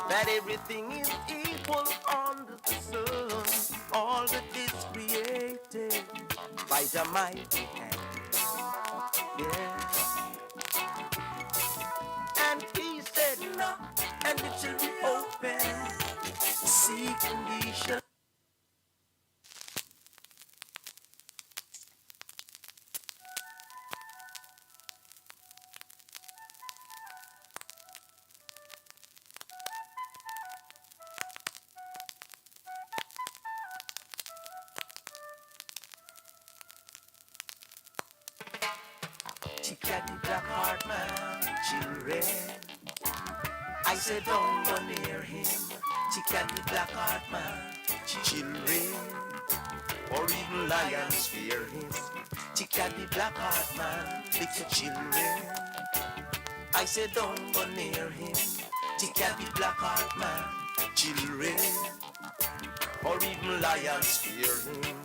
that everything is equal under the sun. All that is created by the mighty hand. Yeah. And he said, knock, and it shall be open. Seek and ye shall. She got the black heart man, children. I said don't go near him. She got the black heart man, children. Or even lions fear him. She got the black heart man, little children. I said don't go near him. She got the black heart man, children. Or even lions fear him.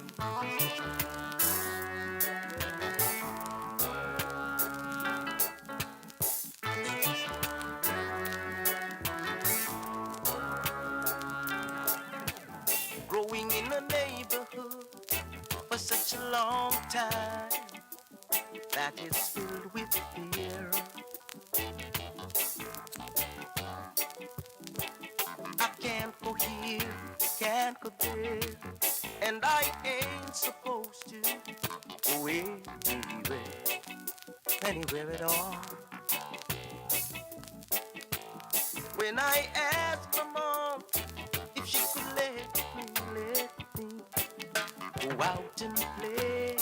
Growing in a neighborhood for such a long time that it's filled with fear. I can't go here, can't go there, and I ain't supposed to go anywhere at all. When I asked my mom if she could let me go out and play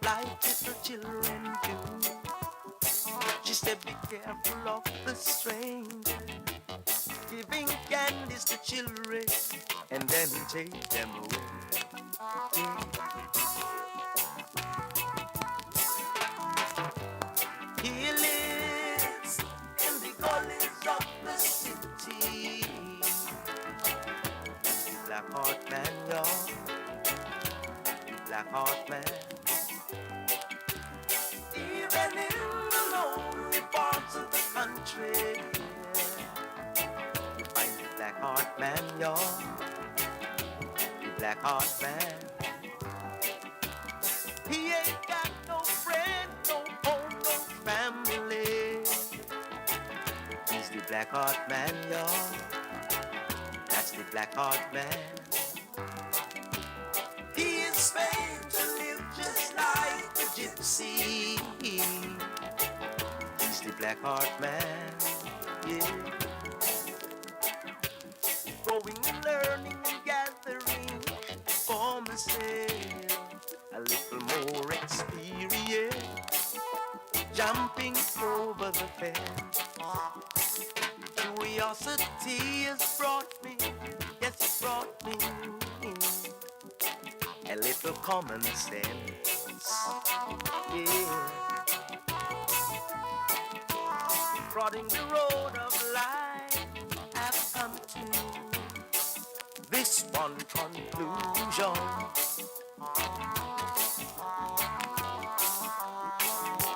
like little children do, she said be careful of the stranger, giving candies to children and then take them away. He lives in the gullies of the city. The black heart man, y'all. The black heart man. Even in the lonely parts of the country, you find the black heart man, y'all. The black heart man. He ain't got no friend, no home, no family. He's the black heart man, y'all. That's the black heart man. He is made to live just like a gypsy. He's the black heart man, yeah. Growing and learning and gathering for myself a little more experience, jumping over the fence. Curiosity has brought me, yes, it brought me a little common sense, yeah. Prodding the road of life, I've come to this one conclusion: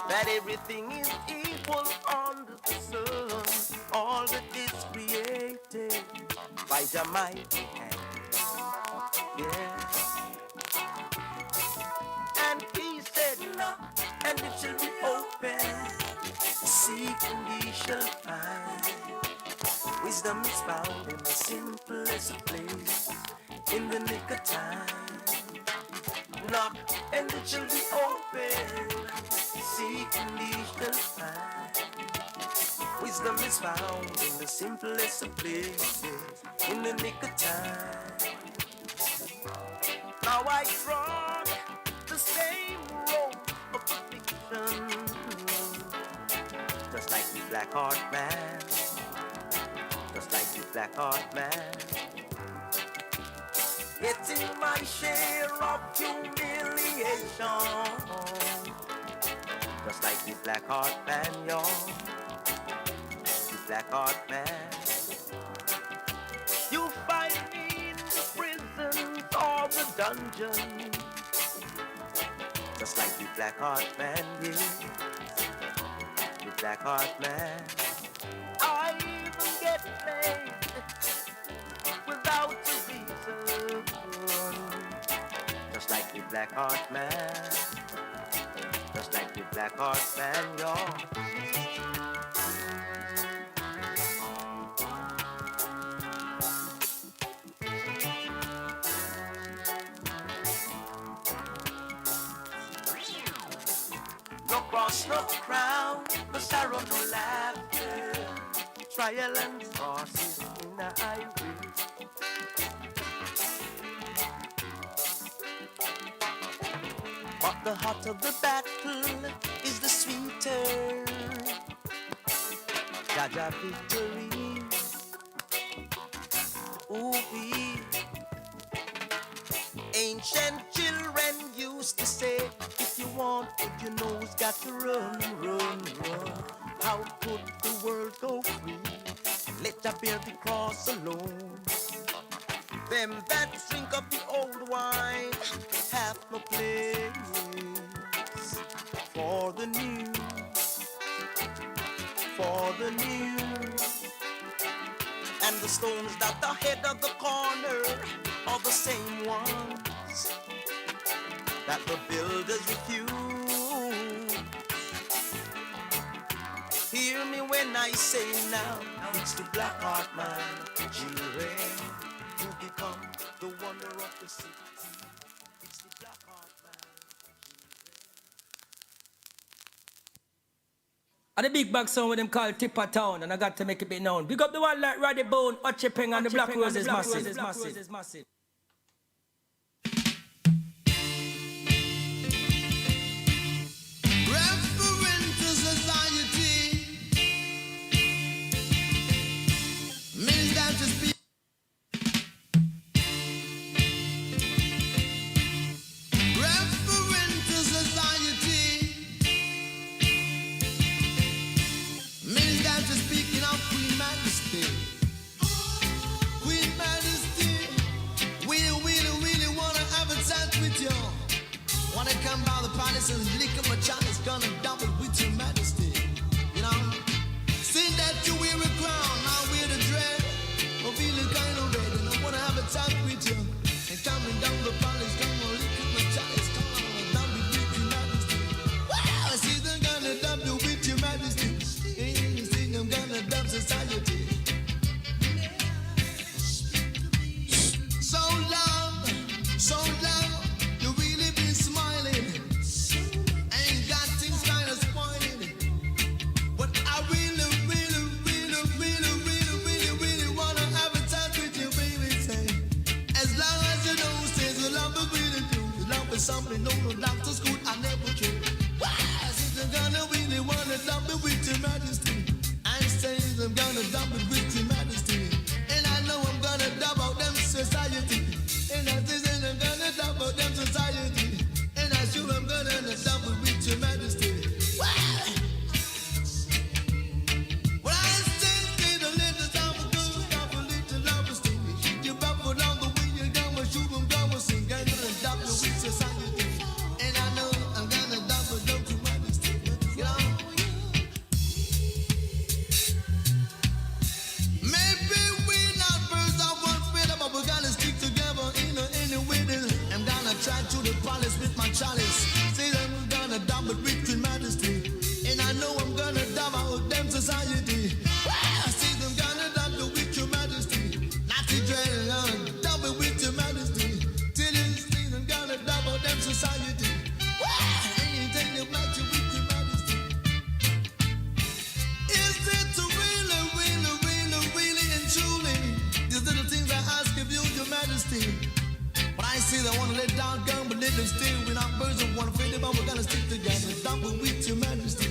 that everything is equal under the sun. All that is created by the mighty hand, yeah. And he said, knock, and it shall be open. Seek and ye shall find. Wisdom is found in the simplest place, in the nick of time. Knock, and it shall be open. Seek and ye shall find. Wisdom is found in the simplest of places, in the nick of time. Now I trod the same road of affliction, just like the black heart man, just like the black heart man. Getting my share of humiliation, just like the black heart man, y'all. The black heart man. You find me in the prisons or the dungeons, just like the black heart man, yeah. black heart man. I even get played without a reason. Just like the black heart man. Just like the black heart man, y'all. No cross, no crown, no sorrow, no laughter. Trial and crosses in the highway. But the heart of the battle is the sweeter. Jaja victory. Ooh, we ancient children used to say, if you want what you know, it's got to run, run, run. How could the world go free? Let her bear the cross alone. Them that drink of the old wine have no place for the new, for the new. And the stones that are ahead of the corner are the same ones that the builders refuse. Hear me when I say now, it's the black heart man, children, who become the wonder of the city. It's the black heart man. And the big bag song with them called Tipper Town, and I got to make it be known. Big up the one like Roddy Bone, Ochi Peng, and the Black Rose is massive. And lick up my chalice, gonna dump it with your majesty. You know, see that you wear a crown, I wear the dread. I'm feeling kind of red, and I wanna have a talk with you. And coming down the palace, gonna lick up my chalice, gonna dump it with your majesty. Wow, see them gonna dump it with your majesty. And you see them gonna dump society. So long, you really been smiling. Something no doctor's good, I never care. Why is it gonna really wanna dump it with your majesty? I say I'm gonna dump it with your majesty. And I know I'm gonna dump out them society. And I say I'm gonna dump out them society. And I sure I'm gonna dump it with your majesty. Why? Well, I say the little dump it good, dump a little love is stupid. You buffalo down the way you're gonna shoot them, gonna sing, and dump it with society. Try to the palace with my chalice. Say I'm gonna dump it with your majesty. And I know I'm gonna dump out them society. Wow, say I'm gonna dump it with your majesty. Not to dread, I'm gonna dump it with your majesty. Till you see I'm gonna dump out them society. Wow, anything you like to with your majesty. Is it really and truly? These little things I ask of you, your majesty. I say they wanna let down gun, but let them stay. We're not birds of one afraid about, we're gonna stick together. Dump it with your majesty.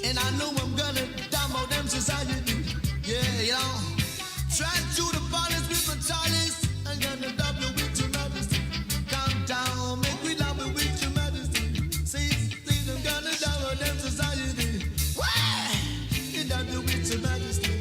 And I know I'm gonna dump out them society. Yeah, you know. Try to the palace with my chalice. I'm gonna dump it with your majesty. Calm down, make we dump it with your majesty. Say I'm gonna dump out them society. Why? You dump it with your majesty.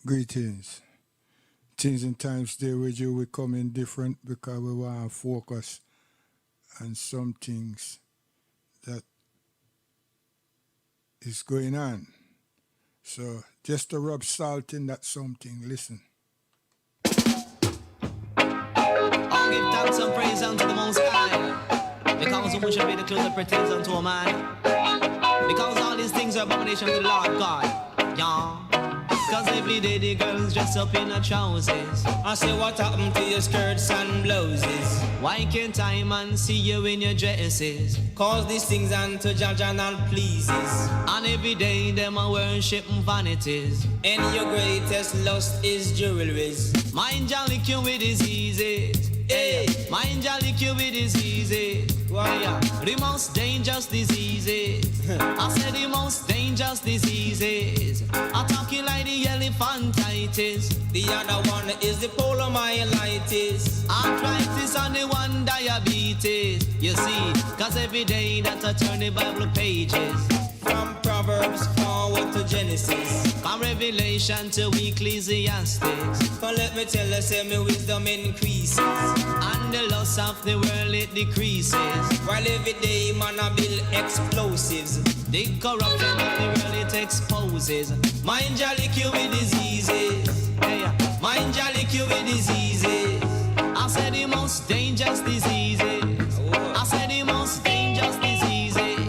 Greetings. Things and times stay with you. We come in different because we want to focus on some things that is going on. So just to rub salt in that something, listen. I'll give thanks and praise unto the Most High, because who should be the closer pretends unto a man? Because all these things are abomination to the Lord God. Yeah. Cause every day the girls dress up in her trousers. I say, what happened to your skirts and blouses? Why can't I man see you in your dresses? Cause these things unto Jaja and pleases. And every day them a worship vanities. And your greatest lust is jewelries. Mind ya lick you with diseases. Hey, mind ya lick you with diseases. why? The most dangerous diseases. I said the most dangerous diseases. I'm talking like the elephantitis. The other one is the polymyelitis. Arthritis and the one diabetes. You see, cause every day that I turn the Bible pages. From Proverbs forward to Genesis. From Revelation to Ecclesiastes. But let me tell you, say my wisdom increases. And the loss of the world it decreases. While every day man I build explosives. The corruption of the world it exposes. Mind ya lick you with diseases. Hey, Mind ya lick you with diseases. I said the most dangerous diseases. I said the most dangerous diseases.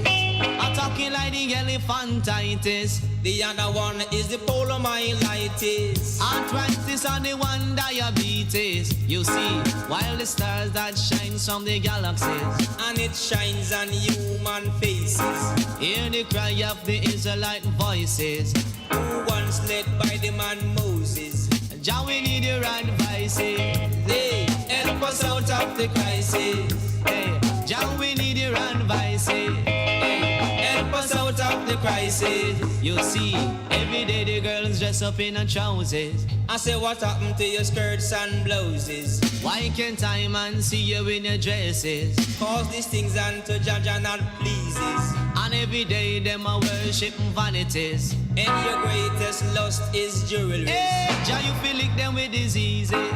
I'm talking like the elephantitis. The other one is the polymyelitis. Arthritis and the one diabetes. You see, while the stars that shines from the galaxies, And it shines on human faces. hear the cry of the Israelite voices. Who once led by the man Moses. Jah, we need your advices. They help us out of the crisis. Hey, Jah, we need your advices. Help us out of the crisis. You see, every day the girls dress up in her trousers. I say, what happened to your skirts and blouses? Why can't I man see you in your dresses? Cause these things unto Jaja not pleases. And every day them a worship vanities. And your greatest lust is jewelry. Hey, Jah, you feel lick them with diseases.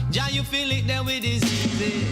Jah, you feel lick them with diseases.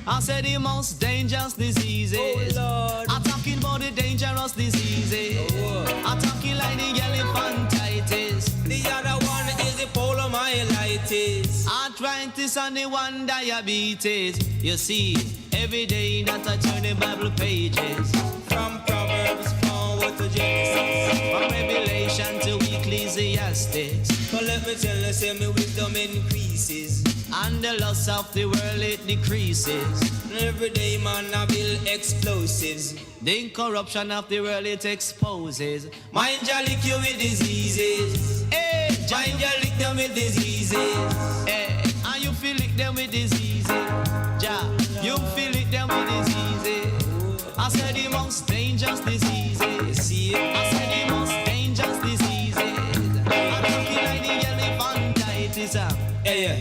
I said the most dangerous diseases. Oh Lord. I'm talking about the dangerous diseases. Oh. I'm talking like the elephantitis. The other one is the polymyelitis. Arthritis and the one diabetes. You see, every day that I turn the Bible pages. From Proverbs forward to Genesis. From Revelation to Ecclesiastes. But let me tell you, say my wisdom increases. And the loss of the world it decreases. And every day man I build explosives. The corruption of the world it exposes. Mind ya lick you with diseases. Hey, Mind ya lick them with diseases. hey, and you feel lick them with diseases. Jah, you feel lick them with diseases. I said the most dangerous diseases. See it? I said the most dangerous diseases. I'm talking like the elephantitis. Yeah.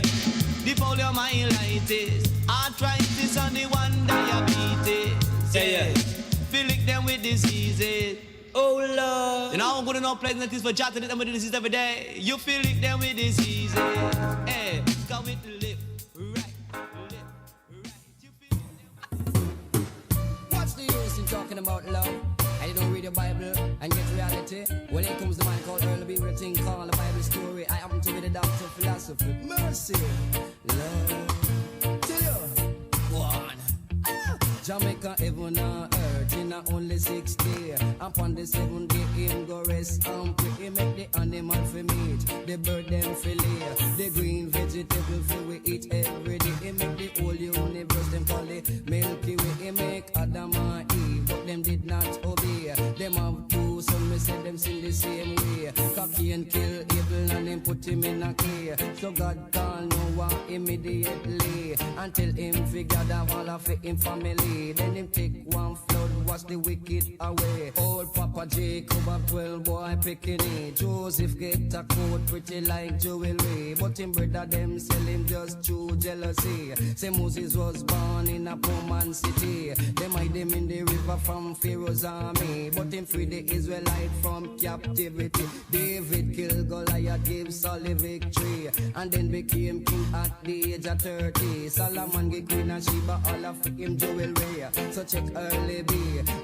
The polymyelitis, arthritis and the one diabetes. Yeah. Feel lick them with diseases. Oh Lord. You know how good enough pleasant it is for Jah to lick them with disease every day. You feel lick them with diseases. Hey, come with the lip, right, You feel What's the use in talking about love? And you don't read your Bible and get reality. When it comes to man called Earl B with a thing called the Bible story, I happen to be the doctor of philosophy. Mercy, love, tell you, one. Jamaica, heaven and earth in a only 6 days. Upon the 7th day, him go rest and pray. He make the animal for meat, the bird them for lay, the green vegetable for we eat every day. He make the whole universe them call it Milky Way. He make Adam and Eve, but them did not obey. Them have two sons, me say them sin the same way. Cain kill Abel and him put him in a clay. So God called Noah immediately and tell him figure that all of him family. Then him take one flood wash the wicked away. Old Papa Jacob a 12 boy picking it. Joseph get a coat pretty like jewelry, but him brother them sell him just through jealousy. Say Moses was born in a poor man city. Them hide him in the river from Pharaoh's army, but him free the Israelite from captivity. David killed Goliath, gave Saul a victory, and then became king at the age of 30. Solomon gave Queen of Sheba all of him jewelry. So check early B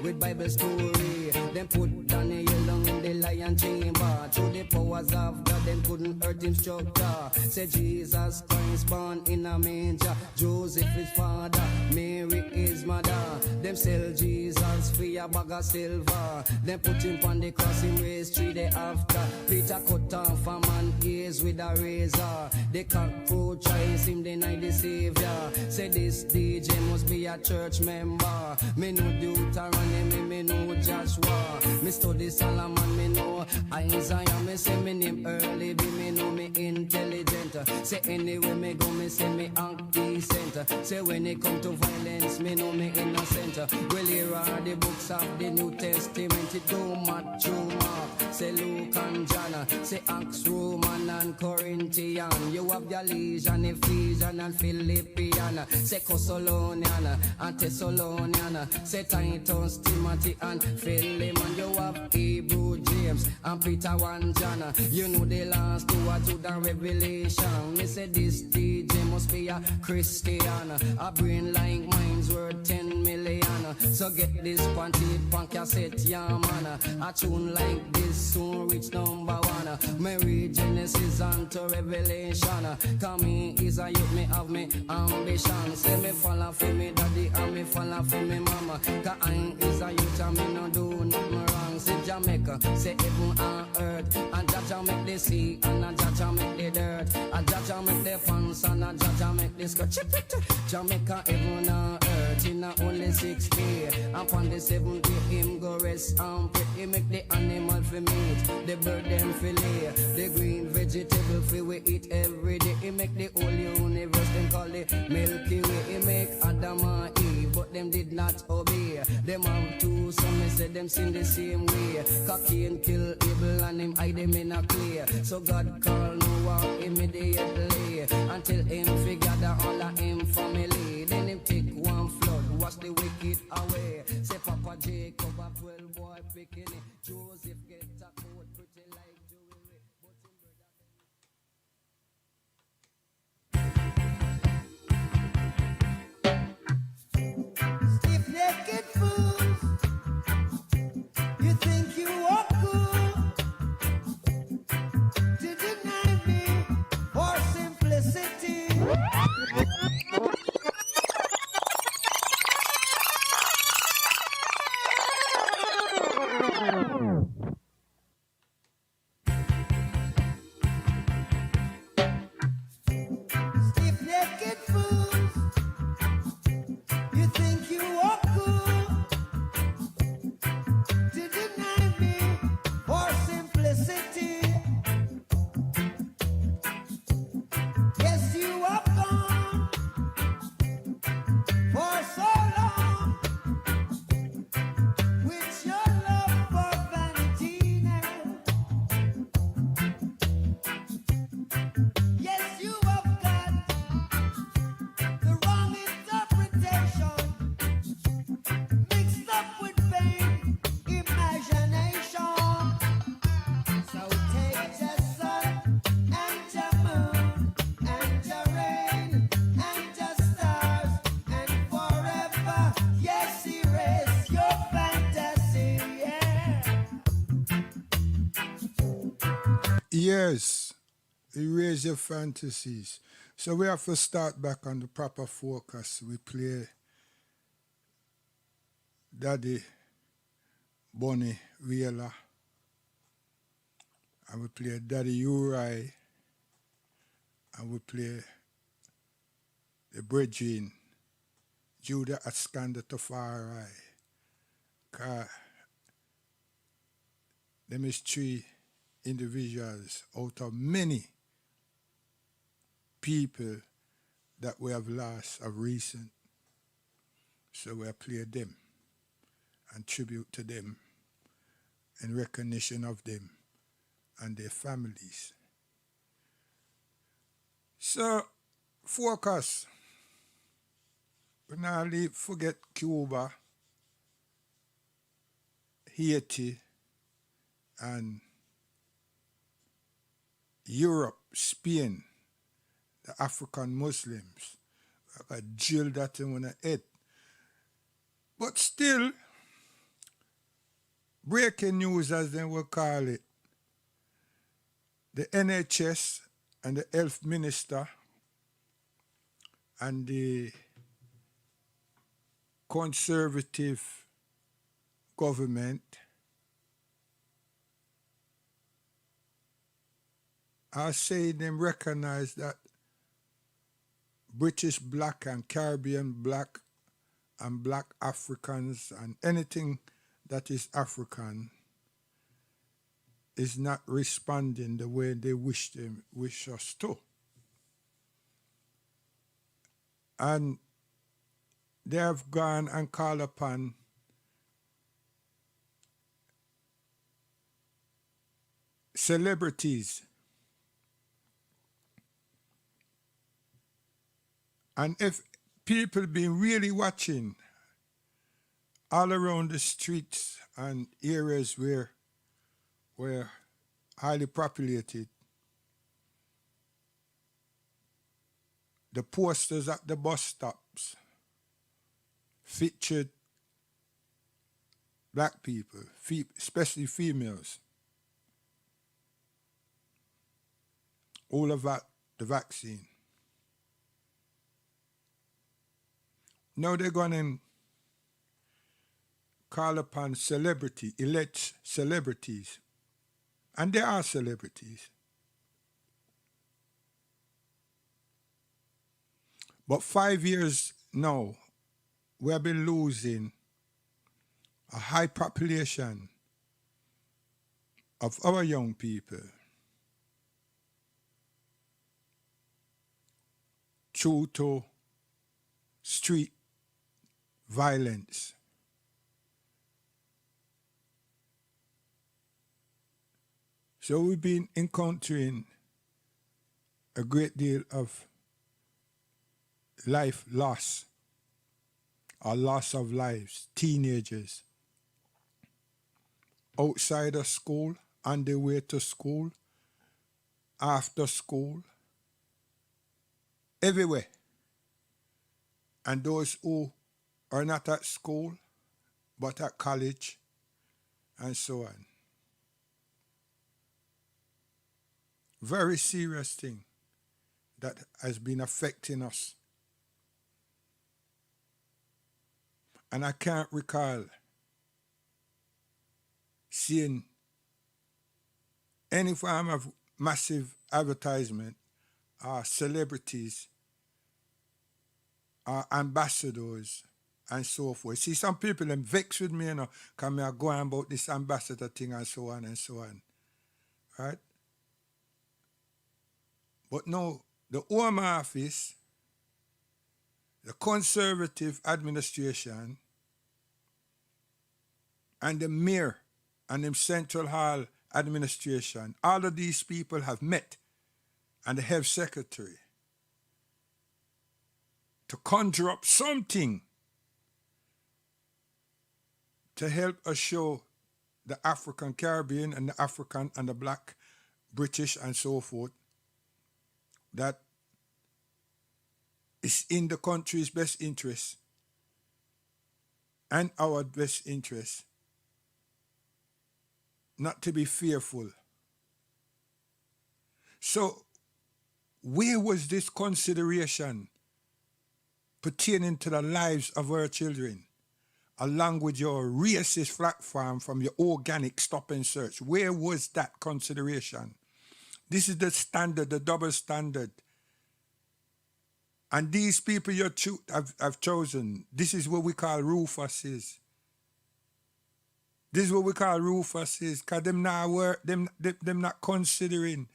with Bible story. Then put Daniel down in the lion chamber. Through the powers of God, them couldn't hurt him structure. Say Jesus Christ born in a manger. Joseph his father, Mary his mother. Them sell Jesus for a bag of silver. Then put him on the cross, him raised 3 days after. Peter cut off a man ears with a razor. The cockroach tries him deny the savior. Say this DJ must be a church member. Me know Deuteronomy, me know Joshua. Me study Solomon, me know Isaiah. Me say me name early, be me know me intelligent. Say anywhere me go, me say me act decent. Say when it come to violence, me know me innocent. Well, here are the books of the New Testament. It go Matthew, Mark, say Luke and John. Say Acts, Roman and Corinthian. You have Galatian, Ephesian and Philippian. Say Thessalonian and Thessalonian. Say Titus, Timothy and Philemon. You have Hebrew, James and Peter, 1 John. You know the last 2 are Jude and Revelation. Me say this DJ must be a Christian. A brain like mine's worth 10 million. So get this panty pan cassette, yeah man. A tune like this soon reach number 1. Me read Genesis unto Revelation. Come in is a youth, me have me ambition. Say me follow for me daddy and me follow for me mama. Cause I is a youth and me no do nothing wrong. Say Jamaica, say heaven and earth. And Jaja make the sea and a Jaja make the dirt. A Jaja make the fans and a Jaja make the skirt. Jamaica heaven and earth in a only 6 days. And on the 7th day him go rest and pray. He make the animal for meat, the bird them fillet, the green vegetable for we eat every day. He make the whole universe them call it Milky Way. He make Adam and Eve, but them did not obey. Them have 2 sons, me say them sin the same way. Cain kill Abel and him hide them in a clay. So God call Noah immediately until him figure that all of him family. Then him take 1 flood, wash the wicked away. Say Papa Jacob a 12 boy picking it. Joseph get a coat pretty like jewelry, but him brother. Stiff naked fools, you think you are cool to deny me for simplicity. Stiff naked fools, you think you are cool to deny me for simplicity. Yes, you have gone for so long with your love for vanity now. Yes, you have got the wrong interpretation mixed up with vain imagination. So take your sun and your moon and your rain and your stars and forever, yes, erase your fantasy, yeah. Yes, erase your fantasies. So we have to start back on the proper focus. We play Daddy Bonnie Wheeler, and we play Daddy Uri, and we play the Bridging, Judah Askanda Tafari. Them is 3 individuals out of many people that we have lost of recent. So we have played them. and tribute to them in recognition of them and their families. So, focus. We now forget Cuba, Haiti, and Europe, Spain, the African Muslims. I drill that in the head. But still, breaking news as they will call it, the NHS and the health minister and the conservative government are saying them recognize that British black and Caribbean black and black Africans and anything that is African is not responding the way they wish us to. And they have gone and called upon celebrities. And if people been really watching all around the streets and areas where highly populated, the posters at the bus stops featured black people, especially females, all about the vaccine. Now they're going to call upon elect celebrities, and there are celebrities. But 5 years now, we have been losing a high population of our young people due to street violence. So we've been encountering a great deal of life loss, or loss of lives, teenagers, outside of school, on their way to school, after school, everywhere. And those who are not at school, but at college, and so on. Very serious thing that has been affecting us. And I can't recall seeing any form of massive advertisement or celebrities or ambassadors and so forth. See, some people them vex with me, because I go on about this ambassador thing and so on and so on. Right? But no, the Home Office, the Conservative administration, and the Mayor and the Central Hall administration, all of these people have met, and the Health Secretary, to conjure up something to help us show the African Caribbean and the African and the black British and so forth that it's in the country's best interest and our best interest not to be fearful. So where was this consideration pertaining to the lives of our children, along with your racist platform from your organic stop and search? Where was that consideration? This is the standard, the double standard. And these people you have chosen, this is what we call Rufuses. This is what we call Rufuses, because them not considering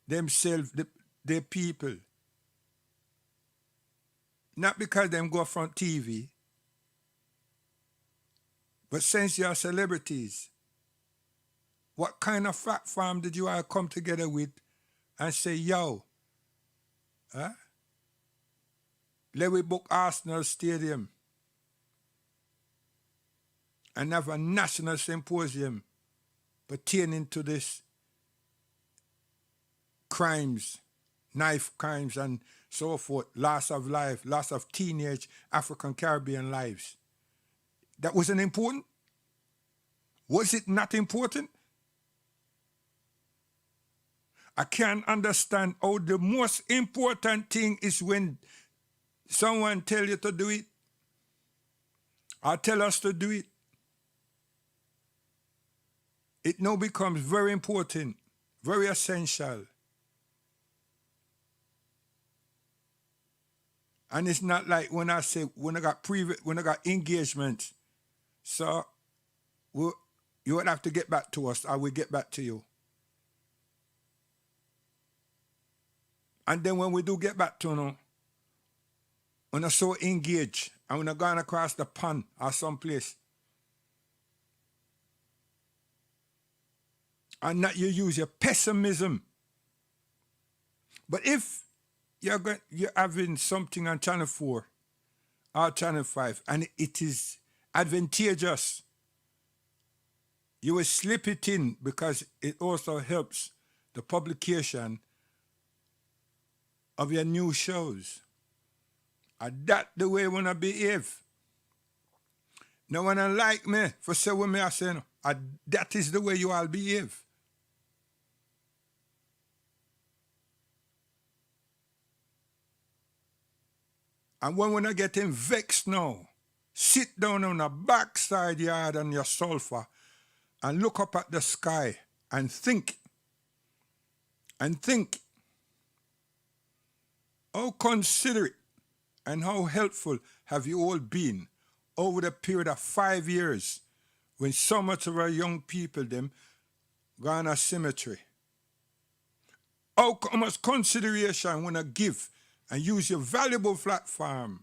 themselves, their people. Not because them go front TV, But since you are celebrities, what kind of platform did you all come together with and say, yo, huh? Let we book Arsenal Stadium and have a national symposium pertaining to this crimes, knife crimes and so forth, loss of life, loss of teenage African Caribbean lives. That wasn't important? Was it not important? I can't understand how the most important thing is when someone tell you to do it or tell us to do it. It now becomes very important, very essential. And it's not like when I say, when I got engagements, so you would have to get back to us, I will get back to you. And then when we do get back to you, when I'm so engaged, and when I'm going across the pond or someplace, and not you use your pessimism. But if you're having something on Channel 4 or Channel 5 and it is advantageous, you will slip it in because it also helps the publication of your new shows. And that's the way you want to behave. No one like me for say what me I say, no. That is the way you all behave. And when we're not getting vexed now, sit down on the backside yard on your sofa and look up at the sky and think. And think how considerate and how helpful have you all been over the period of 5 years when so much of our young people them gone a cemetery. How much consideration want to give and use your valuable platform,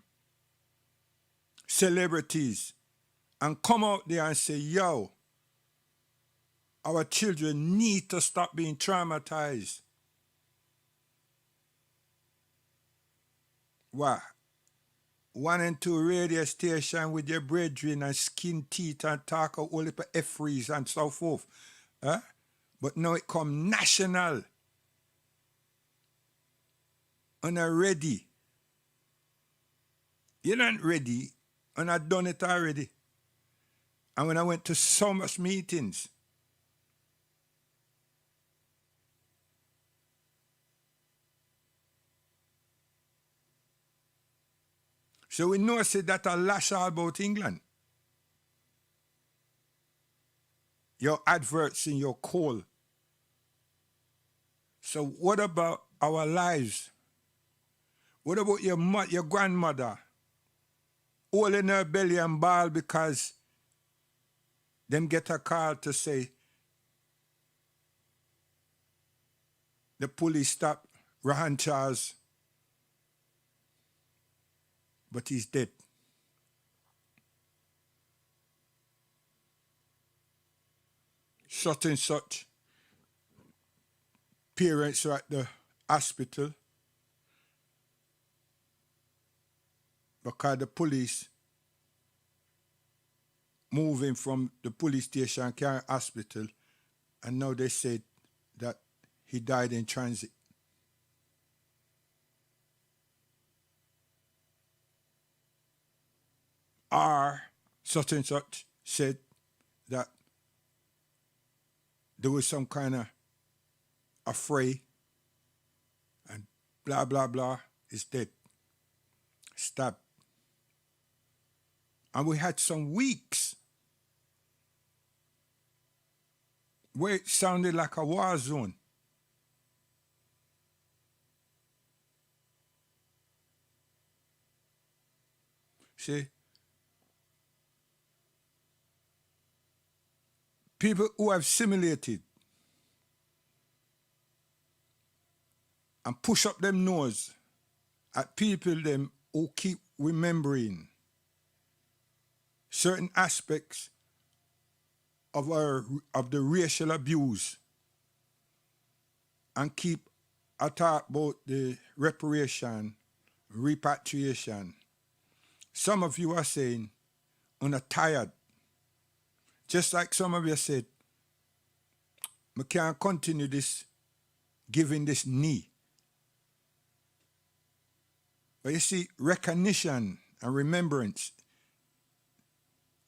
celebrities, and come out there and say, yo, our children need to stop being traumatized. Why? 1 and 2 radio station with your brethren and skin teeth and talk a whole heap of F-freeze and so forth. Huh? But now it come national. And I'm ready. You're not ready, and I've done it already. And when I went to so much meetings, so we know say that I lash all about England. Your adverts in your call. So what about our lives? What about your grandmother? All in her belly and ball because them get a call to say the police stopped Rahan Charles, but he's dead. Such and such parents are at the hospital because the police moving from the police station to hospital, and now they said that he died in transit. Or such and such said that there was some kind of affray and blah, blah, blah, is dead. Stabbed. And we had some weeks where it sounded like a war zone. See, people who have simulated and push up them nose at people who keep remembering certain aspects of the racial abuse and keep a talk about the reparation, repatriation. Some of you are saying, I'm tired. Just like some of you said, I can't continue this, giving this knee. But you see, recognition and remembrance,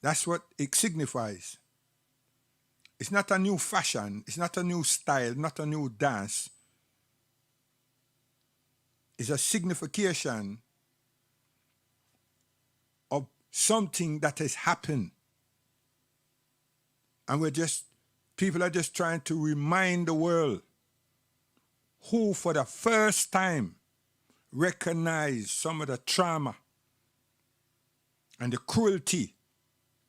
that's what it signifies. It's not a new fashion, it's not a new style, not a new dance. It's a signification of something that has happened. And people are just trying to remind the world who for the first time recognize some of the trauma and the cruelty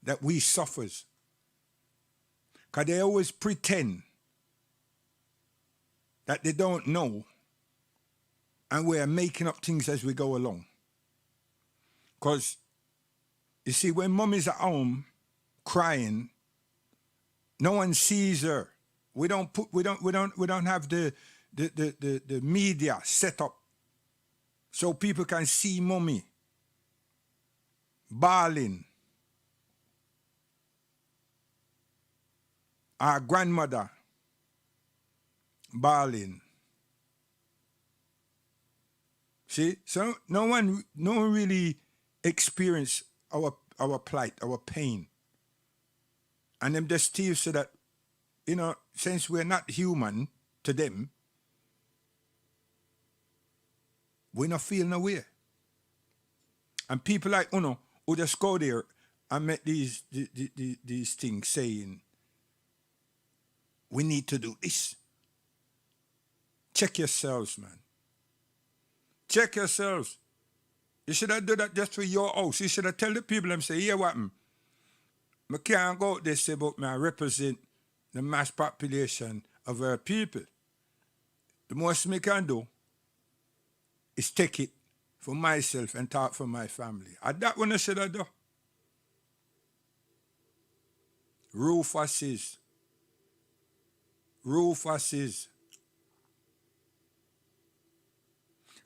that we suffers. Because they always pretend that they don't know and we're making up things as we go along. Because, you see, when mom is at home crying, no one sees her. We don't have the media set up so people can see mommy bawling. Our grandmother bawling. See, so no one really experienced our plight, our pain. And them just Steve said that, since we're not human to them, we not feel no way. And people like Uno who just go there and make these things saying, we need to do this. Check yourselves, man. Check yourselves. You should have done that just for your house. You should have tell the people and say, here what I can't go out there say about me I represent the mass population of our people. The most I can do is take it for myself and talk for my family. And that one I should have done. Rufuses.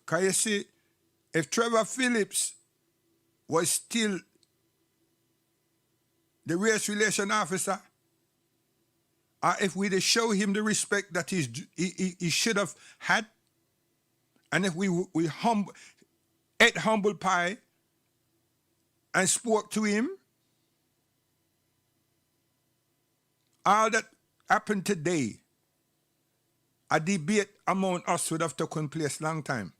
Can you see, if Trevor Phillips was still the race relation officer, or if we'd show him the respect that he should have had, and if we ate humble pie and spoke to him, all that happened today, a debate among us would have taken place long time.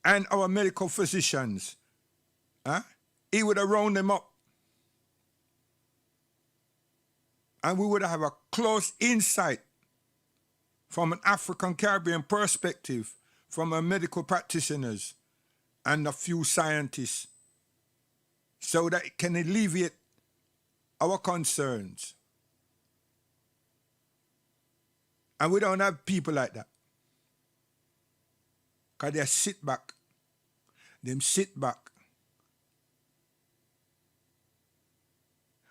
And our medical physicians, he would have round them up. And we would have a close insight from an African Caribbean perspective from our medical practitioners and a few scientists so that it can alleviate our concerns. And we don't have people like that. Because they sit back. Them sit back.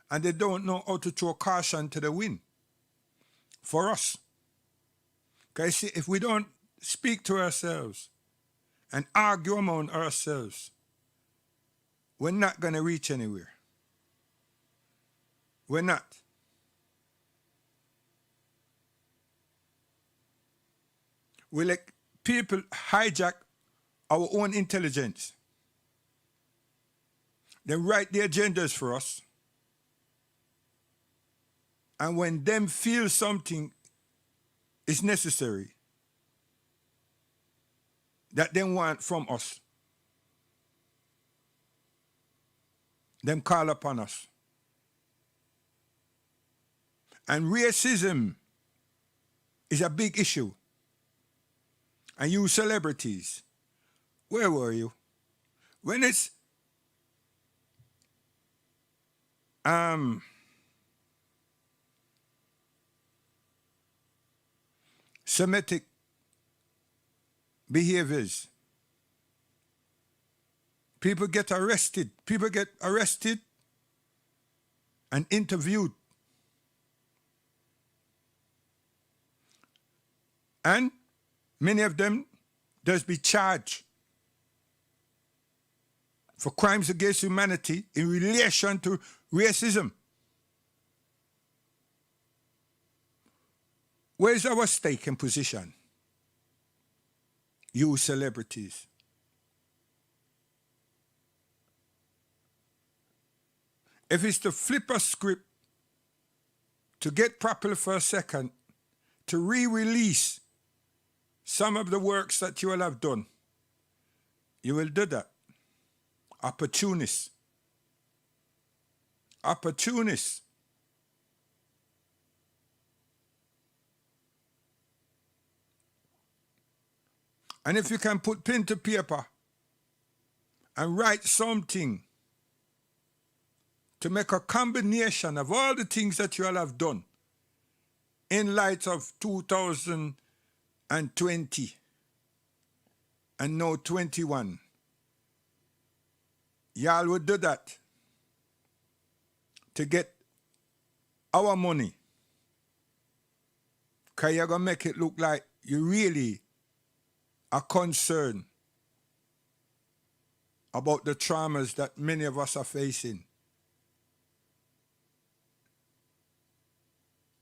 And they don't know how to throw caution to the wind. For us. Because see, if we don't speak to ourselves and argue among ourselves, we're not going to reach anywhere. We're not. We let people hijack our own intelligence. They write the agendas for us. And when them feel something is necessary that they want from us, them call upon us. And racism is a big issue. And you celebrities, where were you? When it's Semitic behaviors, people get arrested and interviewed And many of them does be charged for crimes against humanity in relation to racism. Where's our stake and position? You celebrities. If it's to flip a script, to get popular for a second, to re-release some of the works that you will have done, you will do that. Opportunists. Opportunists. And if you can put pen to paper and write something to make a combination of all the things that you all have done in light of 2020 and now 21, y'all would do that to get our money, because you're going to make it look like you really are concerned about the traumas that many of us are facing.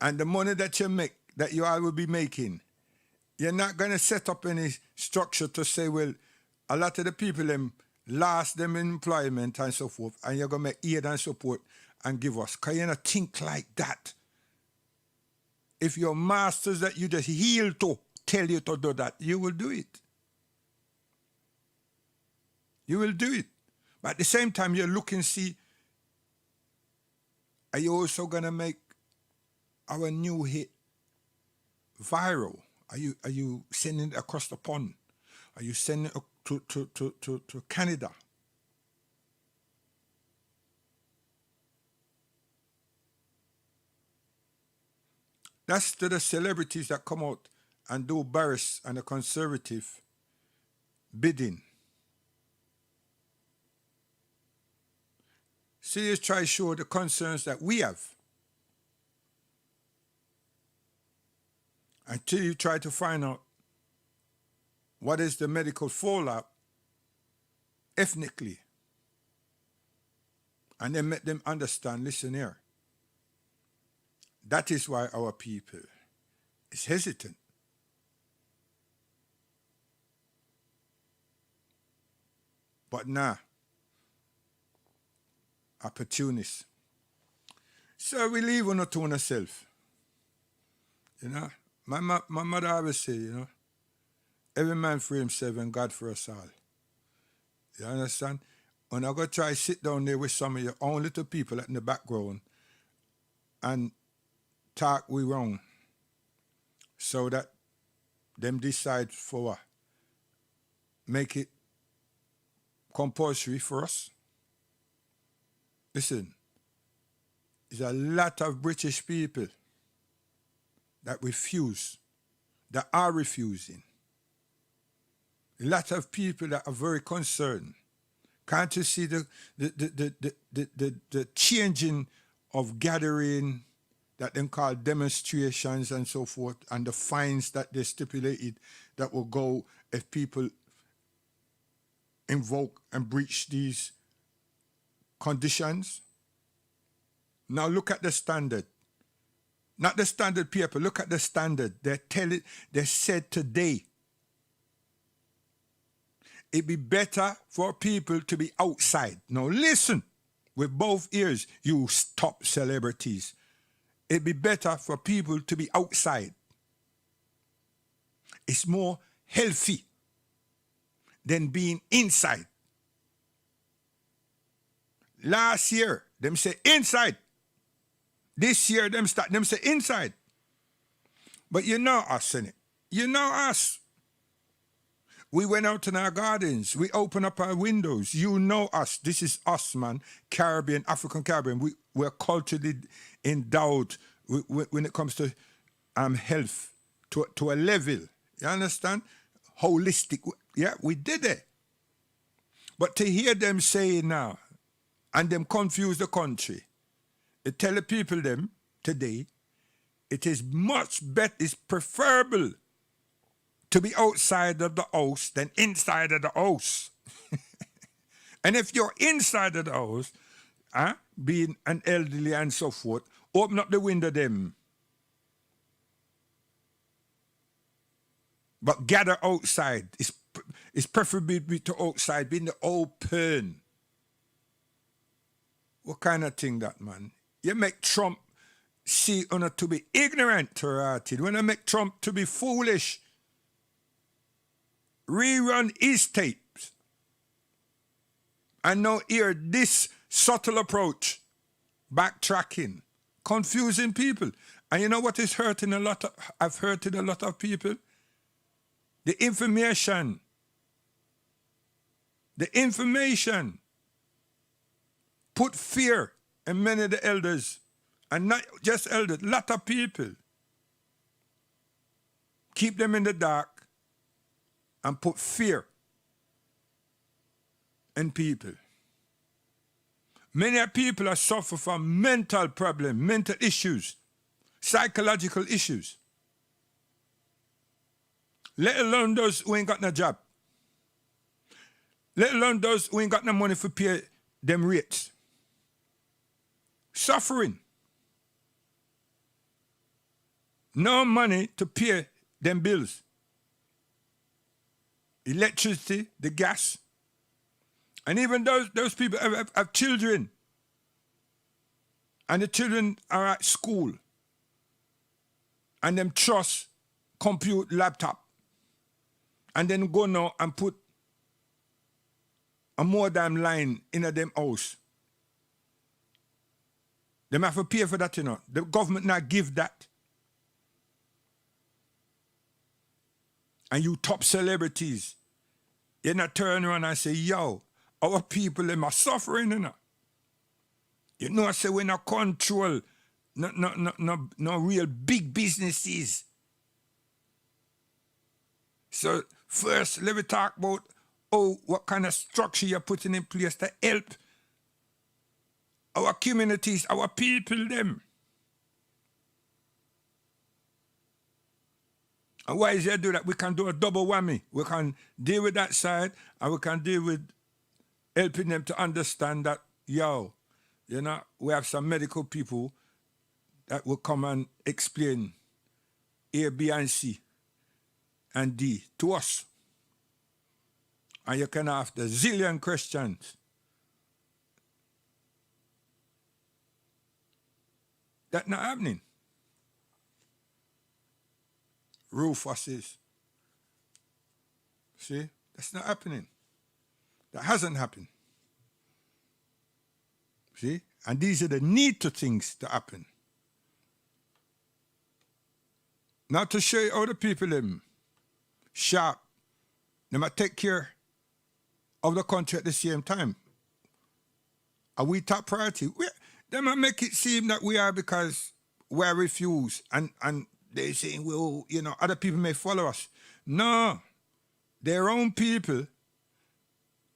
And the money that you make, that you all will be making, you're not going to set up any structure to say, well, a lot of the people them lost them employment and so forth, and you're going to make aid and support and give us. Because you don't think like that. If your masters that you just heal to tell you to do that, you will do it. You will do it. But at the same time, you look and see, are you also going to make our new hit viral? Are you sending it across the pond? Are you sending it to Canada? That's to the celebrities that come out and do Boris and the Conservative bidding. See, you try to show the concerns that we have. Until you try to find out what is the medical fallout ethnically. And then make them understand, listen here, that is why our people is hesitant. But now, opportunists. So we leave on to ourselves. You know, my mother always say, you know, every man for himself and God for us all. You understand? When I go try to sit down there with some of your own little people in the background and talk we wrong so that them decide for what? Make it compulsory for us. Listen, there's a lot of British people that refuse, that are refusing. A lot of people that are very concerned. Can't you see the changing of gathering that them call demonstrations and so forth, and the fines that they stipulated that will go if people invoke and breach these conditions? Now look at the standard. Not the standard paper, look at the standard. They said today, it'd be better for people to be outside. Now listen, with both ears, you top celebrities. It'd be better for people to be outside. It's more healthy than being inside. Last year, them say inside. This year, them say inside. But you know us, innit? You know us. We went out in our gardens. We opened up our windows. You know us. This is us, man. Caribbean, African Caribbean. We're culturally endowed when it comes to health to a level. You understand? Holistic. Yeah, we did it. But to hear them say now, and them confuse the country, it tell the people them today, it is much better, it's preferable to be outside of the house than inside of the house. And if you're inside of the house, being an elderly and so forth, open up the window them. But gather outside. It's preferably to outside, be in the open. What kind of thing that, man? You make Trump see honor to be ignorant to reality. When I make Trump to be foolish, rerun his tapes. And now hear this subtle approach, backtracking, confusing people. And you know what is hurting I've hurted a lot of people? The information. The information put fear in many of the elders, and not just elders, a lot of people. Keep them in the dark and put fear in people. Many people are suffering from mental problems, mental issues, psychological issues. Let alone those who ain't got no job. Let alone those who ain't got no money for pay them rates. Suffering. No money to pay them bills. Electricity, the gas. And even those people have children. And the children are at school. And them trust compute laptop. And then go now and put a modem line in a them house. Them have to pay for that, you know. The government not give that. And you top celebrities, you not turn around and say, yo, our people, them are suffering, you know. You know, I say we not control no real big businesses. So first, let me talk about what kind of structure you're putting in place to help our communities, our people, them. And why is there do that? We can do a double whammy. We can deal with that side, and we can deal with helping them to understand that, yo, you know, we have some medical people that will come and explain A, B, and C, and D to us. And you can ask the zillion questions. That's not happening. Rufus is. See? That's not happening. That hasn't happened. See? And these are the need to things to happen. Not to show you how the people them sharp. They might take care of the country at the same time. Are we top priority? They might make it seem that we are because we are refused and they're saying, well, you know, other people may follow us. No. Their own people,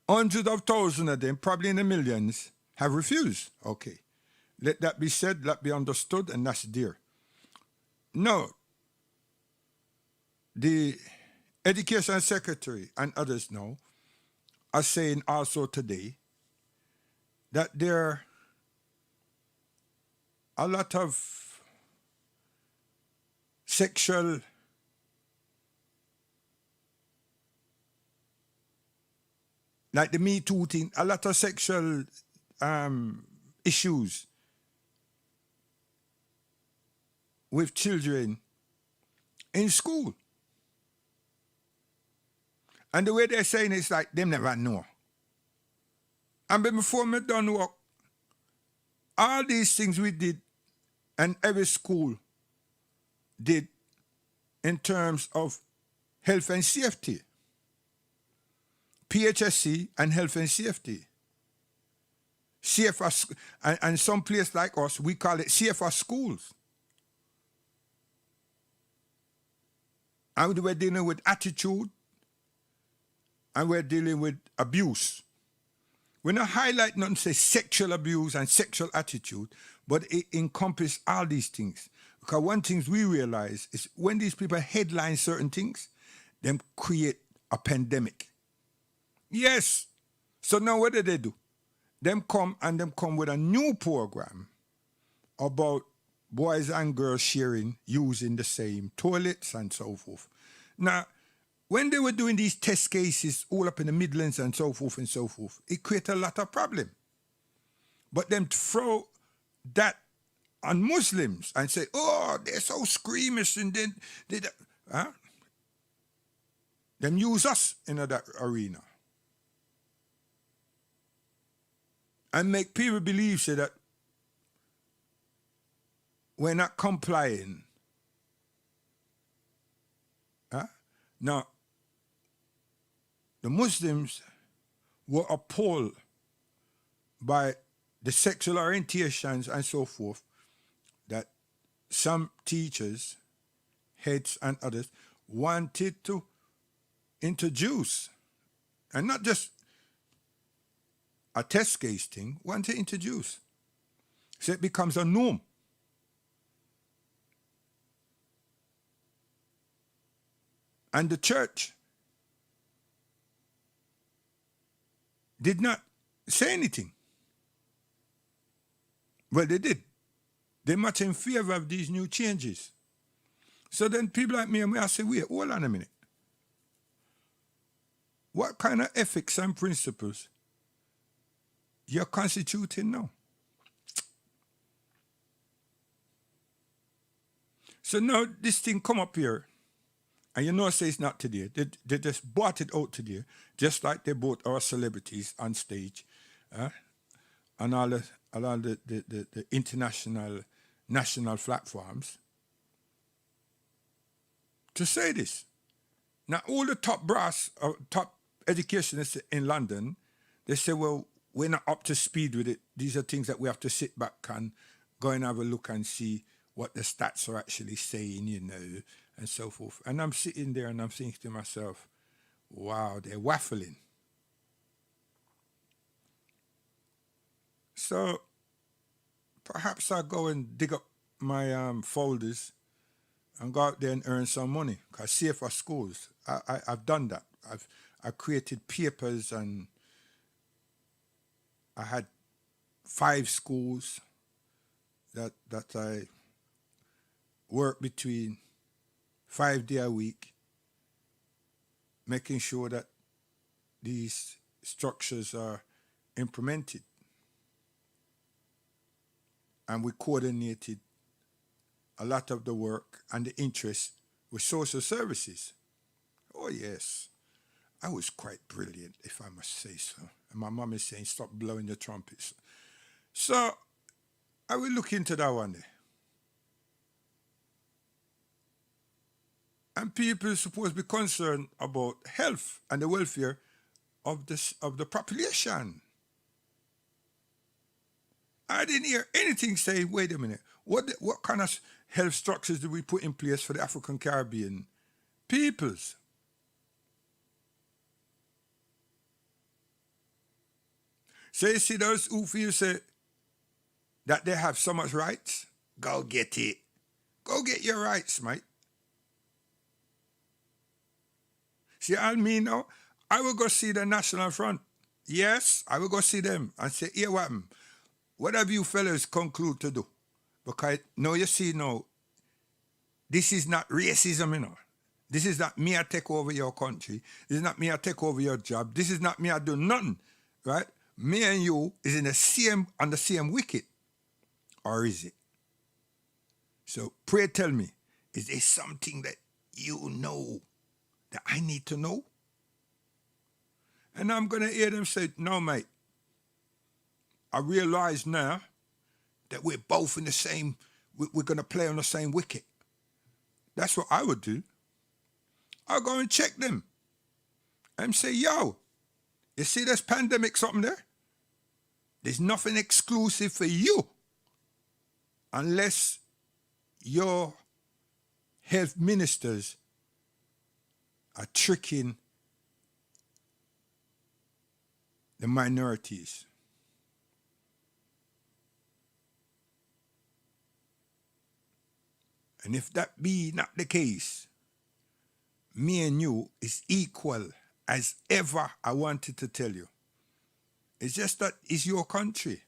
hundreds of thousands of them, probably in the millions, have refused. Okay. Let that be said, let be understood, and that's there. No. The Education Secretary and others now are saying also today that there are a lot of sexual like the Me Too thing, a lot of sexual issues with children in school. And the way they're saying it's like them never know. And before me done work, all these things we did and every school did in terms of health and safety. PHSC and health and safety. CFR, and some place like us, we call it CFR schools. And we're dealing with attitude, and we're dealing with abuse. We're not highlighting nothing say sexual abuse and sexual attitude, but it encompasses all these things. Because one thing we realize is when these people headline certain things, them create a pandemic. Yes. So now what do? Them come with a new program about boys and girls sharing, using the same toilets and so forth. Now, when they were doing these test cases all up in the Midlands and so forth, it created a lot of problem. But them throw that on Muslims and say, oh, they're so squeamish and then huh? Them use us in that arena. And make people believe say that we're not complying. Huh? Now, the Muslims were appalled by the sexual orientations and so forth that some teachers, heads and others wanted to introduce, and not just a test case thing, want to introduce. So it becomes a norm. And the church did not say anything. Well, they did. They're much in favor of these new changes. So then people like me and I say, wait, hold on a minute. What kind of ethics and principles you're constituting now? So now this thing come up here, and you know say it's not today. They just bought it out today, just like they bought our celebrities on stage, and all the international, national platforms to say this. Now all the top brass, top educationists in London, they say, well, we're not up to speed with it. These are things that we have to sit back and go and have a look and see what the stats are actually saying, you know, and so forth. And I'm sitting there and I'm thinking to myself, wow, they're waffling. So perhaps I'll go and dig up my folders and go out there and earn some money. Because Save for Schools, I've done that. I've created papers, and I had 5 schools that I work between 5 days a week, making sure that these structures are implemented. And we coordinated a lot of the work and the interest with social services. Oh yes, I was quite brilliant, if I must say so. And my mom is saying, stop blowing the trumpets. So I will look into that one day. And people are supposed to be concerned about health and the welfare of the population. I didn't hear anything saying, wait a minute, what kind of health structures do we put in place for the African Caribbean peoples? So you see those who feel say that they have so much rights? Go get it. Go get your rights, mate. See what I mean now? I will go see the National Front. Yes, I will go see them and say, here what happened? What have you fellas conclude to do? Because now you see now, this is not racism, you know. This is not me I take over your country. This is not me I take over your job. This is not me I do nothing, right? Me and you is on the same wicket. Or is it? So pray tell me, is there something that you know that I need to know? And I'm going to hear them say, no, mate. I realize now that we're both in the same, we're going to play on the same wicket. That's what I would do. I'll go and check them and say, yo, you see this pandemic something there? There's nothing exclusive for you unless your health ministers are tricking the minorities. And if that be not the case, me and you is equal as ever I wanted to tell you. It's just that it's your country.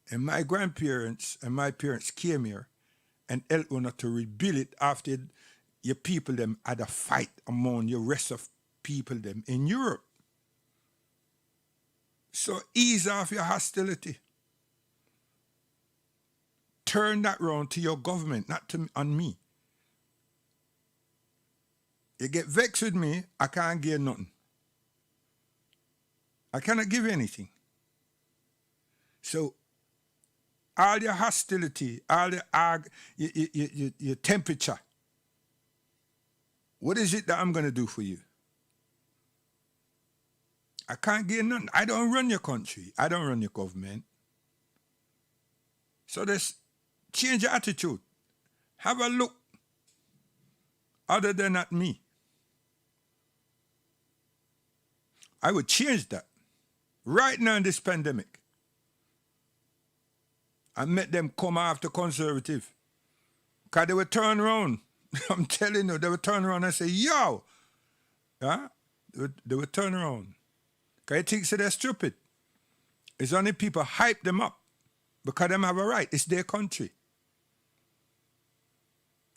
And my grandparents and my parents came here and helped one to rebuild it after your people them had a fight among your rest of people them in Europe. So ease off your hostility. Turn that round to your government, not to on me. You get vexed with me, I can't give nothing. I cannot give you anything. So all your hostility, all your temperature, what is it that I'm going to do for you? I can't give nothing. I don't run your country. I don't run your government. So just change your attitude. Have a look other than at me. I would change that right now in this pandemic. I met them come after conservative. Because they would turn around. I'm telling you, they would turn around and say, yo. Yeah? They would turn around. Because they think so they're stupid. It's only people hype them up because them have a right. It's their country.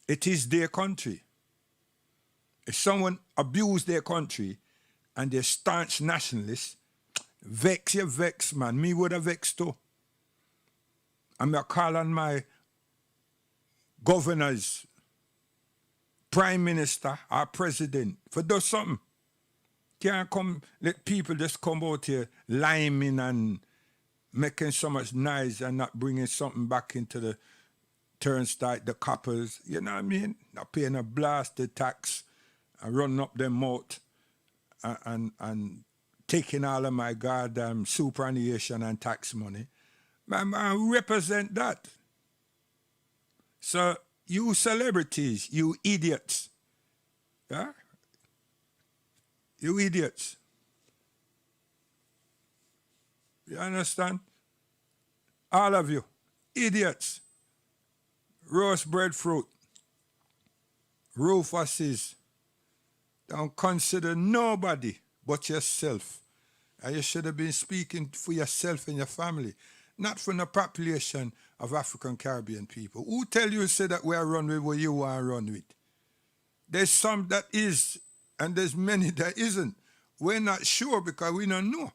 It is their country. If someone abuse their country and they're staunch nationalists, vex, you vex, man. Me would have vexed too. I'm going to call on my governors, prime minister, or president for do something. Can't come, let people just come out here liming and making so much noise and not bringing something back into the turnstile, the coppers, you know what I mean? Not paying a blasted tax and running up their mouth and taking all of my goddamn superannuation and tax money. Man, represent that. So you celebrities, you idiots, yeah? You idiots. You understand? All of you, idiots. Roast breadfruit. Rufuses. Don't consider nobody but yourself. And you should have been speaking for yourself and your family, not for the population of African Caribbean people. Who tell you say that we are run with what you want to run with? There's some that is, and there's many that isn't. We're not sure because we don't know.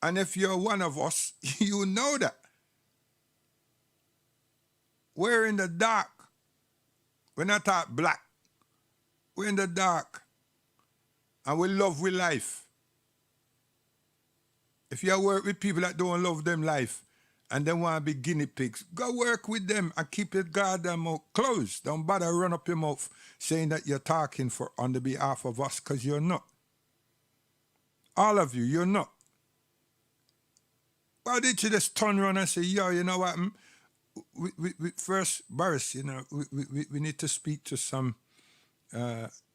And if you're one of us, you know that. We're in the dark. We're not all black. We're in the dark. And we love with life. If you work with people that don't love them life and they want to be guinea pigs, go work with them and keep your goddamn mouth closed. Don't bother run up your mouth saying that you're talking on the behalf of us, because you're not. All of you, you're not. Why did you just turn around and say, yo, you know what? We first, Boris, you know, we need to speak to some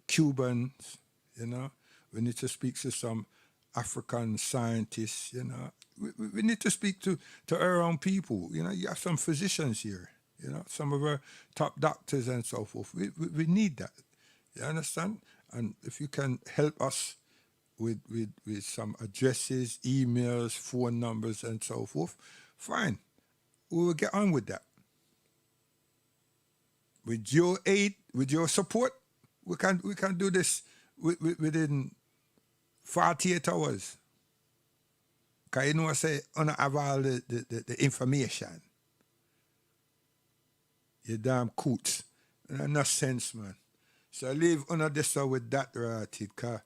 Cubans, you know. We need to speak to some African scientists, you know. We need to speak to our own people. You know, you have some physicians here, you know, some of our top doctors and so forth. We need that. You understand? And if you can help us with some addresses, emails, phone numbers, and so forth, fine. We will get on with that. With your aid, with your support, we can do this within 48 hours. Because you know I say, I don't have all the information. You damn coots. No sense, man. So I leave under this with that right, because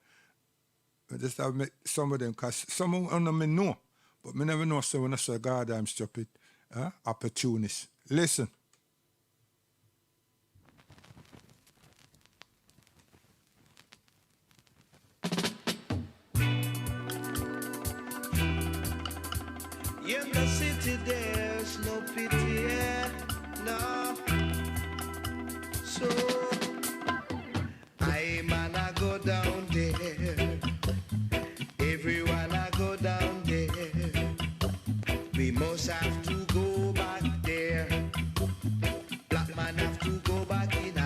I just have make some of them, because some of them me know, but me never know someone say, God, I'm stupid. Opportunist. Listen. In the city there's no pity, no. So I man I go down there. Everyone I go down there. We must have to go back there. Black man have to go back in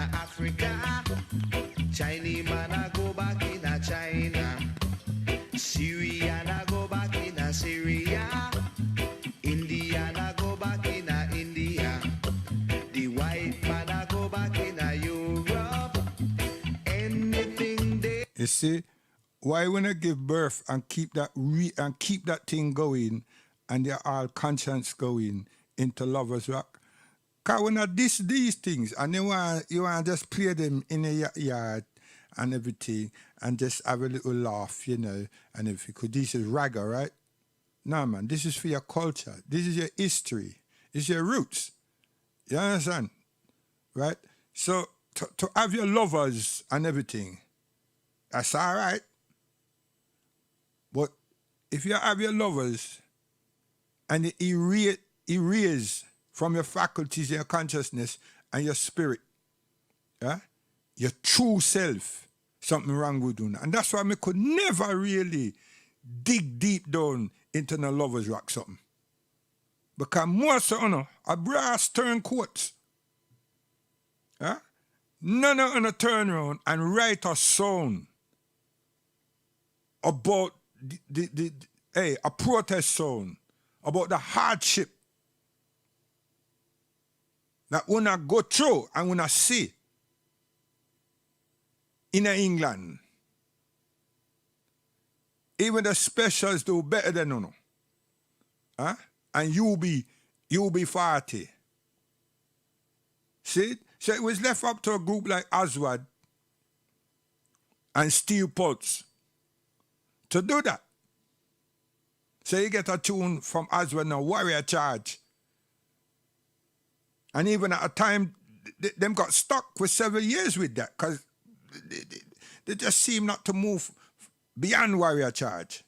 You see, why when I give birth and keep that keep that thing going, and they're all conscience going into Lovers Rock? Cause when I diss these things and you want just play them in a yard and everything and just have a little laugh, you know, and if you could, this is ragga, right? No, man, this is for your culture. This is your history. It's your roots. You understand? Right? So to have your lovers and everything, that's all right. But if you have your lovers and you erase from your faculties, your consciousness, and your spirit, yeah? Your true self, something wrong with you. And that's why I could never really dig deep down into the Lovers Rock something. Because most of you are brass turncoats. Yeah? None of you turn around and write a song about a protest song, about the hardship that una go through and una see in England. Even the specials do better than you. Huh? And you be 40. See? So it was left up to a group like Aswad and Steve Pulse to do that. So you get a tune from Aswad now, Warrior Charge. And even at a time, them got stuck for several years with that because they just seem not to move beyond Warrior Charge.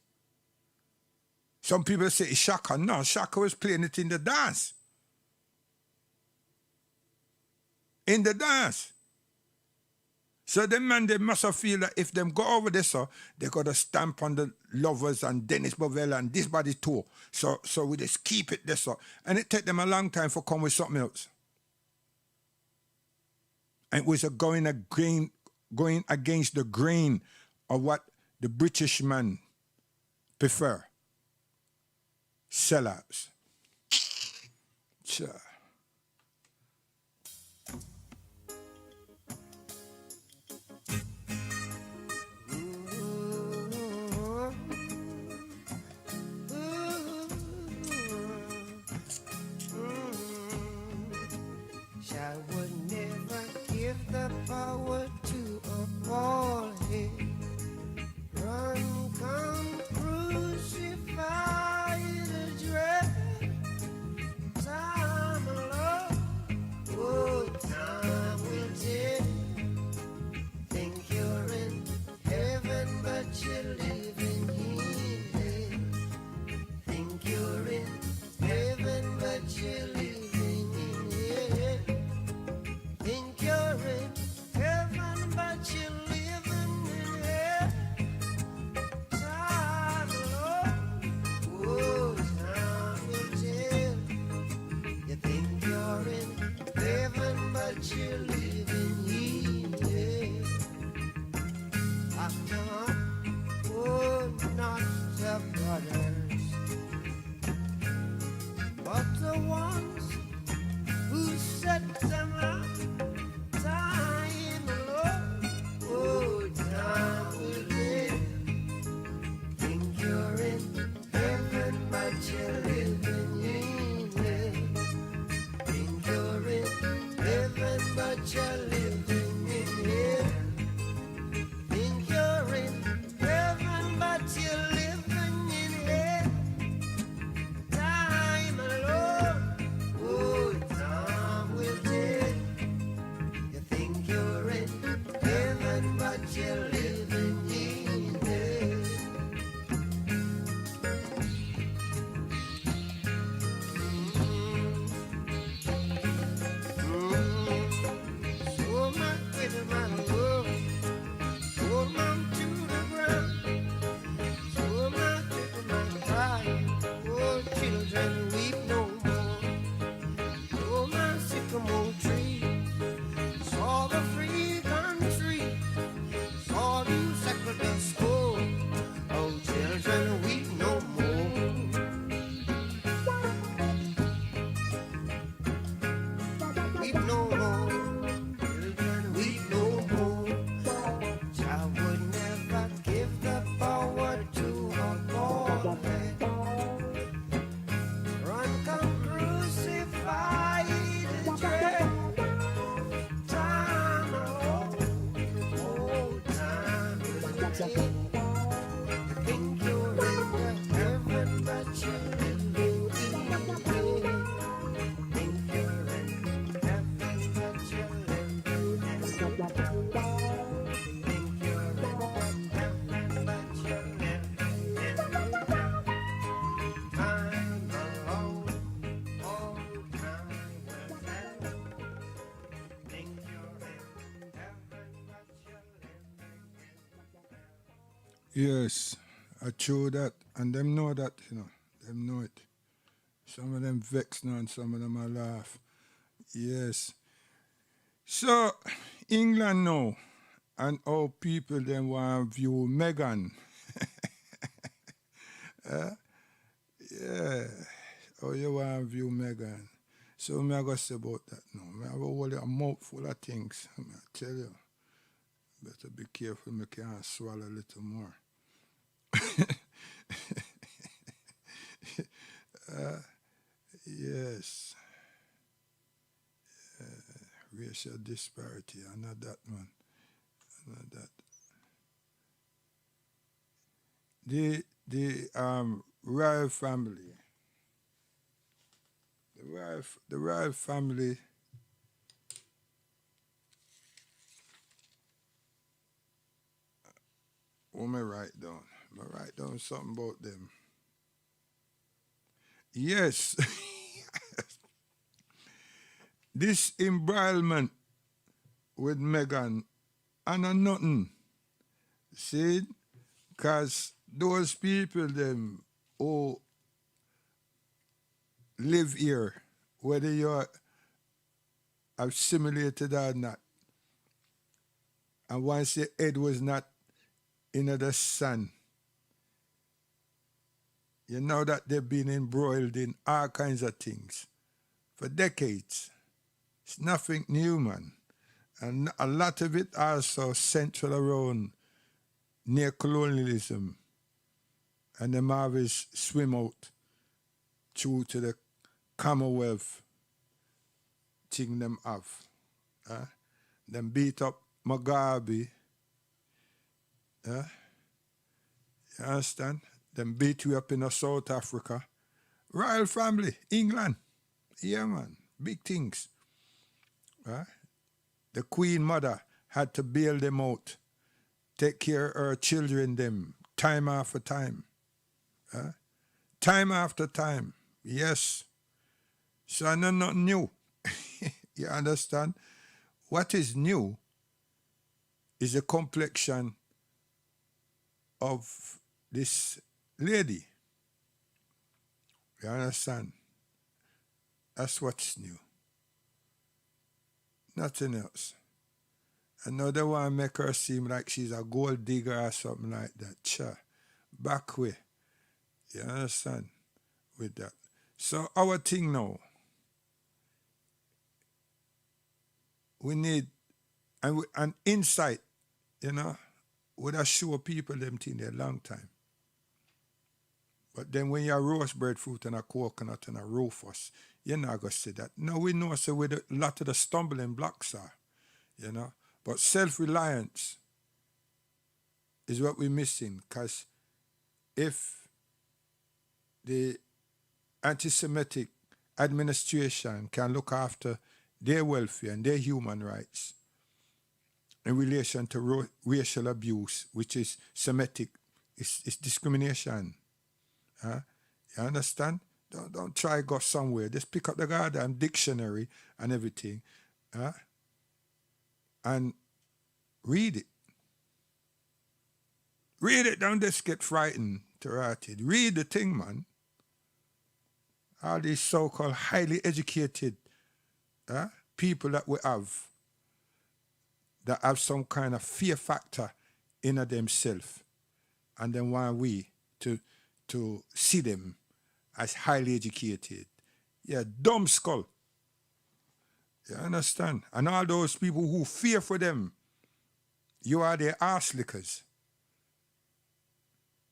Some people say it's Shaka. No, Shaka was playing it in the dance. In the dance. So them man, they must have feel that if them go over this, they got to stamp on the Lovers and Dennis Bovell and this body too. So we just keep it this. And it take them a long time for come with something else. And it was going against the grain of what the British man prefer. Sellouts. Sure. I would never give the power to a bald head. Run, come, crucify the dread. Time alone, oh, time will tell. Think you're in heaven, but you're living in hell. Think you're in heaven, but you're living in hell. Think you're in heaven, but you're living in hell. Time alone, oh, time will tell. You think you're in heaven, but Think you're in heaven, but you're living in hell. Think you're in heaven, but you're living in hell. Think you're in heaven, but you're living in hell. Time alone, all time was hell. Think you're in heaven, but you're living in hell. Yes, I true that, and them know that, you know. Them know it. Some of them vex now and some of them are laugh. Yes. So, England now, and how people then want to view Meghan. Yeah, how you want to view Meghan. So, me I go say about that now. Me have a mouthful of things. I tell you, better be careful, me can't swallow a little more. Yes. Racial disparity, I know that, man. I know that. The royal family. The royal family. What me write down? I write down something about them. Yes. This embroilment with Meghan, I know nothing. See? Because those people, them, who live here, whether you're assimilated or not, and once your head was not in the sun, you know that they've been embroiled in all kinds of things for decades. It's nothing new, man. And a lot of it also central around neocolonialism. And them always swim out through to the Commonwealth thing them have. Them beat up Mugabe. You understand? Them beat you up in South Africa. Royal family, England. Yeah, man. Big things. The Queen Mother had to bail them out, take care of her children them, time after time. Time after time. Yes. So I know nothing new. You understand? What is new is the complexion of this lady. You understand? That's what's new. Nothing else. Another one make her seem like she's a gold digger or something like that. Cha. Back way. You understand? With that. So our thing now, we need an insight, you know, would have show people them thing a long time. But then when you roast breadfruit and a coconut and a rufus, you're not going to see that. No, we know so where a lot of the stumbling blocks are, you know. But self-reliance is what we're missing, because if the anti-Semitic administration can look after their welfare and their human rights in relation to racial abuse, which is Semitic, it's discrimination. You understand? Don't try go somewhere. Just pick up the goddamn dictionary and everything, and read it. Read it. Don't just get frightened to write it. Read the thing, man. All these so-called highly educated people that we have that have some kind of fear factor in themselves, and then want we to see them as highly educated. Yeah, dumb skull. You understand? And all those people who fear for them, you are their ass lickers.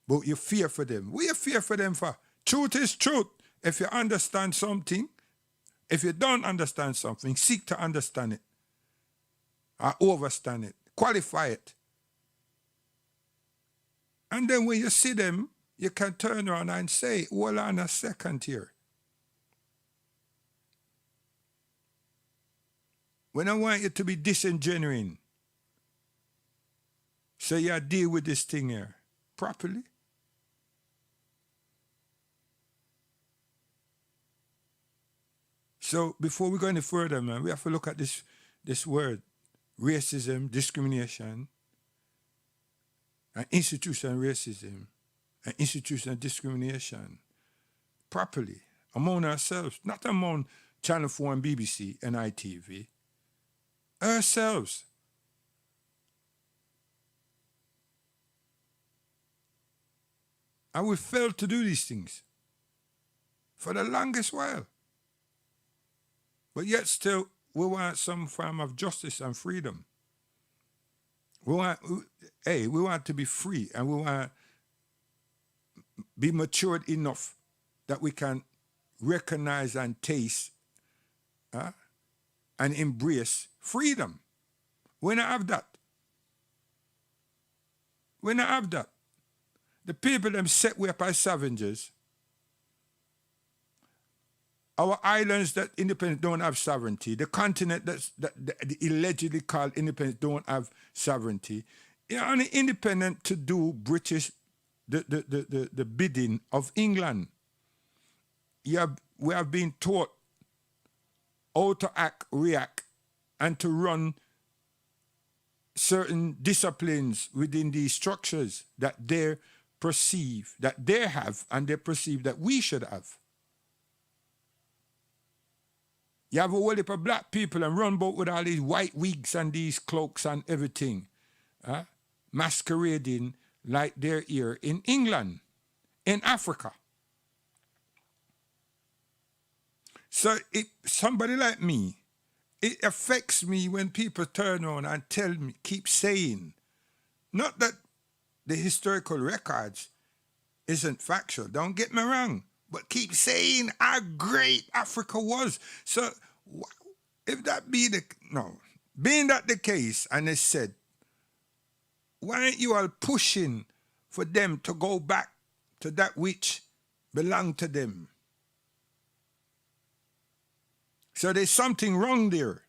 But you fear for them. What you fear for them for? Truth is truth. If you understand something, if you don't understand something, seek to understand it. Or overstand it. Qualify it. And then when you see them, you can turn around and say, hold on a second here. When I want you to be disingenuine, so you deal with this thing here properly. So before we go any further, man, we have to look at this word, racism, discrimination, and institutional racism, and institutional discrimination, properly, among ourselves, not among Channel 4 and BBC and ITV, ourselves. And we failed to do these things for the longest while. But yet still, we want some form of justice and freedom. We want to be free, and we want to be matured enough that we can recognize and taste and embrace freedom. We don't have that. We don't have that. The people them set we up as savages. Our islands that independent don't have sovereignty. The continent that allegedly called independent don't have sovereignty. You're only independent to do British, the bidding of England. We have been taught how to act, react, and to run certain disciplines within these structures that they perceive, that they have, and they perceive that we should have. You have a whole heap of black people and run about with all these white wigs and these cloaks and everything, masquerading like they're here in England, in Africa. So somebody like me, it affects me when people turn around and tell me, keep saying, not that the historical records isn't factual, don't get me wrong, but keep saying how great Africa was. So if that be being that the case, and it's said, why aren't you all pushing for them to go back to that which belonged to them? So there's something wrong there.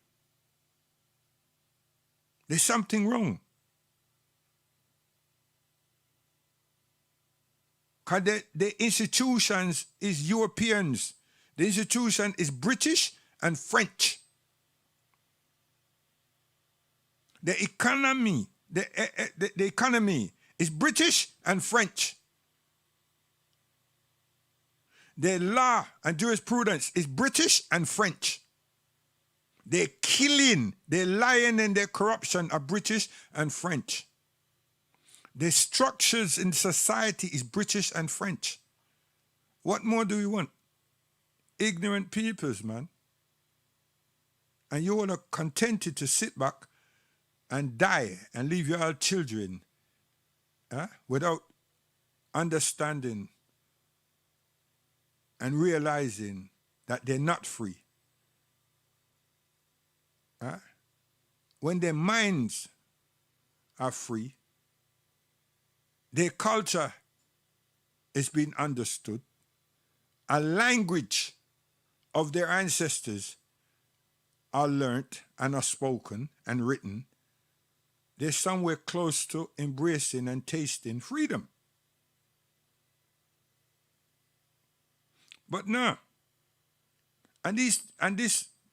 There's something wrong. Because the institutions is Europeans. The institution is British and French. The economy, the economy is British and French. The law and jurisprudence is British and French. Their killing, their lying and their corruption are British and French. The structures in society is British and French. What more do we want? Ignorant peoples, man. And you all are contented to sit back and die and leave your children without understanding and realizing that they're not free. When their minds are free, their culture is being understood, a language of their ancestors are learnt and are spoken and written, they're somewhere close to embracing and tasting freedom. But no.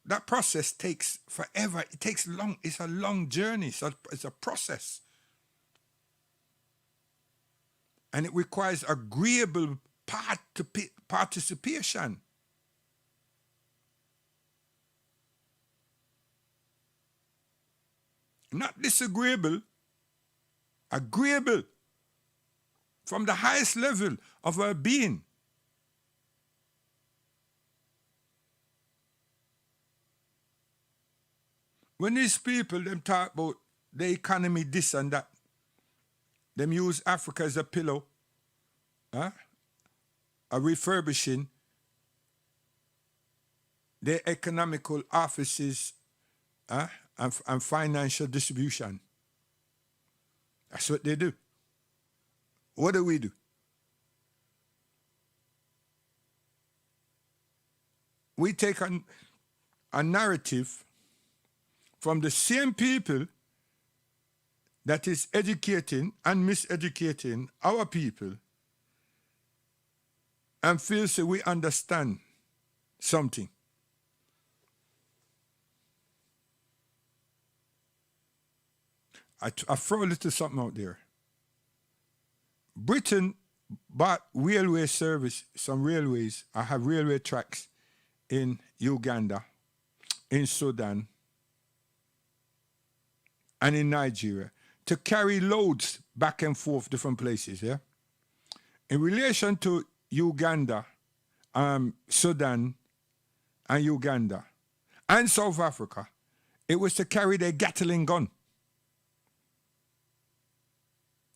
That process takes forever. It takes long. It's a long journey. It's a process. And it requires agreeable participation. Not disagreeable, agreeable from the highest level of our being. When these people, them talk about the economy, this and that, them use Africa as a pillow, a refurbishing their economical offices and financial distribution. That's what they do. what do? We take a narrative from the same people that is educating and miseducating our people and feel so we understand something. I throw a little something out there. Britain bought railway service, some railways. I have railway tracks in Uganda, in Sudan, and in Nigeria to carry loads back and forth different places, yeah? In relation to Uganda, Sudan, and Uganda, and South Africa, it was to carry their Gatling gun.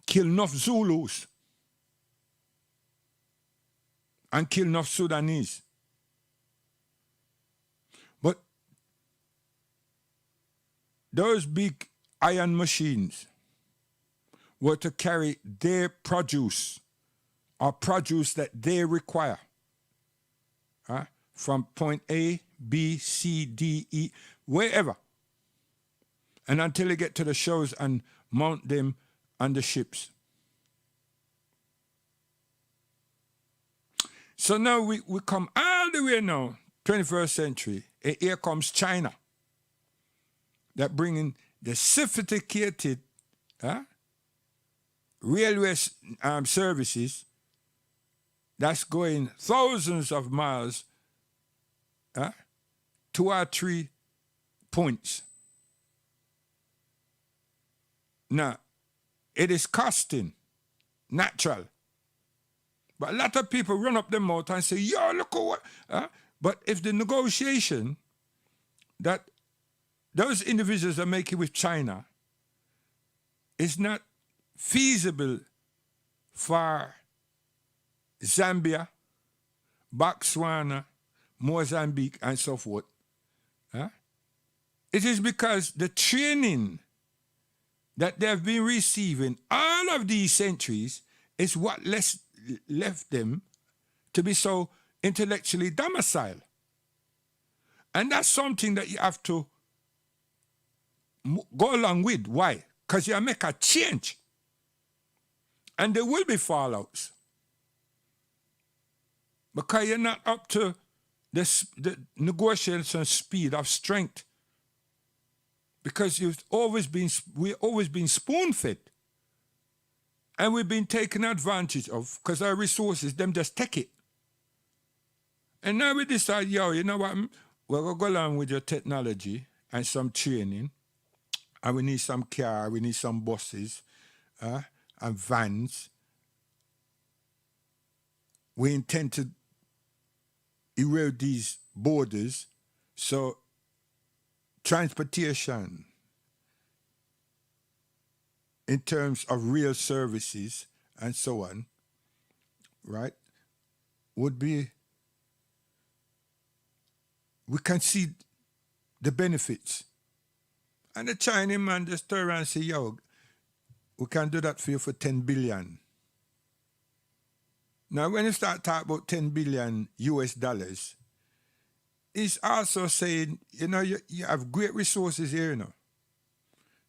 Kill enough Zulus and kill enough Sudanese. But those big iron machines were to carry their produce or produce that they require from point A, B, C, D, E, wherever. And until they get to the shows and mount them on the ships. So now we come all the way now, 21st century, and here comes China. That bringing the sophisticated railway services that's going thousands of miles 2 or 3 points. Now, it is costing, natural. But a lot of people run up their mouth and say, yo, look at what. But if the negotiation that those individuals are making with China is not feasible for Zambia, Botswana, Mozambique, and so forth, it is because the training that they have been receiving all of these centuries is what left them to be so intellectually domiciled. And that's something that you have to go along with. Why? Because you make a change. And there will be fallouts. Because you're not up to the negotiation speed of strength. Because we've always been spoon-fed. And we've been taken advantage of because our resources, them just take it. And now we decide, yo, you know what? We're going to go along with your technology and some training. And we need some car, we need some buses and vans. We intend to erode these borders. So transportation in terms of real services and so on, right, would be, we can see the benefits. And the Chinese man just turn around and say, yo, we can do that for you for 10 billion. Now, when you start talking about 10 billion US dollars, it's also saying, you know, you have great resources here, you know.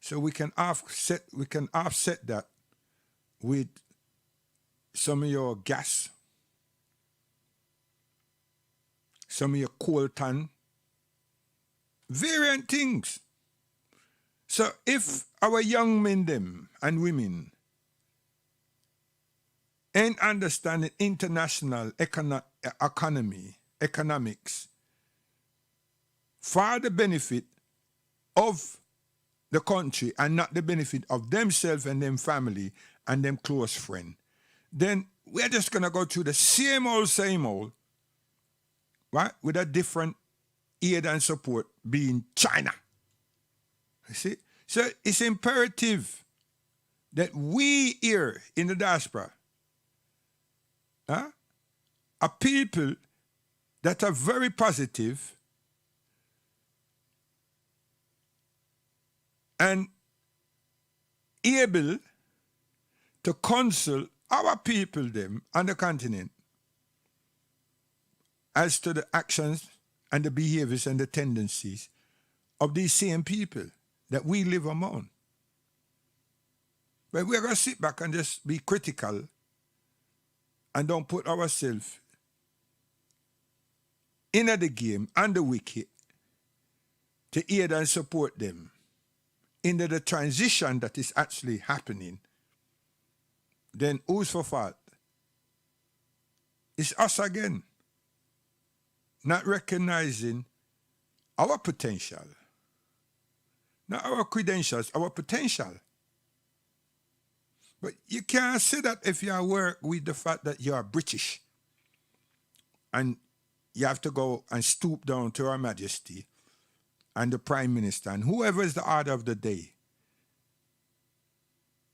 So we can offset that with some of your gas, some of your coltan, variant things. So if our young men them and women ain't understanding international economics for the benefit of the country and not the benefit of themselves and them family and them close friend, then we're just going to go through the same old, right? With a different aid and support being China. You see? So it's imperative that we here in the diaspora are people that are very positive and able to counsel our people them on the continent as to the actions and the behaviors and the tendencies of these same people that we live among. But we're going to sit back and just be critical and don't put ourselves in the game and the wicket to aid and support them in the transition that is actually happening, then who's for fault? It's us again, not recognizing our potential, not our credentials, our potential. But you can't say that if you work with the fact that you are British and you have to go and stoop down to Her Majesty and the Prime Minister and whoever is the order of the day,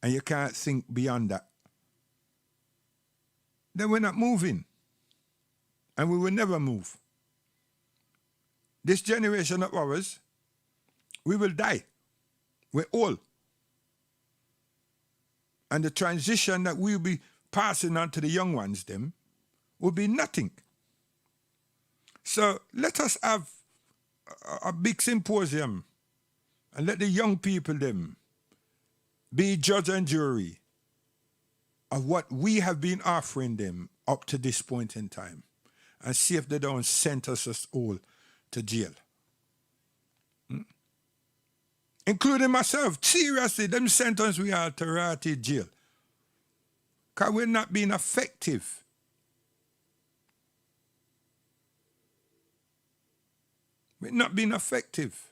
and you can't think beyond that, then we're not moving. And we will never move. This generation of ours, we will die. We're old. And the transition that we'll be passing on to the young ones, them, will be nothing. So let us have a big symposium and let the young people, them, be judge and jury of what we have been offering them up to this point in time, and see if they don't sentence us all to jail. Including myself. Seriously, them sentence we are to Rati jail. Because we're not being effective. We're not being effective.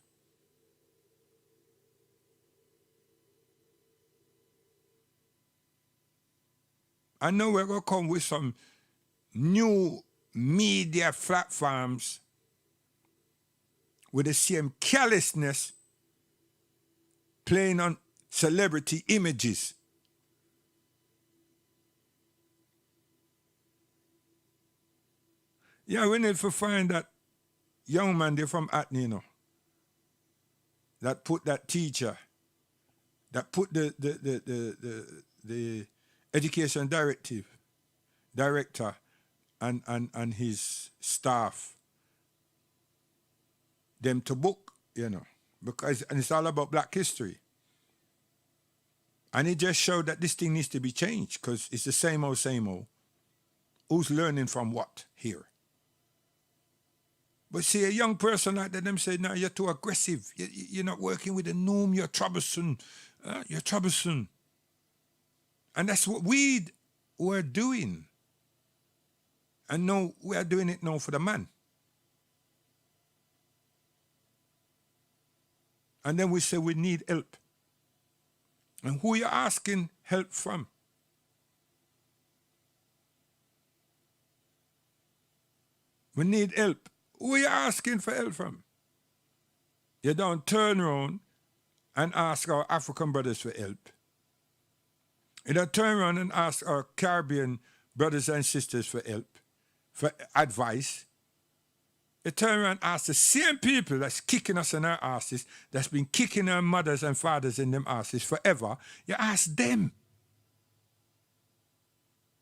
I know we're going to come with some new media platforms with the same carelessness playing on celebrity images. Yeah, we need to find that young man there from Atney, you know, that put that teacher, that put the education director and his staff, them to book, you know, because and it's all about black history. And it just showed that this thing needs to be changed because it's the same old, same old. Who's learning from what here? But see, a young person like that, them say, no, you're too aggressive. You're not working with the norm. You're troublesome. You're troublesome. And that's what we were doing. And now we are doing it now for the man. And then we say we need help. And who are you asking help from? We need help. Who are you asking for help from? You don't turn around and ask our African brothers for help. You don't turn around and ask our Caribbean brothers and sisters for help, for advice. You turn around and ask the same people that's kicking us in our asses, that's been kicking our mothers and fathers in them asses forever, you ask them.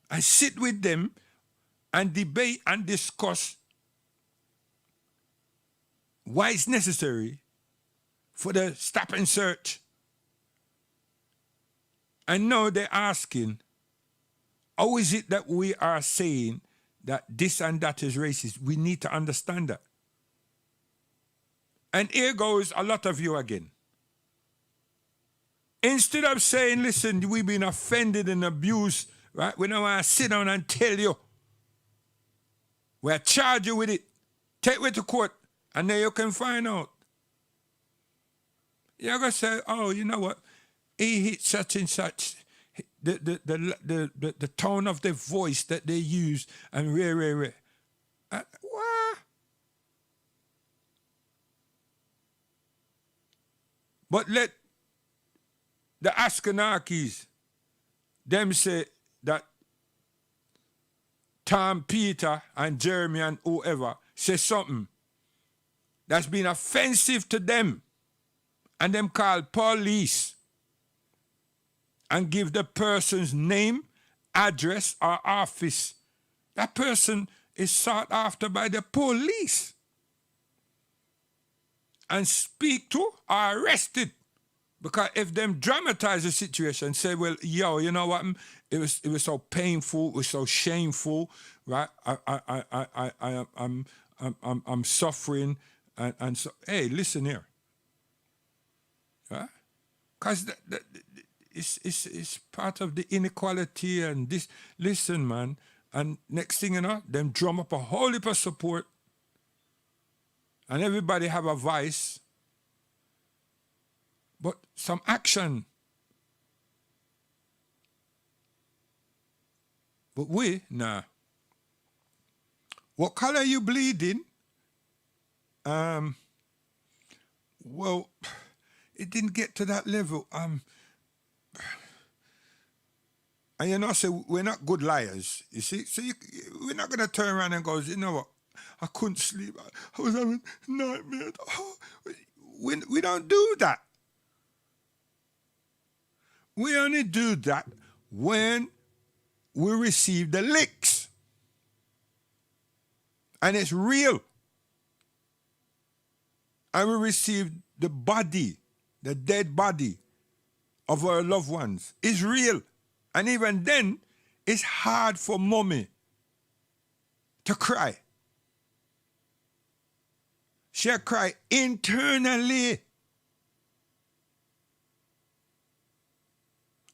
And sit with them and debate and discuss why it's necessary for the stop and search. And now they're asking, how is it that we are saying that this and that is racist? We need to understand that. And here goes a lot of you again. Instead of saying, listen, we've been offended and abused, right? We don't want to sit down and tell you. We'll charge you with it. Take it to court. And then you can find out. You're going to say, oh, you know what? He hit such and such. The tone of the voice that they use and rare. What? But let the Askanakis, them say that Tom, Peter, and Jeremy and whoever say something that's been offensive to them, and them call police and give the person's name address or office, that person is sought after by the police and speak to or arrested. Because if them dramatize the situation, say, well, yo, you know what? It was so painful, it was so shameful, right? I'm suffering, and so hey, listen here, right? Because it's part of the inequality and this. Listen, man, and next thing you know, them drum up a whole heap of support, and everybody have a voice. But some action. But nah. What color you bleeding? Well, it didn't get to that level. And you know, so we're not good liars, you see? So we're not going to turn around and go, you know what? I couldn't sleep. I was having nightmares. Oh, we don't do that. We only do that when we receive the licks. And it's real. And we receive the body, the dead body of our loved ones. It's real. And even then, it's hard for mommy to cry. She'll cry internally.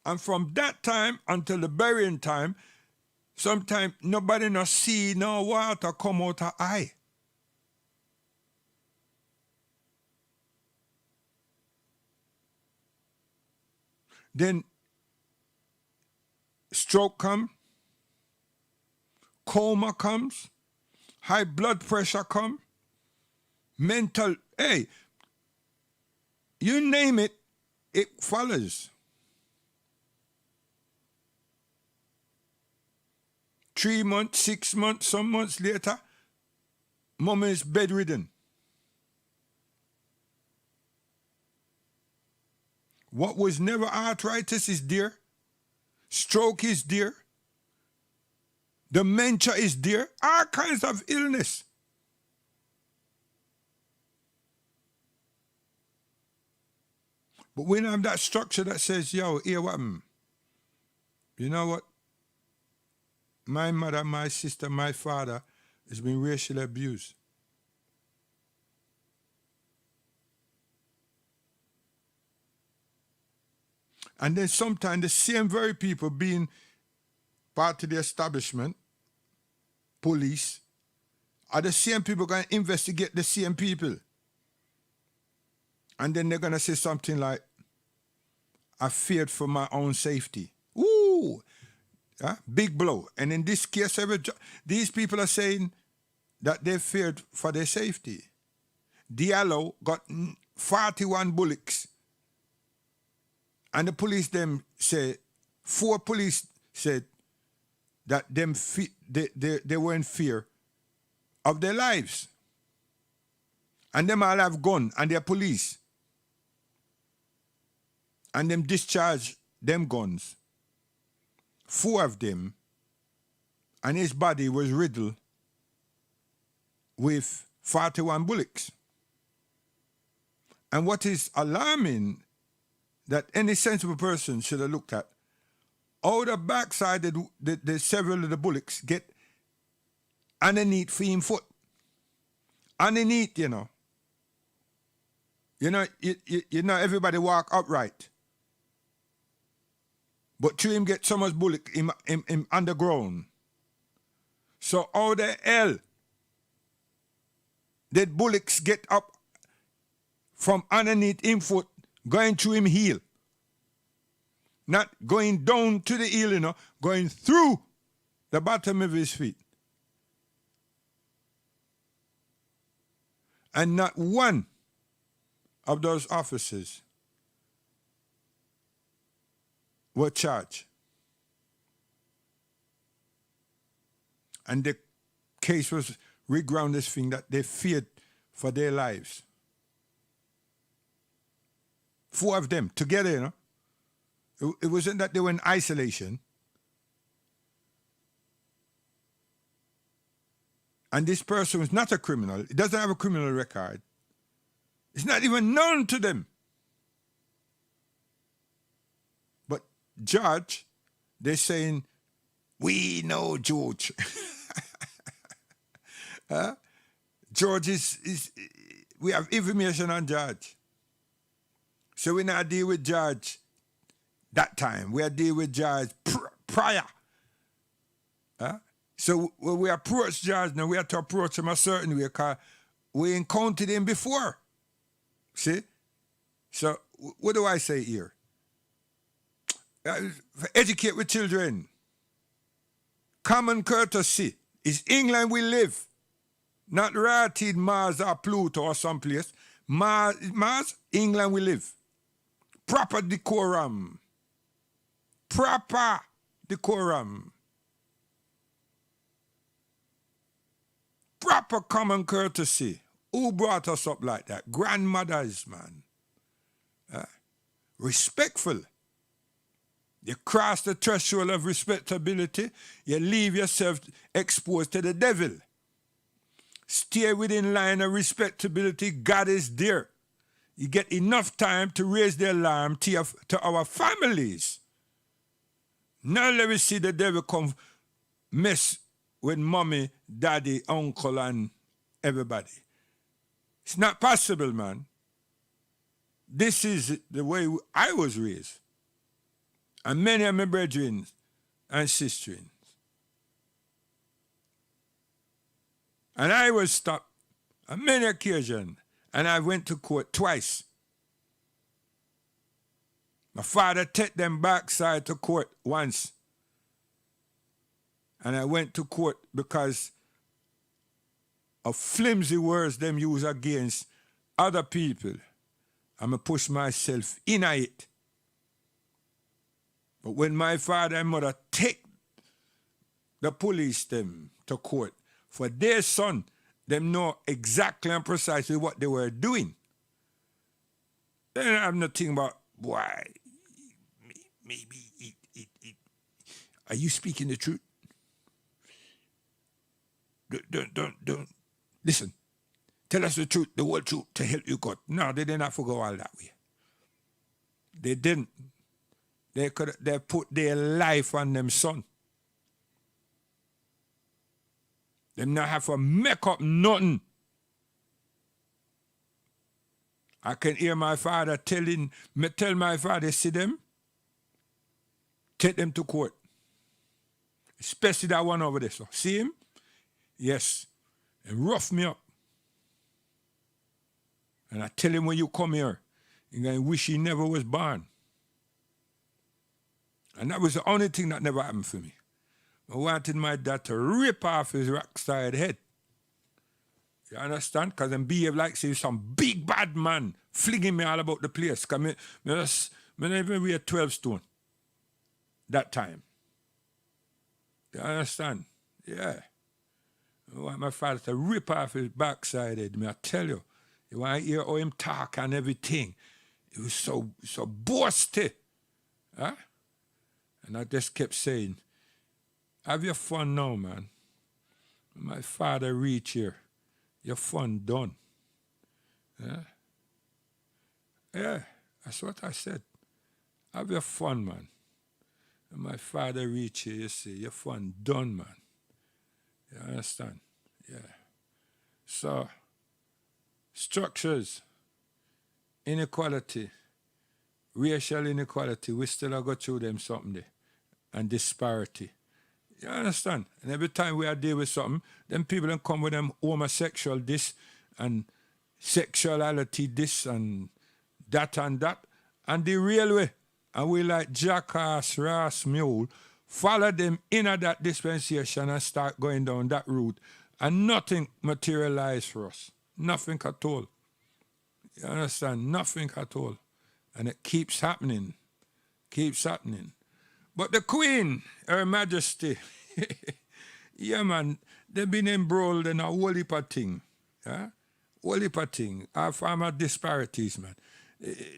And from that time until the burying time, sometimes nobody no see no water come out her eye. Then stroke comes, coma comes, high blood pressure comes, mental, hey, you name it, it follows. 3 months, 6 months, some months later, mama is bedridden. What was never arthritis is there. Stroke is there. Dementia is there. All kinds of illness. But we don't have that structure that says, yo, here what? You know what? My mother, my sister, my father has been racially abused. And then sometimes the same very people being part of the establishment, police, are the same people going to investigate the same people. And then they're going to say something like, I feared for my own safety. Ooh! Big blow. And in this case, these people are saying that they feared for their safety. Diallo got 41 bullets. And the police them say, 4 police said that they were in fear of their lives. And them all have gun and they're police. And them discharge them guns. 4 of them, and his body was riddled with 41 bullets. And what is alarming that any sensible person should have looked at, how the backside the several of the bullets get underneath for him foot. Underneath, you know. You know, everybody walk upright. But to him get so much bullet him underground. So how the hell did bullets get up from underneath him foot, going through him heel? Not going down to the heel, you know, going through the bottom of his feet. And not one of those officers were charged. And the case was reground this thing that they feared for their lives. 4 of them together, you know. It wasn't that they were in isolation. and this person is not a criminal, he doesn't have a criminal record, it's not even known to them. But George, they're saying, we know George. George is, we have information on George. So we not deal with George that time. We are deal with George prior. So when we approach George now, we have to approach him a certain way because we encountered him before. See? So what do I say here? Educate with children. Common courtesy. It's England we live. Not Rarity, Mars or Pluto or someplace. Mars, England we live. Proper decorum. Proper decorum. Proper common courtesy. Who brought us up like that? Grandmothers, man. Respectful. You cross the threshold of respectability, you leave yourself exposed to the devil. Stay within line of respectability, God is there. You get enough time to raise the alarm to our families. Now let me see the devil come mess with mommy, daddy, uncle, and everybody. It's not possible, man. This is the way I was raised. And many of my brethren and sisters. And I was stopped on many occasions, and I went to court twice. My father took them backside to court once. And I went to court because of flimsy words them use against other people. I'm going to push myself in it. But when my father and mother take the police them to court for their son, them know exactly and precisely what they were doing. They don't have nothing about, why, maybe it. Are you speaking the truth? Don't. Listen, tell us the truth, the whole truth, to help you God. No, they didn't have to go all that way. They didn't. They put their life on them son. They not have to make up nothing. I can hear my father tell my father, see them, take them to court. Especially that one over there. So see him? Yes. And rough me up. And I tell him, when you come here, you're going to wish he never was born. And that was the only thing that never happened for me. I wanted my dad to rip off his rock-side head. You understand? Because I'm behave like say some big bad man flinging me all about the place. Because I never weigh 12 stone that time. You understand? Yeah. I want my father to rip off his backside head. I tell you. You want to hear how him talk and everything. It was so boasty. Huh? And I just kept saying, have your fun now, man. When my father reach here, your fun done. Yeah? Yeah, that's what I said. Have your fun, man. When my father reach here, you see, your fun done, man. You understand? Yeah. So, structures, inequality, racial inequality, we still have got through them something there. And disparity. You understand? And every time we are dealing with something, then people don't come with them homosexual this and sexuality this and that. And the real way, and we like jackass, ras, mule, follow them in that dispensation and start going down that route. And nothing materialized for us. Nothing at all. You understand? Nothing at all. And it keeps happening. Keeps happening. But the Queen, Her Majesty, yeah, man, they've been embroiled in a whole heap of thing. Yeah? Whole heap of thing. Our farmer disparities, man.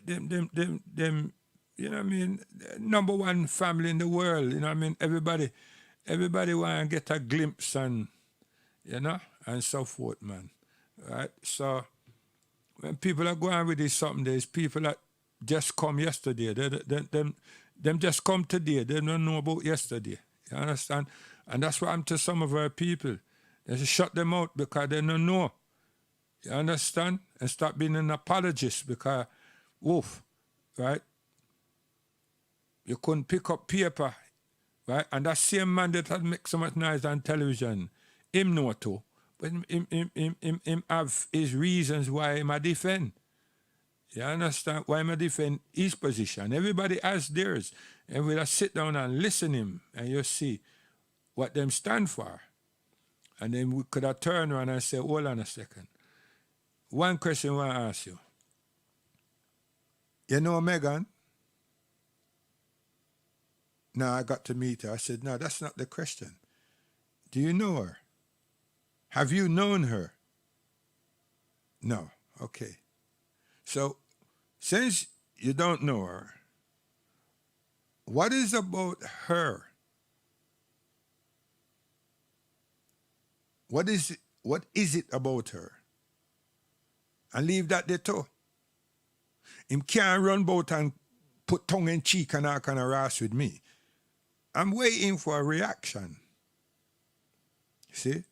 Them, you know what I mean? Number one family in the world, you know what I mean? Everybody want to get a glimpse and, you know, and so forth, man. Right? So when people are going with this something, there's people that just come yesterday. Them just come today. They don't know about yesterday. You understand? And that's what happened to some of our people. They should shut them out because they don't know. You understand? And stop being an apologist because, woof, right? You couldn't pick up paper, right? And that same man that had make so much noise on television, him know too. But him have his reasons why him a defend. You understand? Why him a defend his position. Everybody has theirs. And we'll sit down and listen him and you see what them stand for. And then we could have turned around and say, hold on a second. One question I want to ask you. You know Megan? Now I got to meet her. I said, no, that's not the question. Do you know her? Have you known her? No. Okay. So, since you don't know her, what is about her? What is it about her? And leave that there too. Him can't run about and put tongue in cheek and all kind of rash with me. I'm waiting for a reaction. See?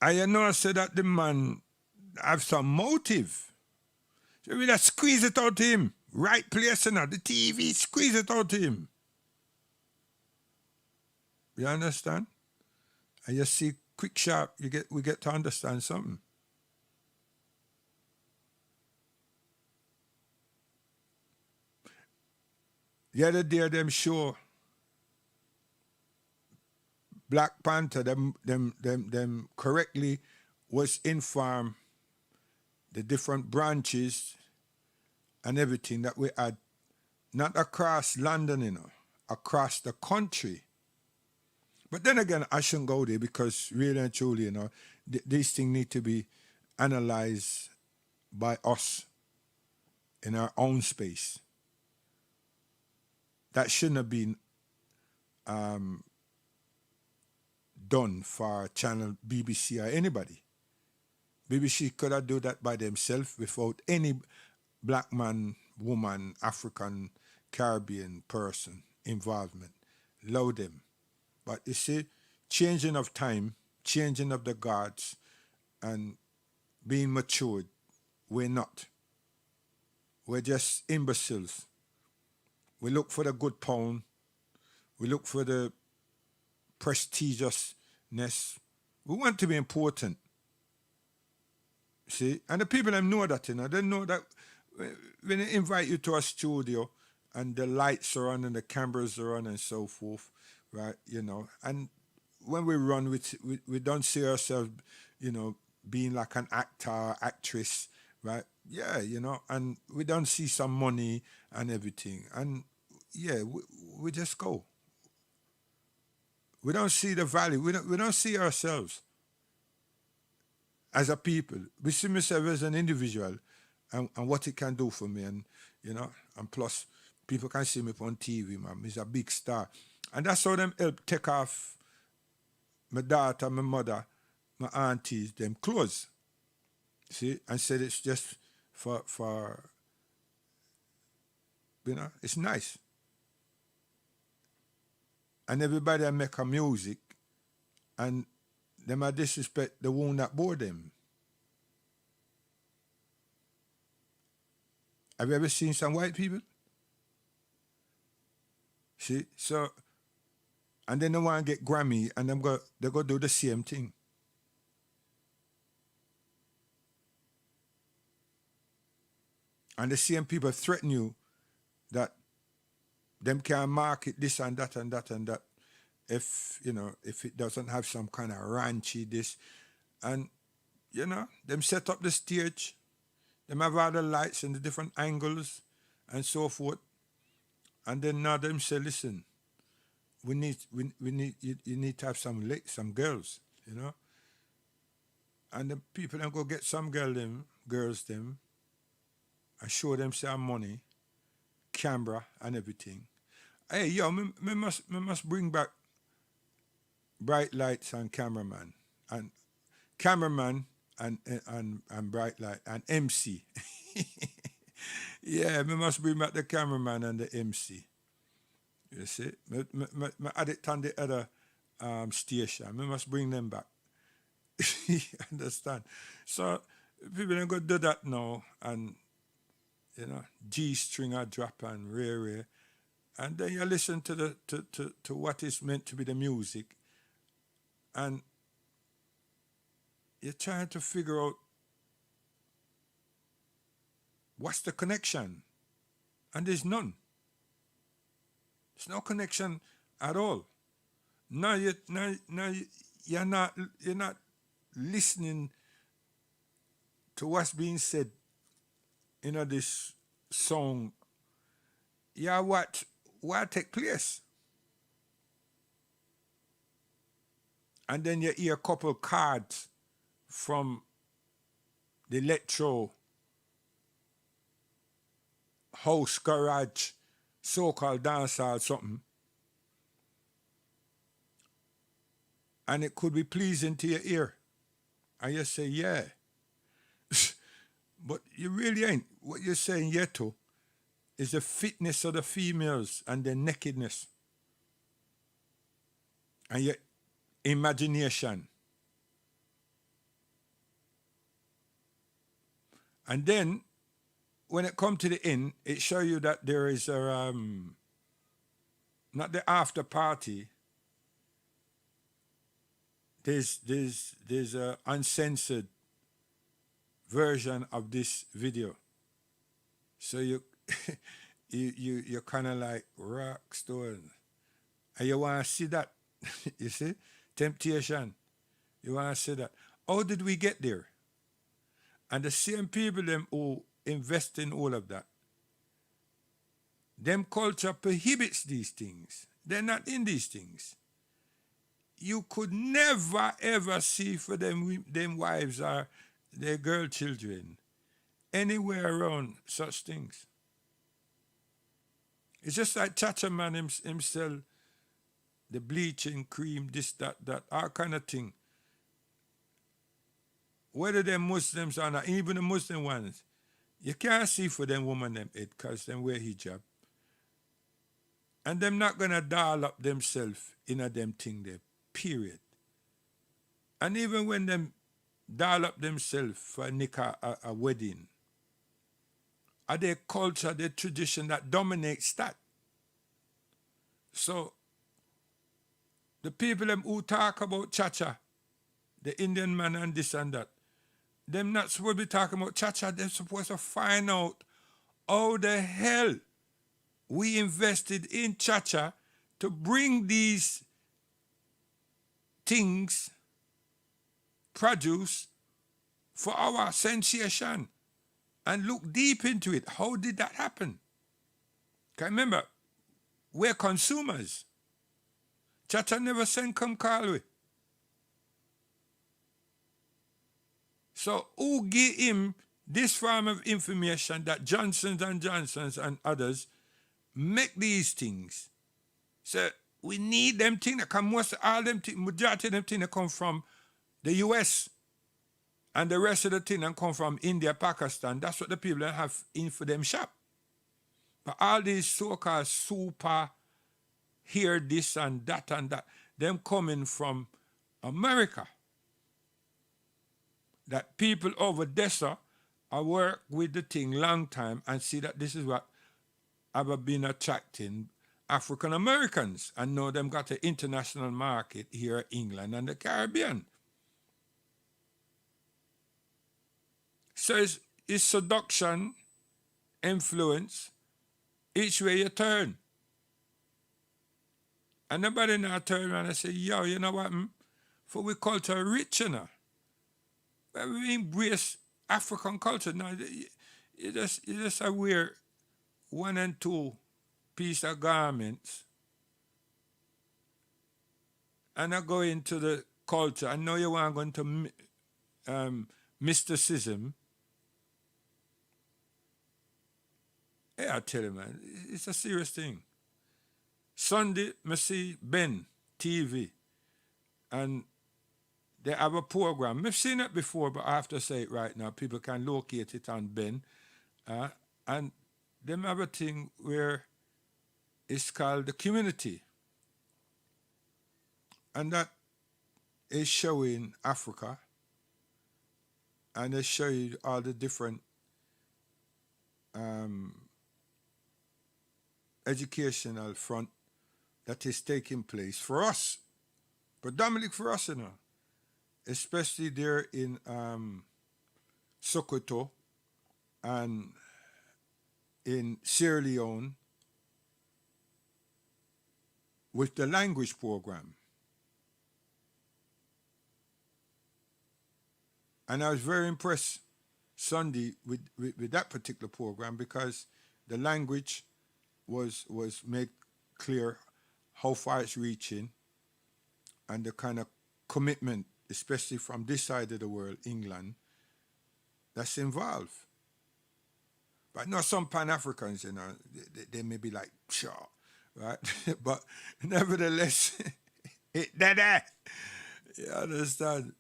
I know say that the man have some motive. So we just squeeze it out to him. Right place now. The TV, squeeze it out to him. You understand? And you see, quick sharp, we get to understand something. The other day, them show Black Panther, them correctly was informed the different branches and everything that we had, not across London, you know, across the country. But then again, I shouldn't go there because really and truly, you know, these things need to be analyzed by us in our own space. That shouldn't have been done for channel BBC or anybody. BBC could have done that by themselves without any black man, woman, African, Caribbean person involvement. Allow them. But you see, changing of time, changing of the guards, and being matured, we're not. We're just imbeciles. We look for the good pound. We look for the prestigiousness. We want to be important. See? And the people them know that, you know. They know that when they invite you to a studio and the lights are on and the cameras are on and so forth, right, you know. And when we run, we don't see ourselves, you know, being like an actor, actress, right? Yeah, you know, and we don't see some money and everything. And yeah, we just go. We don't see the value. We don't see ourselves as a people. We see myself as an individual and what it can do for me. And, you know, and plus, people can see me on TV, man. He's a big star. And that's how them help take off my daughter, my mother, my aunties, them clothes. See? And said it's just for you know, it's nice. And everybody make a music and them a disrespect the one that bore them. Have you ever seen some white people? See? So, and then they want to get Grammy and they go do the same thing. And the same people threaten you that them can market this and that and that and that if, you know, if it doesn't have some kind of ranchy this. And, you know, them set up the stage, them have all the lights and the different angles and so forth. And then now them say, listen, you need to have some girls, you know. And the people then go get some girls them, and show them some money, camera and everything. Hey, yo, me must bring back Bright Lights and cameraman. And cameraman and Bright Light and MC. Yeah, me must bring back the cameraman and the MC. You see? Me add it on the other station. Me must bring them back. You understand? So people are going to do that now and G string a drop and rare. And then you listen to the to what is meant to be the music, and you're trying to figure out what's the connection, and there's none. There's no connection at all. Now you're not listening to what's being said in this song. Yeah, what take place? And then you hear a couple cards from the electro house garage so-called dancehall something. And it could be pleasing to your ear. And you say, yeah. But you really ain't. What you're saying yet to is the fitness of the females and their nakedness. And your imagination. And then, when it comes to the end, it shows you that there is a, not the after party, there's a uncensored version of this video. So you you're kind of like rock stone, and you want to see that. You see, temptation. You want to see that. How did we get there? And the same people them who invest in all of that, them culture prohibits these things. They're not in these things. You could never ever see for them wives or their girl children anywhere around such things. It's just like Chacha Man himself, the bleaching cream, this, that, all kind of thing. Whether they're Muslims or not, even the Muslim ones, you can't see for them woman them head because them wear hijab. And them not gonna doll up themselves in a them thing there, period. And even when them doll up themselves for a nikah, a wedding, are their culture, their tradition that dominates that. So the people them who talk about Chacha, the Indian man and this and that, them not supposed to be talking about Chacha, they're supposed to find out how the hell we invested in Chacha to bring these things, produce, for our sensation. And look deep into it. How did that happen? Because remember, we're consumers. Chacha never sent come call we. So who give him this form of information that Johnson's and others make these things? So we need them things that come, all them things, majority of them things that come from the US. And the rest of the thing that come from India, Pakistan. That's what the people that have in for them shop. But all these so-called super, here, this and that, them coming from America. That people over there I work with the thing long time and see that this is what have been attracting African Americans and know them got an international market here in England and the Caribbean. So it's seduction, influence, each way you turn. And nobody now turn around and say, yo, you know what? For we culture rich, you know. But we embrace African culture. Now, you just wear 1 and 2 piece of garments and I go into the culture. I know you want to go into mysticism. Yeah, I tell you, man, it's a serious thing. Sunday, I see Ben TV, And they have a program. We've seen it before, but I have to say it right now. People can locate it on Ben. And them have a thing where it's called the community. And that is showing Africa. And they show you all the different educational front that is taking place for us, predominantly for us, especially there in Sokoto and in Sierra Leone with the language program. And I was very impressed Sunday with that particular program because the language was made clear how far it's reaching and the kind of commitment, especially from this side of the world, England, that's involved. But I know some Pan-Africans, they may be like, sure, right? But nevertheless, you understand?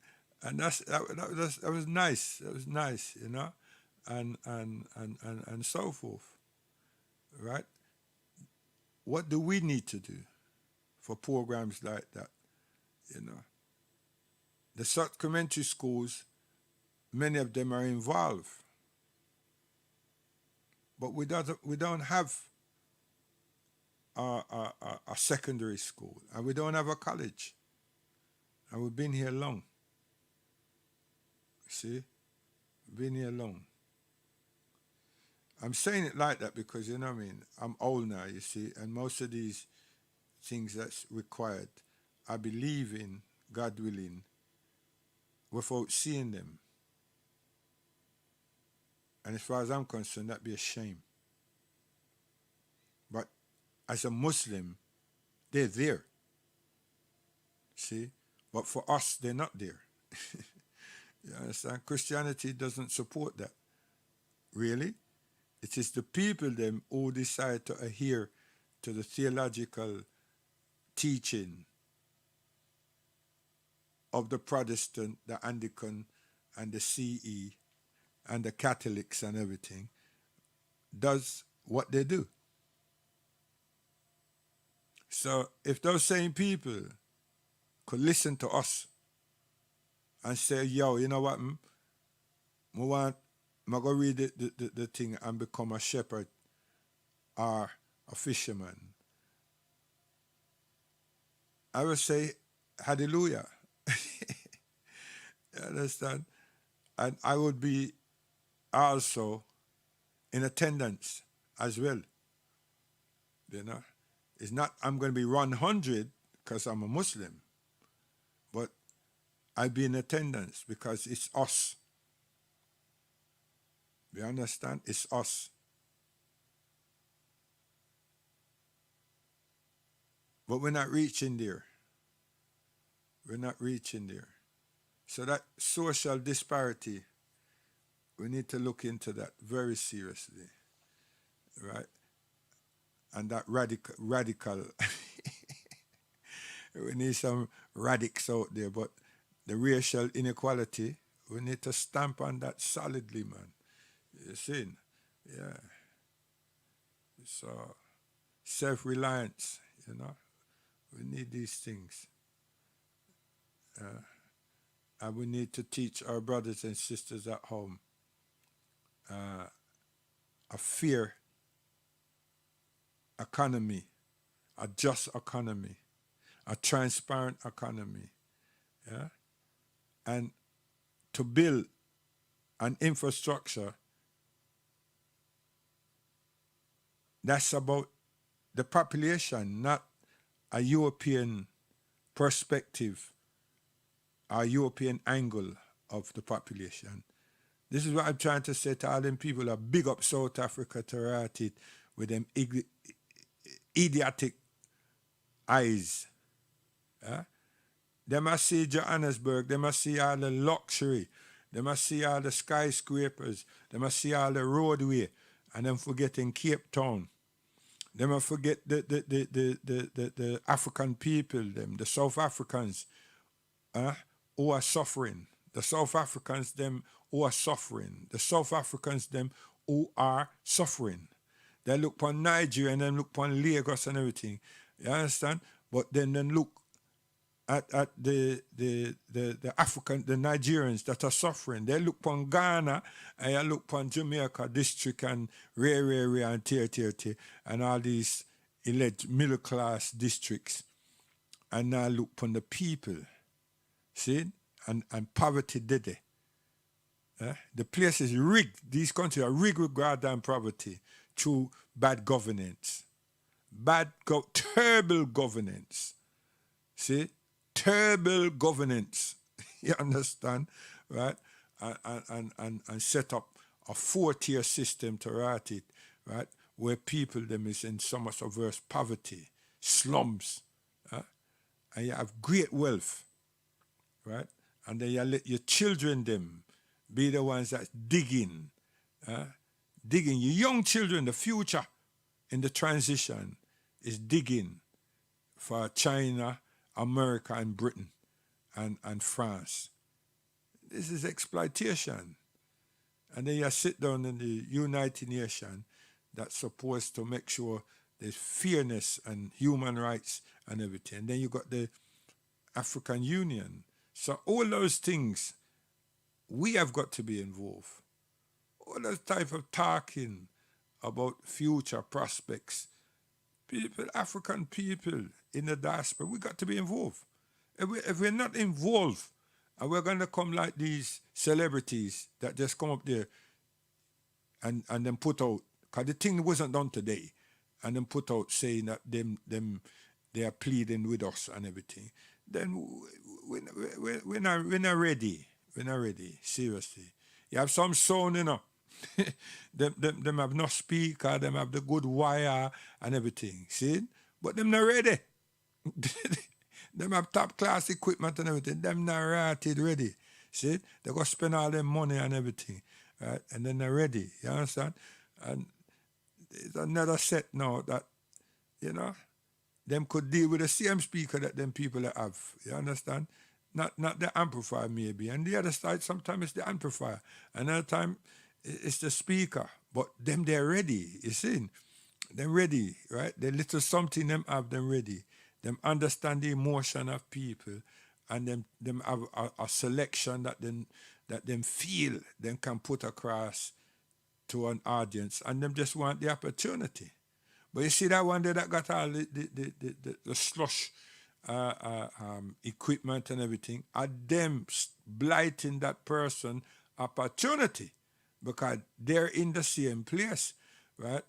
And that was nice. That was nice, and so forth, right? What do we need to do for programs like that? The supplementary schools, many of them are involved, but we don't have a secondary school, and we don't have a college, and we've been here long. See, been here long. I'm saying it like that because, I'm old now, you see, and most of these things that's required, I believe in, God willing, without seeing them. And as far as I'm concerned, that'd be a shame. But as a Muslim, they're there. See? But for us, they're not there. You understand? Christianity doesn't support that. Really? It is the people them who decide to adhere to the theological teaching of the Protestant, the Anglican, and the CE, and the Catholics and everything, does what they do. So if those same people could listen to us and say, yo, you know what, I'm going to read the thing and become a shepherd or a fisherman, I will say, hallelujah. You understand? And I would be also in attendance as well. It's not I'm going to be 100 because I'm a Muslim, but I'll be in attendance because it's us. You understand? It's us. But we're not reaching there. We're not reaching there. So that social disparity, we need to look into that very seriously, right? And that radical, we need some radicals out there, but the racial inequality, we need to stamp on that solidly, man. You see? Yeah. So, self-reliance, we need these things. And we need to teach our brothers and sisters at home a fair economy, a just economy, a transparent economy, yeah? And to build an infrastructure that's about the population, not a European perspective, a European angle of the population. This is what I'm trying to say to all them people that big up South Africa to write it with them idiotic eyes. Yeah? They must see Johannesburg, they must see all the luxury, they must see all the skyscrapers, they must see all the roadway, and then forgetting Cape Town. They must forget the African people, them, the South Africans, who are suffering. The South Africans, them who are suffering. The South Africans, them who are suffering. They look upon Nigeria and then look upon Lagos and everything. You understand? But then look at the African, the Nigerians that are suffering. They look upon Ghana and you look upon Jamaica district and Ray and Tier and all these elite middle class districts. And now look upon the people. See? And poverty did it. The place is rigged. These countries are rigged with goddamn poverty through bad governance. Terrible governance. See? Terrible governance. You understand? Right? And set up a 4-tier system to write it, right? Where people them is in so much of worse poverty, slums. And you have great wealth, right? And then you let your children them be the ones that digging. Digging. Your young children, the future in the transition is digging for China, America, and Britain, and France. This is exploitation. And then you sit down in the United Nations that's supposed to make sure there's fairness and human rights and everything. And then you got the African Union. So all those things, we have got to be involved. All that type of talking about future prospects, people, African people in the diaspora, we got to be involved. If we're not involved, and we're going to come like these celebrities that just come up there and then put out, because the thing wasn't done today, and then put out saying that they are pleading with us and everything, then we're not ready. We're not ready, seriously. You have some sound, you know. them have no speaker, them have the good wire and everything, see? But them not ready. Them have top class equipment and everything. Them not rated ready. See? They go spend all their money and everything. Right? And then they're ready. You understand? And it's another set now that, you know, them could deal with the same speaker that them people have. You understand? Not the amplifier maybe. And the other side, sometimes it's the amplifier. Another time it's the speaker. But them they're ready, you see? They're ready, right? The little something them have them ready. Them understand the emotion of people, and them have a selection that them feel them can put across to an audience, and them just want the opportunity. But you see that one there that got all the slush equipment and everything, are them blighting that person opportunity because they're in the same place, right?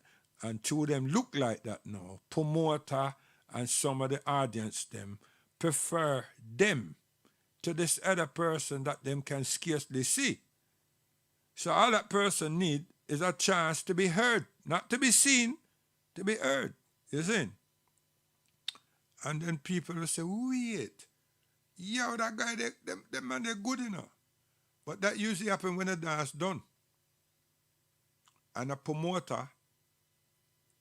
And two of them look like that now. Promoter and some of the audience them prefer them to this other person that them can scarcely see. So all that person need is a chance to be heard, not to be seen, to be heard. You see? And then people will say, wait, yo, that guy, them man, they're good enough. But that usually happens when the dance done. And a promoter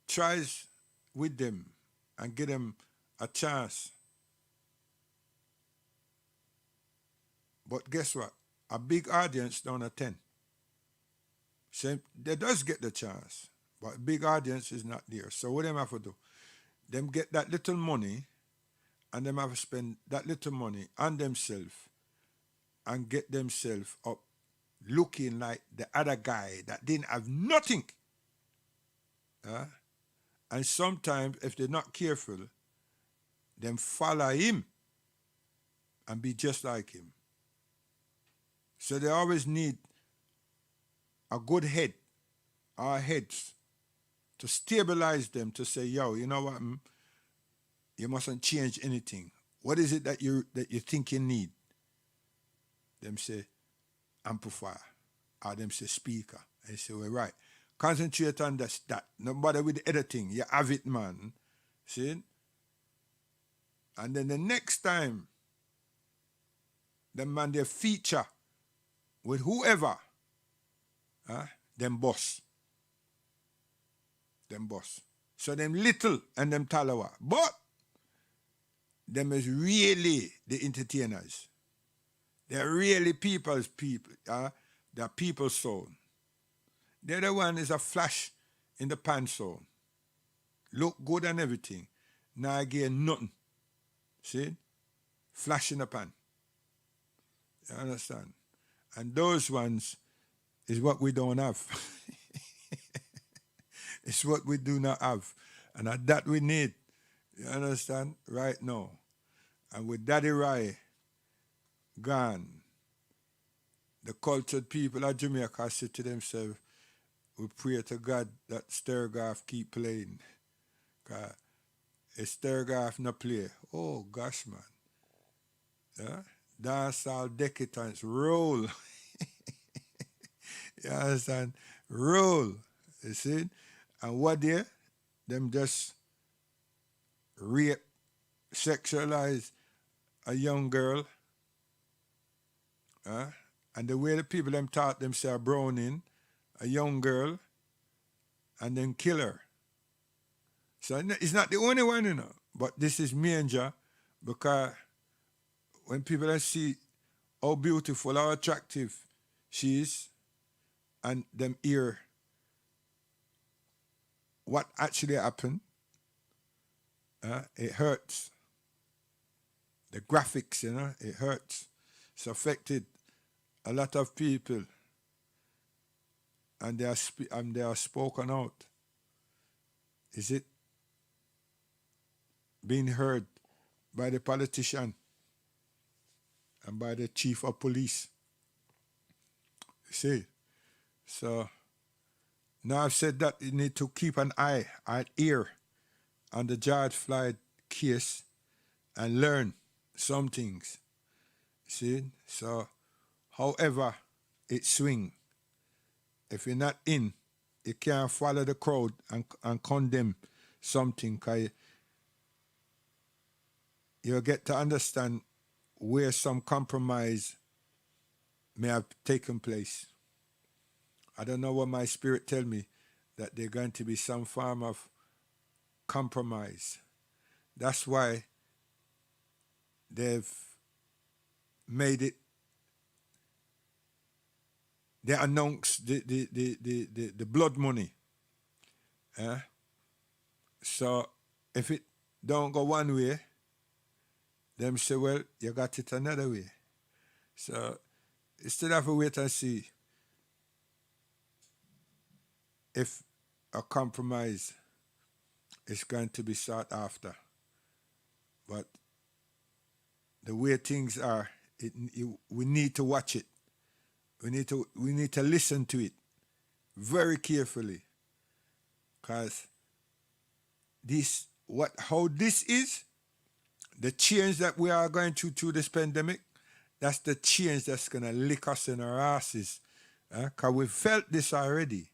tries with them and give them a chance. But guess what? A big audience down at 10. So they does get the chance, but big audience is not there. So what them have to do? Them get that little money, and them have to spend that little money on themselves and get themselves up looking like the other guy that didn't have nothing. And sometimes, if they're not careful, them follow him and be just like him. So they always need a good head, our heads, to stabilize them, to say, yo, you know what? You mustn't change anything. What is it that you think you need? Them say amplifier, or them say speaker. And say, well, right. Concentrate on that. No bother with the editing. You have it, man. See? And then the next time, the man they feature with whoever, them boss. Them boss. So them little and them talawa. But them is really the entertainers. They're really people's people. They're people's soul. The other one is a flash in the pan soul. Look good and everything. Now again, nothing. See? Flash in the pan. You understand? And those ones is what we don't have. It's what we do not have. And that we need. You understand? Right now. And with Daddy Rai gone, the cultured people of Jamaica say to themselves, we pray to God that Sturgarth keep playing. Because if Sturgarth not play, oh gosh, man. Yeah? Dancehall decadence, roll. You understand? Roll. You see? And what they? Them just rape, sexualize a young girl. And the way the people them taught them say Browning, a young girl, and then kill her. So it's not the only one, you know. But this is major because when people see how beautiful, how attractive she is, and them hear what actually happened, it hurts. The graphics, you know, it hurts. It's affected a lot of people, and they are spoken out. Is it being heard by the politician and by the chief of police? You see? So now I've said that you need to keep an eye, an ear on the George Floyd case and learn some things. See? So however it swing, if you're not in, you can't follow the crowd and condemn something, because you'll get to understand where some compromise may have taken place. I don't know what my spirit tell me, that there's going to be some form of compromise. That's why they've made it. They announced the blood money. So if it don't go one way, them say, well, you got it another way. So you still have to wait and see if a compromise is going to be sought after. But the way things are, we need to watch it. We need to listen to it very carefully, because how this is, the change that we are going through this pandemic, that's the change that's gonna lick us in our asses. Because we felt this already.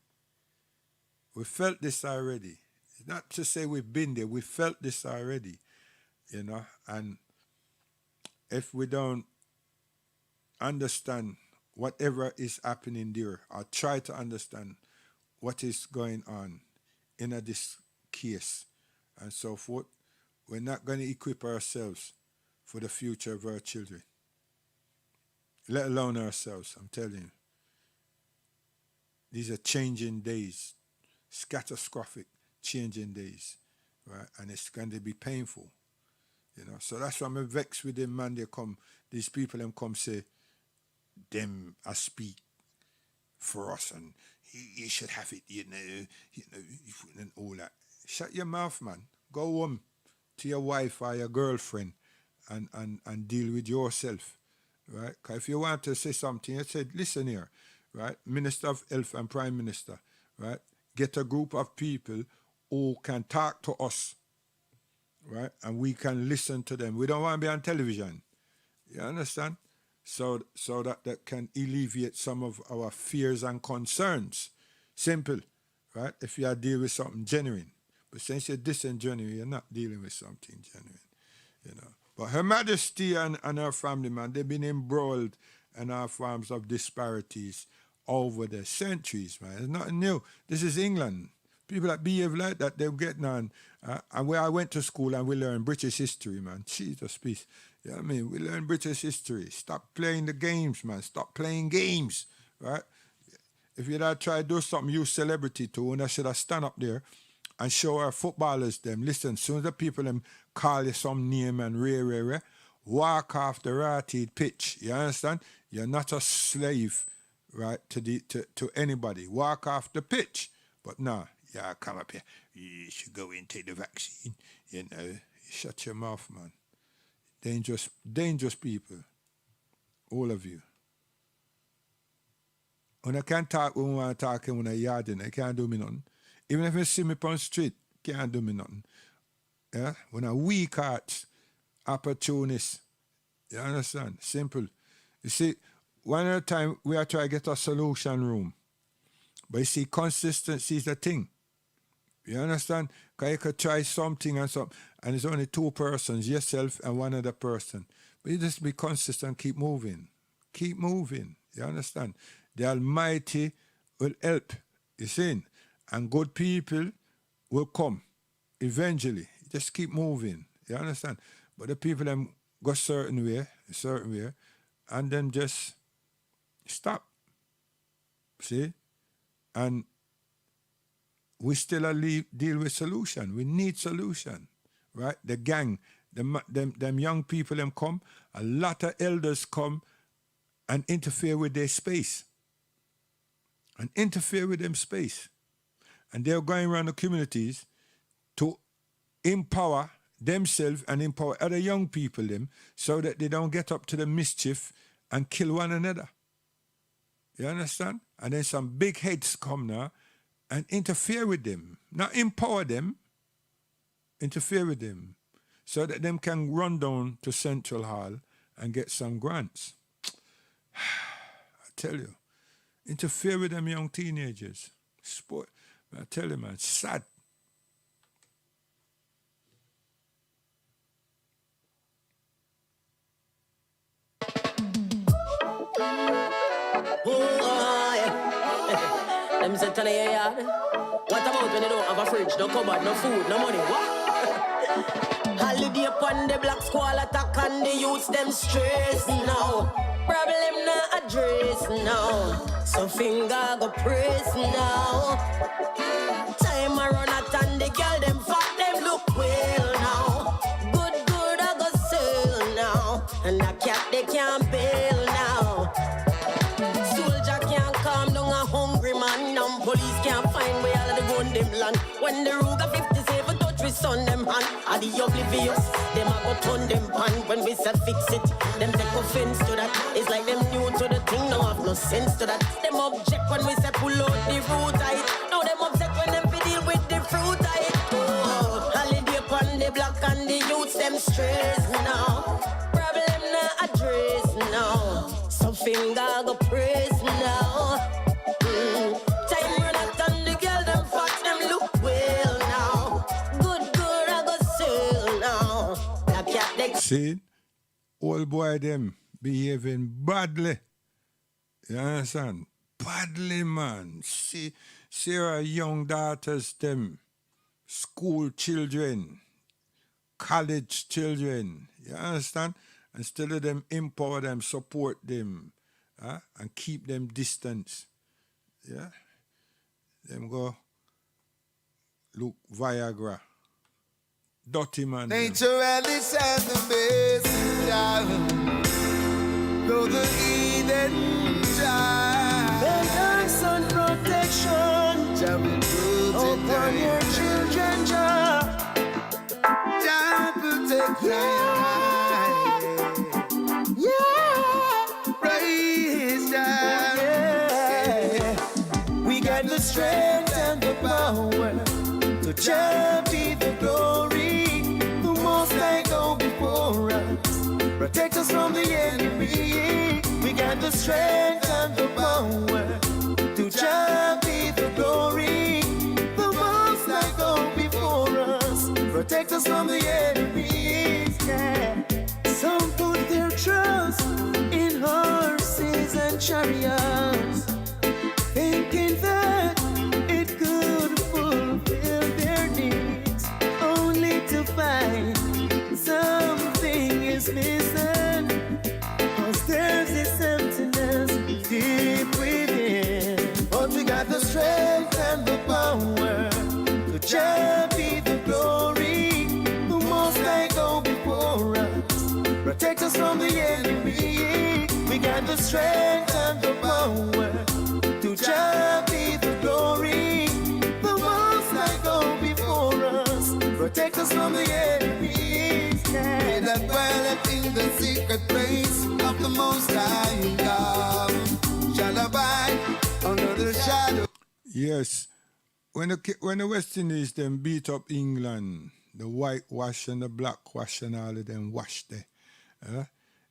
It's not to say we've been there, we felt this already, you know. And if we don't understand whatever is happening there, or try to understand what is going on in this case and so forth, we're not going to equip ourselves for the future of our children, let alone ourselves. I'm telling you, these are changing days, catastrophic changing days, right? And it's going to be painful, you know. So that's why I'm vexed with them, man. These people them come say, them I speak for us, and you should have it, you know, and all that. Shut your mouth, man. Go home to your wife or your girlfriend and deal with yourself, right? Because if you want to say something, you said, listen here, right? Minister of Health and Prime Minister, right? Get a group of people who can talk to us, right? And we can listen to them. We don't want to be on television. You understand? So that can alleviate some of our fears and concerns. Simple, right? If you are dealing with something genuine. But since you're disingenuine, you're not dealing with something genuine, you know. But Her Majesty and her family, man, they've been embroiled in our forms of disparities over the centuries, man. It's nothing new. This is England. People that behave like that, they're getting on. And where I went to school and we learned British history, man. Jesus, peace. You know what I mean? We learn British history. Stop playing the games, man. Stop playing games, right? If you'd have tried to do something you celebrity to, and I should have stand up there and show our footballers them, listen, soon as the people them call you some name and rare, walk off the rotted pitch. You understand? You're not a slave, right, to anybody. Walk off the pitch. But no, yeah, come up here. You should go and take the vaccine. You know, shut your mouth, man. Dangerous people. All of you. When I can't talk when I want to talk when I yard in, I can't do me nothing. Even if you see me on the street, can't do me nothing. Yeah? When I weak hearts, opportunists. You understand? Simple. You see, one at a time we are trying to get a solution room. But you see, consistency is the thing. You understand? Because you could try something and it's only two persons, yourself and one other person. But you just be consistent, keep moving. Keep moving. You understand? The Almighty will help. You see? And good people will come eventually. Just keep moving. You understand? But the people them go a certain way, and then just stop. See? And we still deal with solution. We need solution, right? The gang, them young people them come, a lot of elders come and interfere with their space. And interfere with them space. And they're going around the communities to empower themselves and empower other young people them so that they don't get up to the mischief and kill one another. You understand? And then some big heads come now and interfere with them. Not empower them, interfere with them so that them can run down to Central Hall and get some grants. I tell you, interfere with them young teenagers. Sport. I tell you, man, it's sad. Them say tell you yard. What about when you don't have a fridge, no cupboard, no food, no money? What? Holiday upon the black squall attack and the youths them stress now. Problem not address now. So finger go press now. Time I run out and the girl them fat them look well now. Good I go sell now. And a cat they can't bail now. Soldier can't calm down a hungry man. Now police can't find where all of the gun them land. When the Ruger 57 touch with son them hand. Are the oblivious, them a go turn them pan. When we say fix it, them take offense to that. It's like them new to the thing, no have no sense to that. Them object when we say pull out the fruit height. Now them upset when them fi deal with the fruit height. Oh, holiday upon the block and the youths them stress now. Problem not address now. So finger go press now. Time run out and the girl them fat them look well now. Good I go sell now. That cat they See? Old boy them behaving badly. You understand? Badly, man. See our young daughters, them, school children, college children. You understand? Instead of them empower them, support them, and keep them distance. Yeah? Them go look Viagra. Dirty man. them. Naturally send the messenger, though the Eden child. The thanks and protection Jah will protect upon your children, Jah. Jah protect Yeah, praise Jah. yeah. We got the strength and the power to Jah be the glory. The Most High go before us, protect us from the enemy. We got the strength and the power to Jah be the glory. The Most High go before us, protect us from the enemies. Yeah. Some put their trust in horses and chariots, thinking that it could fulfill strength and the power. To Jah be the glory. The Most High go before us. Protect us from the enemies. They that dwelleth in the secret place of the Most High God shall abide under the shadow. Yes. When the West Indies them beat up England, the whitewash and the blackwash and all of them washed there.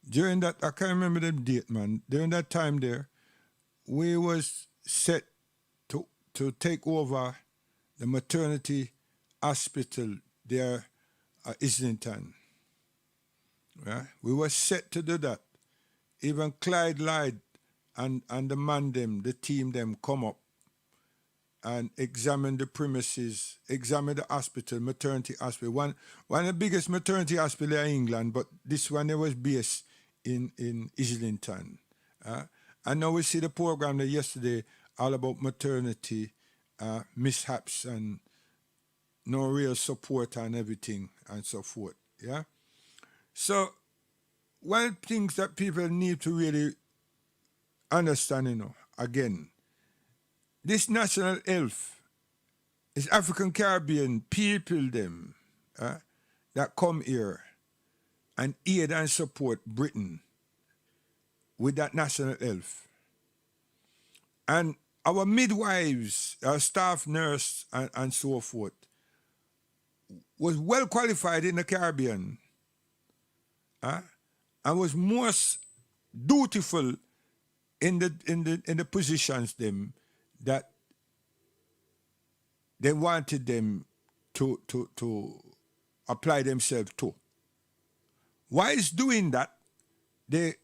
During that, I can't remember the date, man. During that time there, we was set to take over the maternity hospital there at Islington. Right? We were set to do that. Even Clyde Lyde and the man them, the team them come up and examine the premises, examine the hospital, maternity hospital. One of the biggest maternity hospital in England, but this one there was based in Islington. And now we see the program that yesterday all about maternity mishaps and no real support and everything and so forth. Yeah. So one of the things that people need to really understand, again, this national health is African Caribbean people them that come here and aid and support Britain with that national health. And our midwives, our staff nurse and so forth was well qualified in the Caribbean and was most dutiful in the positions them that they wanted them to apply themselves to. Whilst doing that, they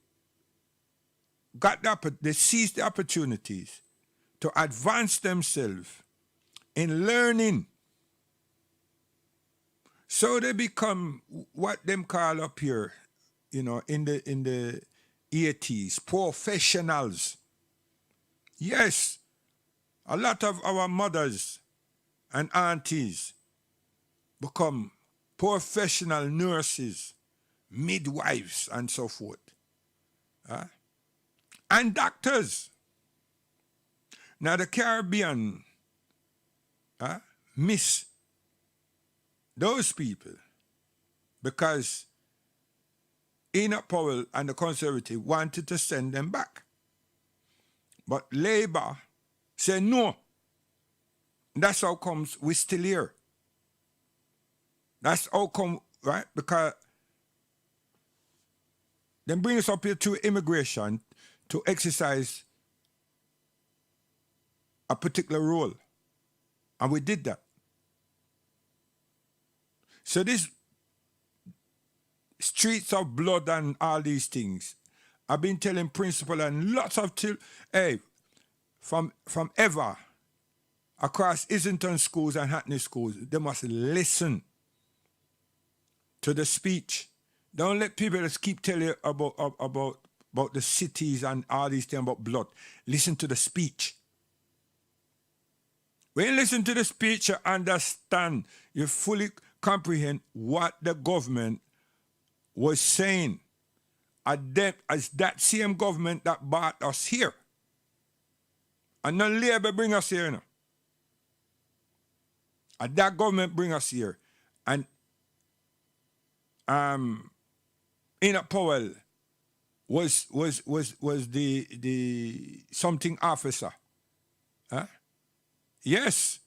seized the opportunities to advance themselves in learning. So they become what them call up here, in the 80s, professionals. Yes, a lot of our mothers and aunties become professional nurses, midwives, and so forth. And doctors. Now the Caribbean miss those people because Enoch Powell and the Conservative wanted to send them back. But Labour said no. That's how comes we're still here. That's how come, right? Because they bring us up here to immigration to exercise a particular role. And we did that. So this streets of blood and all these things, I've been telling principal and lots of from ever across Islington schools and Hackney schools, they must listen to the speech. Don't let people just keep telling you about the cities and all these things about blood. Listen to the speech. When you listen to the speech, you understand, you fully comprehend what the government was saying. As that same government that brought us here. And no Labour bring us here, And that government bring us here. And Enoch Powell was the something officer. Yes.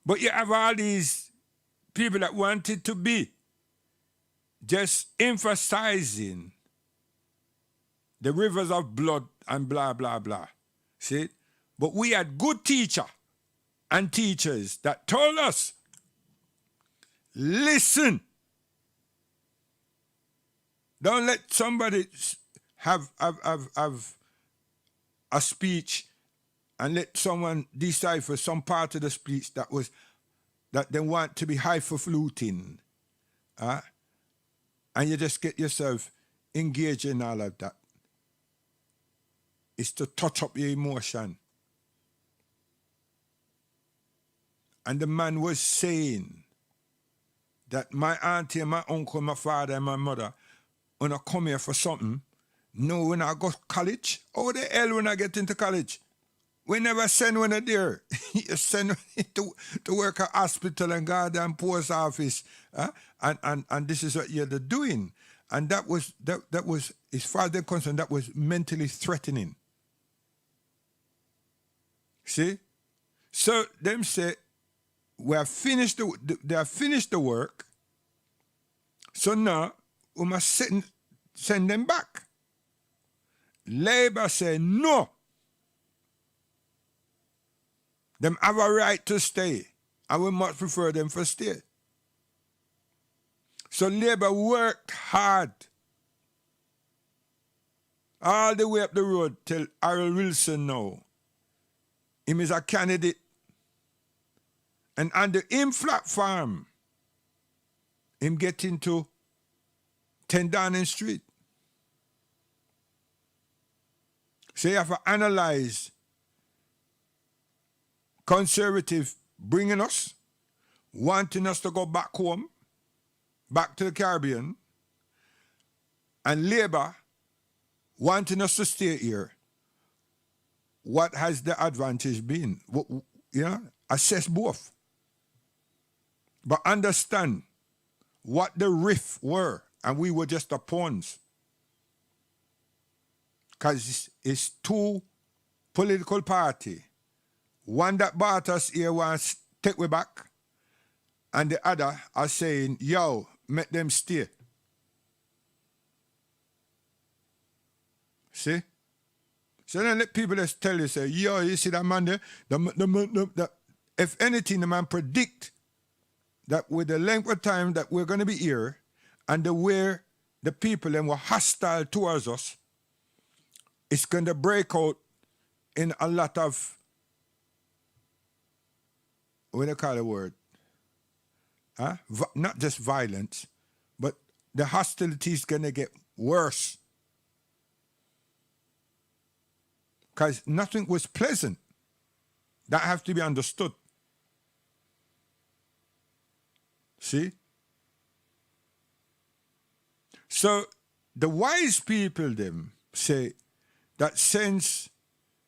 But you have all these people that wanted to be just emphasizing the rivers of blood and blah, blah, blah. See? But we had good teacher and teachers that told us, listen. Don't let somebody have a speech and let someone decipher some part of the speech that they want to be highfalutin. And you just get yourself engaged in all of that. It's to touch up your emotion. And the man was saying that my auntie and my uncle, my father and my mother, when I come here for something, No, when I go to college, how the hell when I get into college? We never send one there. You send to work at hospital and goddamn post office. And this is what you're doing. And that was, as far as they're concerned, that was mentally threatening. See? So them say, they have finished the work, so now we must send them back. Labour say no. Them have a right to stay, and we must prefer them for stay. So Labour worked hard all the way up the road till Harold Wilson now. Him is a candidate. And under him platform, him get into 10 Downing Street. So you have to analyze Conservative bringing us, wanting us to go back home, back to the Caribbean, and Labour wanting us to stay here. What has the advantage been? Assess both. But understand what the rift were, and we were just the pawns. Because it's two political parties. One that bought us here wants to take we back, and the other are saying, yo, make them stay. See? So then let people just tell you, say, yo, you see that man there? If anything, the man predict that with the length of time that we're going to be here and the way the people then were hostile towards us, it's going to break out in a lot of, what do you call the word? Not just violence, but the hostility is going to get worse. Because nothing was pleasant. That has to be understood. See? So the wise people them say that since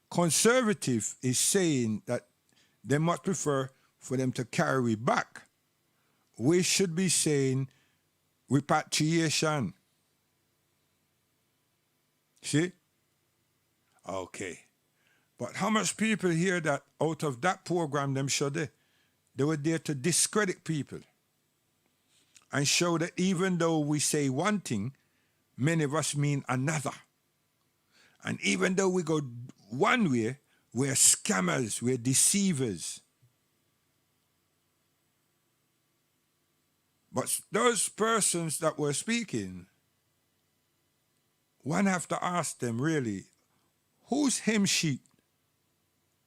Conservative is saying that they must prefer for them to carry back, we should be saying repatriation. See? Okay. But how much people hear that out of that program them show they were there to discredit people and show that even though we say one thing, many of us mean another. And even though we go one way, we're scammers, we're deceivers. But those persons that were speaking, one have to ask them really, whose hymn sheet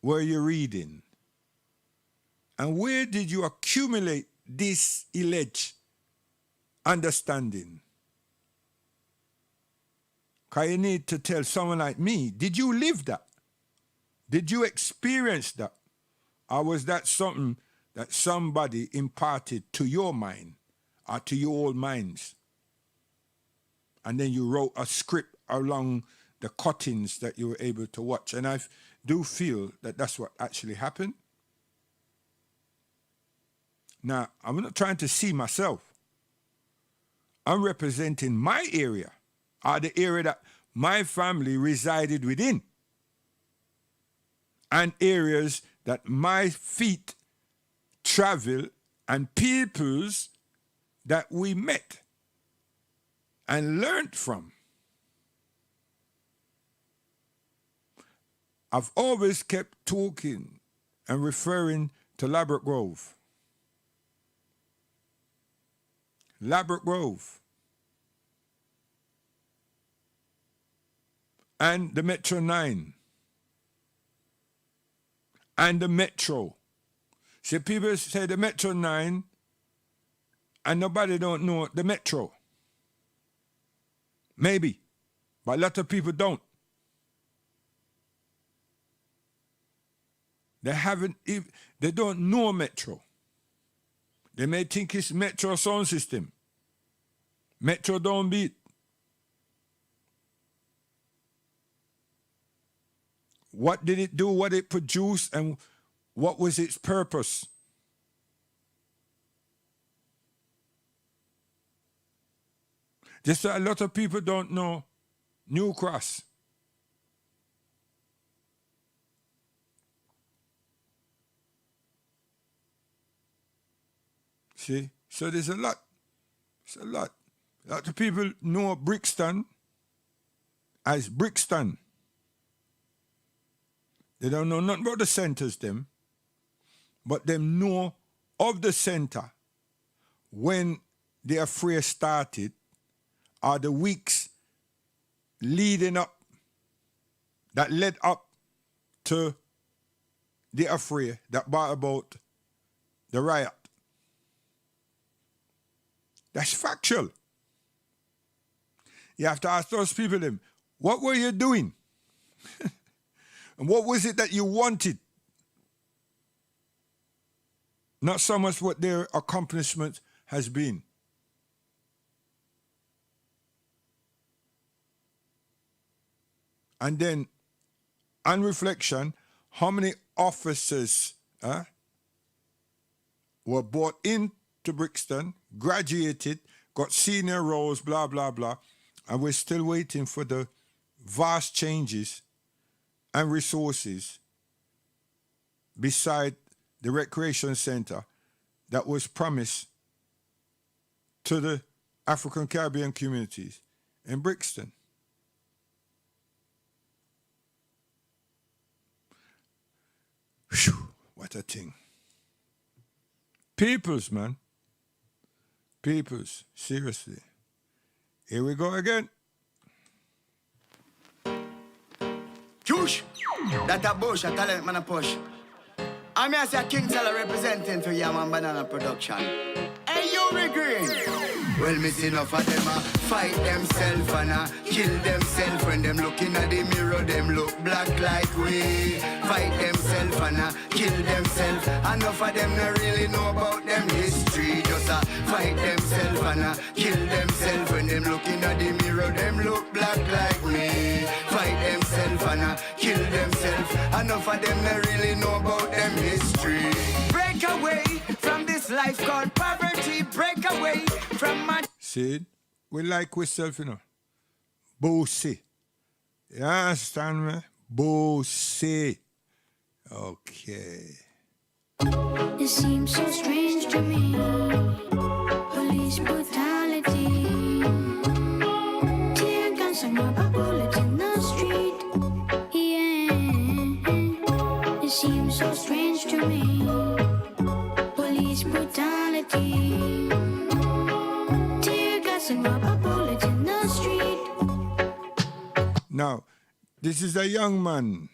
were you reading? And where did you accumulate this alleged understanding? Because you need to tell someone like me, did you live that? Did you experience that? Or was that something that somebody imparted to your mind or to your old minds? And then you wrote a script along the cuttings that you were able to watch. And I do feel that that's what actually happened. Now, I'm not trying to see myself. I'm representing my area, or the area that my family resided within, and areas that my feet travel and peoples that we met and learned from. I've always kept talking and referring to Ladbroke Grove. Ladbroke Grove. And the Metro 9. And the Metro. See, people say the Metro 9 and nobody don't know the Metro. Maybe, but a lot of people don't. They don't know Metro. They may think it's Metro sound system. Metro don't beat. What did it do? What it produced? And what was its purpose? Just that a lot of people don't know New Cross. See? So there's a lot. It's a lot. A lot of people know Brixton as Brixton. They don't know nothing about the centers, them. But them know of the center when the affray started, or the weeks leading up, that led up to the affray that brought about the riot. That's factual. You have to ask those people, them, what were you doing? And what was it that you wanted? Not so much what their accomplishment has been. And then, on reflection, how many officers were brought into Brixton, graduated, got senior roles, blah, blah, blah, and we're still waiting for the vast changes and resources beside the recreation center that was promised to the African Caribbean communities in Brixton. Whew, what a thing. Peoples, man. Peoples, seriously. Here we go again. Juice, that a bush, a talent man a push. I'm here say King Teller representing for Yaman Banana Production. Hey, you Green. Well, me see enough of them fight themselves and kill themselves. When them looking at the mirror, them look black like we. Fight themselves and kill themselves. Enough of them not really know about them history. Just fight themselves and kill themselves. When them looking at the mirror, them look black like me. Fight themselves and kill themselves. Enough of them not really know about them history. Break away from this life called poverty. Break away from my... See, we like ourselves, you know. Bossy. You understand me? Bossy. Okay. It seems so strange to me. Police brutality. Tear gas and rubber bullets in the street. Yeah. It seems so strange to me. Police brutality. Tear gas and rubber bullets in the street. Now, this is a young man,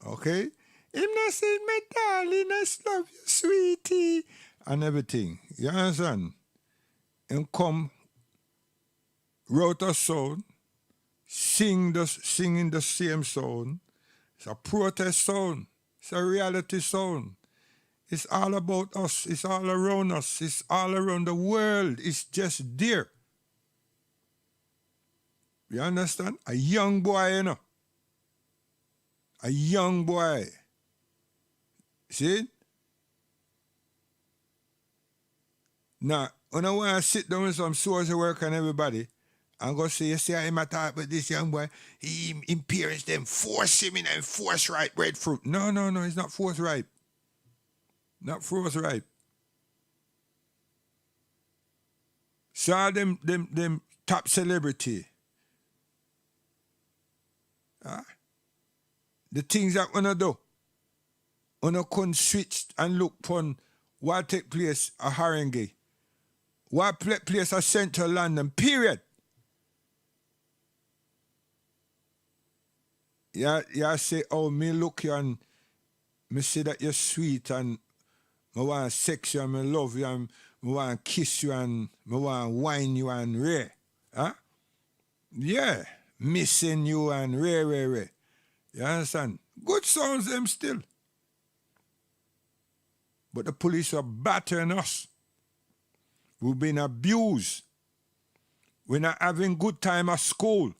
okay? Him not saying, my darling, I love you, sweetie, and everything. You understand? And come, wrote a song, singing the same song. It's a protest song. It's a reality song. It's all about us. It's all around us. It's all around the world. It's just there. You understand? A young boy, you know. A young boy. See? Now, when I want to sit down with some social work and everybody, and go say, you see him talk about this young boy, him parents them force him in and force ripe breadfruit. No, it's not force ripe. Not force ripe. Saw them top celebrity. The things that wanna do. Wanna can switch and look upon what take place at Haringey. What place at Central London, period. Yeah, say, oh, me look you and me say that you're sweet and me want to sex you and me love you and me want to kiss you and me want to wine you and rare. Huh? Yeah, missing you and rare. You understand? Good sounds them still. But the police are battering us. We've been abused. We're not having good time at school.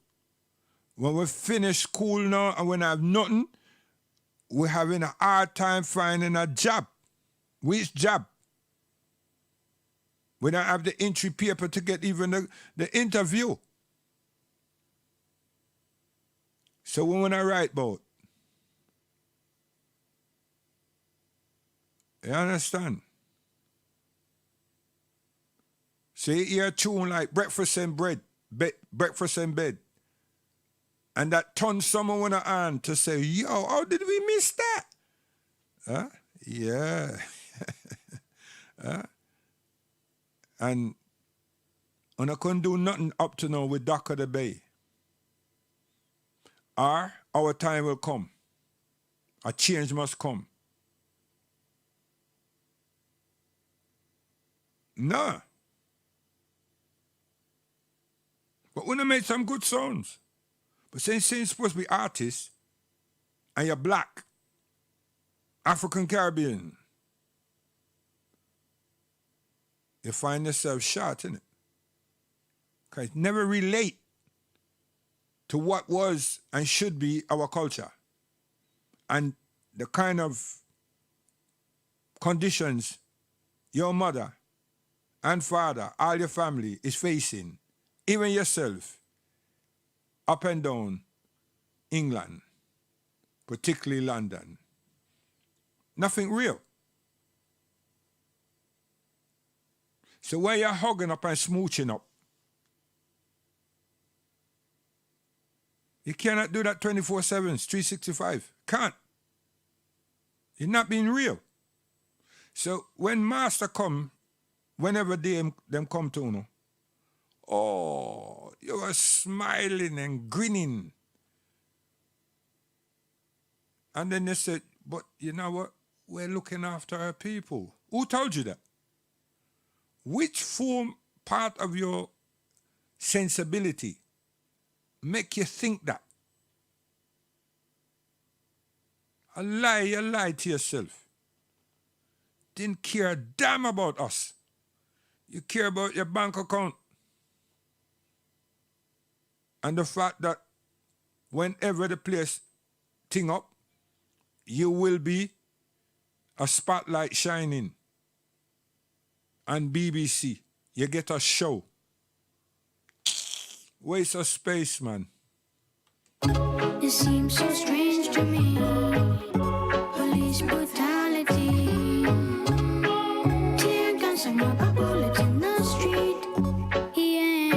When we finish school now and when I have nothing, we're having a hard time finding a job. Which job? We don't have the entry paper to get even the interview. So we want to write about. You understand? So you hear a tune like Breakfast and Bread, Breakfast and Bed. And that turns someone on to say, yo, how did we miss that? Huh? Yeah. Huh? And I couldn't do nothing up to now with Dock of the Bay. Or our time will come. A change must come. No. But we made some good songs. But since you're supposed to be artists, and you're black, African Caribbean, you find yourself short, innit? Because it never relate to what was and should be our culture. And the kind of conditions your mother and father, all your family is facing, even yourself, up and down England, particularly London. Nothing real. So where you're hugging up and smooching up, you cannot do that 24/7, 365. Can't. You're not being real. So when master come, whenever them come to you, oh, you are smiling and grinning. And then they said, but you know what? We're looking after our people. Who told you that? Which part of your sensibility make you think that? You lied to yourself. Didn't care a damn about us. You care about your bank account. And the fact that whenever the place thing up, you will be a spotlight shining. And BBC, you get a show. Waste of space, man. It seems so strange to me. Police brutality. Tear gas and rubber bullets in the street. Yeah.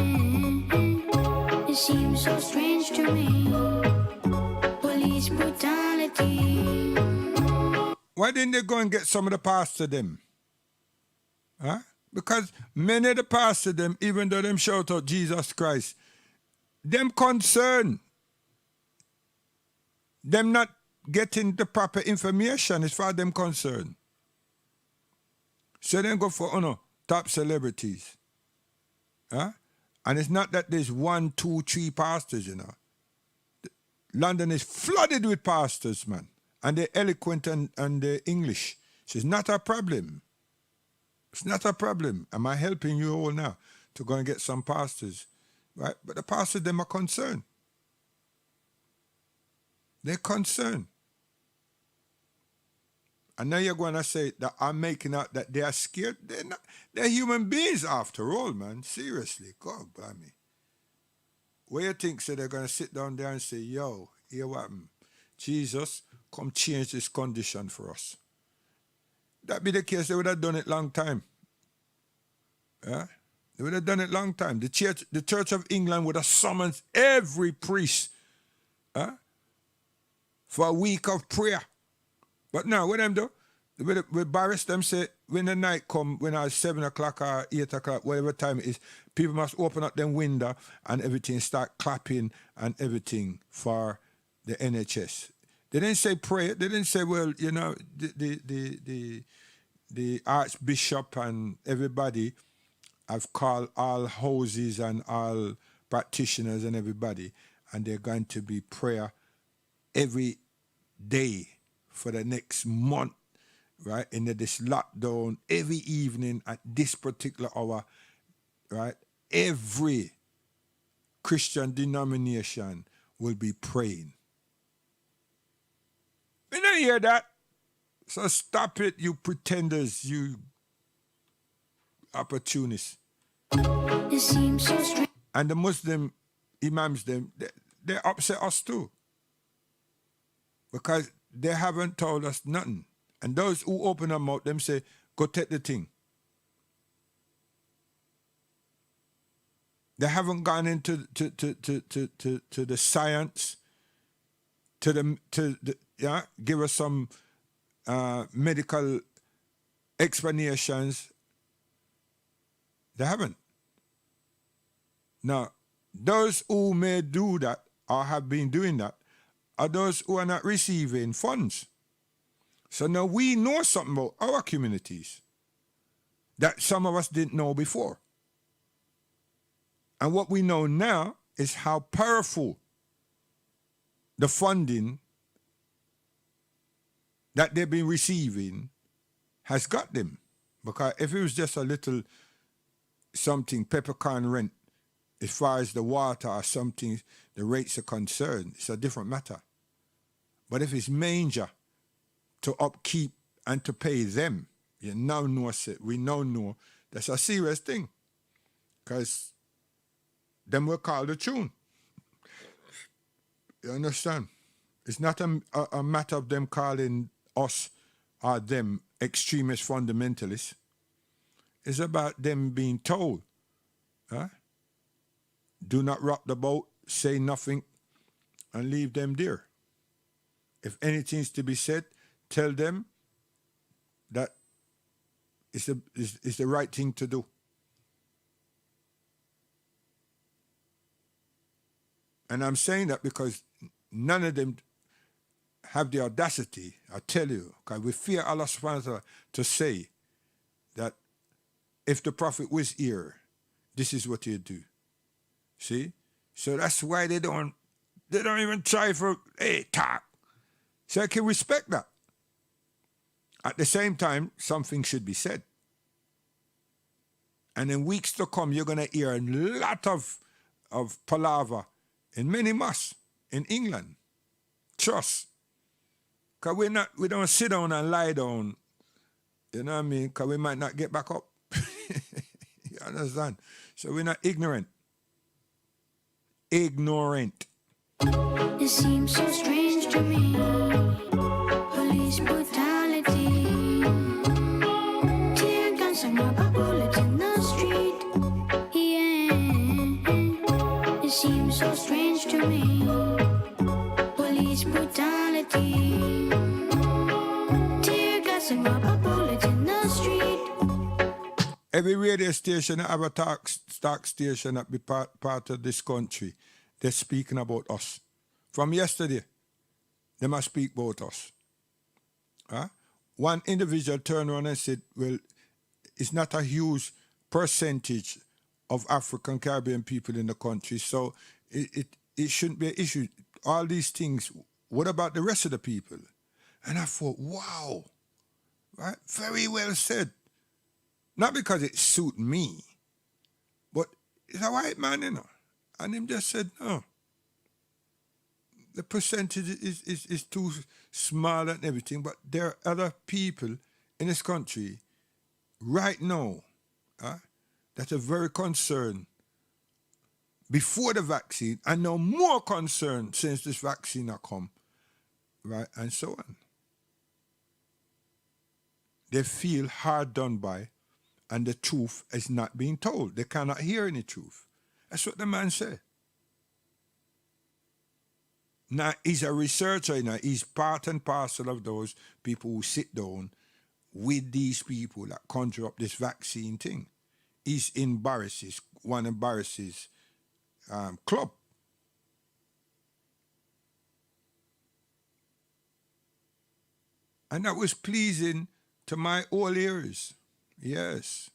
It seems so strange to me. Police brutality. Why didn't they go and get some of the pastors them? Huh? Because many of the pastors them, even though them shout out Jesus Christ, them concerned. Them not getting the proper information as far as them concerned. So then go for top celebrities. Huh? And it's not that there's 1, 2, 3 pastors, you know. London is flooded with pastors, man. And they're eloquent and they're English. So it's not a problem. It's not a problem. Am I helping you all now to go and get some pastors? Right? But the pastors, them are concerned. They're concerned. And now you're going to say that I'm making out that they are scared. They're not. They're human beings after all, man. Seriously. God, blimey. Where you think so they're going to sit down there and say, yo, hear what happened? Jesus, come change this condition for us. That be the case, they would have done it long time. Yeah? They would have done it long time. The Church of England would have summoned every priest for a week of prayer. But now, what them do? With Boris, them say, when the night come, when it's 7 o'clock or 8 o'clock, whatever time it is, people must open up them window and everything start clapping and everything for the NHS. They didn't say pray. They didn't say, well, you know, the Archbishop and everybody have called all houses and all practitioners and everybody, and they're going to be prayer every day for the next month, right? In this lockdown, every evening at this particular hour, right? Every Christian denomination will be praying. You know, to hear that. So stop it, you pretenders, you opportunists. It seems so strange. And the Muslim imams, they upset us too. Because they haven't told us nothing. And those who open their mouth, them say, go take the thing. They haven't gone into to the science, give us some medical explanations. They haven't. Now, those who may do that or have been doing that are those who are not receiving funds. So now we know something about our communities that some of us didn't know before. And what we know now is how powerful the funding that they've been receiving has got them. Because if it was just a little something, peppercorn rent, as far as the water or something, the rates are concerned, it's a different matter. But if it's major to upkeep and to pay them, we now know that's a serious thing. Because them will call the tune. You understand? It's not a matter of them calling us or them extremist fundamentalists. It's about them being told, do not rock the boat, say nothing, and leave them there. If anything's to be said, tell them that it's the right thing to do. And I'm saying that because none of them have the audacity, I tell you, because we fear Allah subhanahu wa ta'ala to say that if the Prophet was here, this is what he'd do. See? So that's why they don't even try for, talk. So I can respect that. At the same time, something should be said. And in weeks to come, you're going to hear a lot of palaver in many mosques in England. Trust. Because we don't sit down and lie down. You know what I mean? Because we might not get back up. You understand? So we're not ignorant. Ignorant. It seems so strange to me. Police brutality. Tear gas and rubber bullets in the street. Yeah. It seems so strange to me. Police brutality. Tear gas and rubber bullets in the street. Every radio station have a talk station that be part of this country. They're speaking about us. From yesterday, they must speak about us. One individual turned around and said, well, it's not a huge percentage of African Caribbean people in the country, so it shouldn't be an issue. All these things, what about the rest of the people? And I thought, wow, right? Very well said. Not because it suit me, but it's a white man, you know. And him just said, no. The percentage is too small and everything, but there are other people in this country right now that are very concerned before the vaccine and now more concerned since this vaccine has come, right, and so on. They feel hard done by, and the truth is not being told. They cannot hear any truth. That's what the man said. Now, he's a researcher, you know. He's part and parcel of those people who sit down with these people that conjure up this vaccine thing. He's in Barris's, one of Barris's club. And that was pleasing to my all ears. Yes.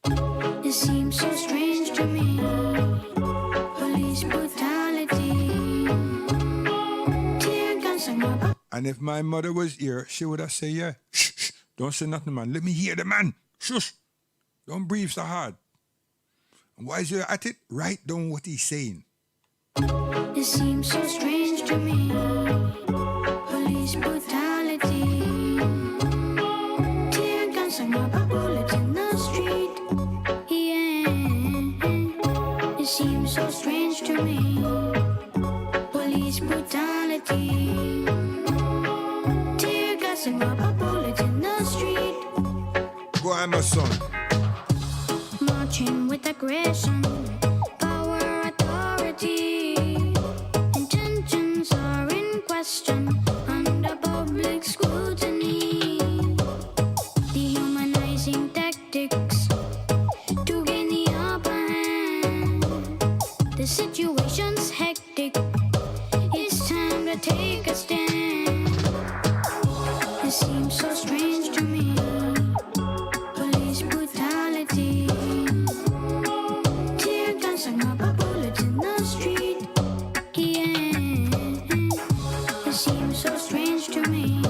It seems so strange to me. Police brutality. Tear gas and rubber. And if my mother was here, she would have said, yeah, shh, shh, don't say nothing, man. Let me hear the man. Shush. Don't breathe so hard. And while you're at it, write down what he's saying. It seems so strange to me. Police brutality. brutality. Tear gas and rubber bullets in the street. Yeah, it seems so strange to me. Police brutality. Tear gas and rubber bullets in the street. Go on, my son. Marching with aggression, power, authority. Intentions are in question under public scrutiny. Dehumanizing tactics to gain the upper hand. The situation's hectic. It's time to take a stand. It seems so strange to me. Police brutality. Tear gas and rubber bullets in the street. Yeah, it seems so strange to me.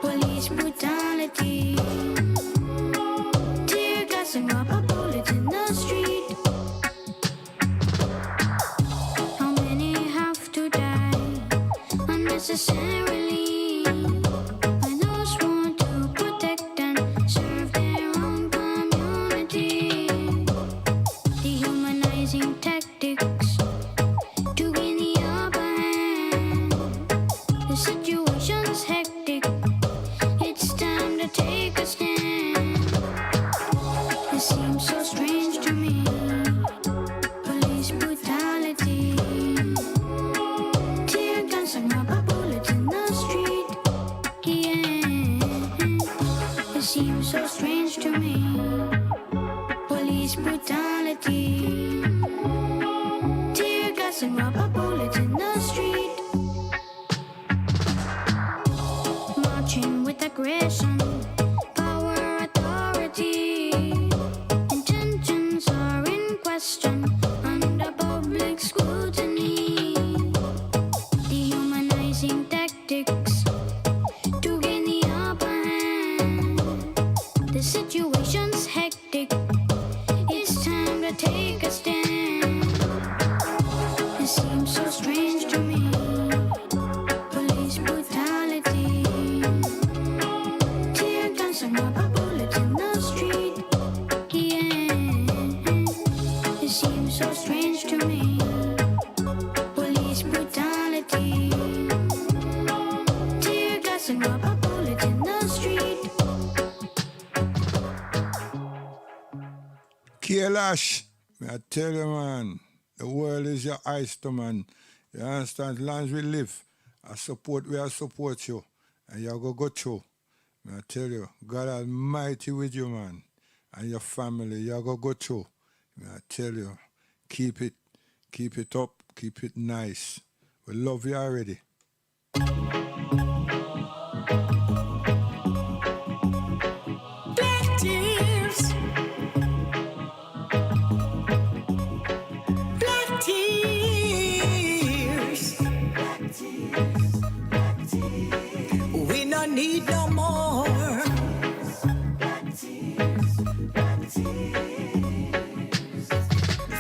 Police brutality. Tear gas and rubber bullets in the street. How many have to die unnecessarily? When those want to protect and serve their own community. Dehumanizing tactics to gain the upper hand. The situation's hectic. It's time to take a stand. It seems so strange to me. Police brutality. Tear gas and rubber bullets in the street. Yeah, it seems so strange to me. Police brutality. Tear gas and rubber bullets in the street. Marching with aggression, power, authority. Intentions are in question under public scrutiny. Dehumanizing tactics to gain the upper hand. The situation's hectic. It's time to take a stand. It seems so strange to me. Police brutality. Tear gas and rubber bullets in the street. Yeah, it seems so strange to me. Police brutality. Tear gas and rubber bullets in the street. Kailash, I tell you, man, the world is your oyster, man. You understand? As long as we live, I support you. And you go through. I tell you, God Almighty with you, man. And your family, you go through. I tell you, keep it up, keep it nice. We love you already. Black tears. Black tears. We no need no more.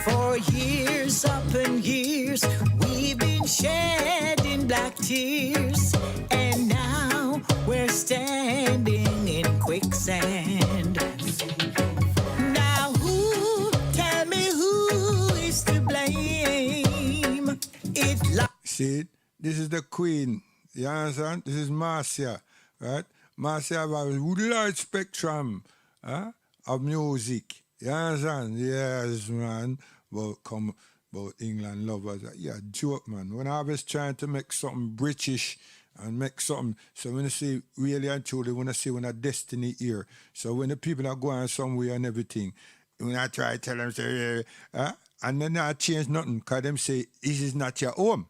For years, up and years, we've been shedding black tears, and now we're standing in quicksand. Now tell me who is to blame? See, this is the queen. You understand? This is Marcia, right? Marcia have a large spectrum of music. You understand? Yes, man. But England lovers. Yeah, joke, man. When I was trying to make something British and make something, so when I say really and truly, when I say when a destiny here. So when the people are going somewhere and everything, when I try to tell them, say, and then I change nothing, because them say, this is not your home.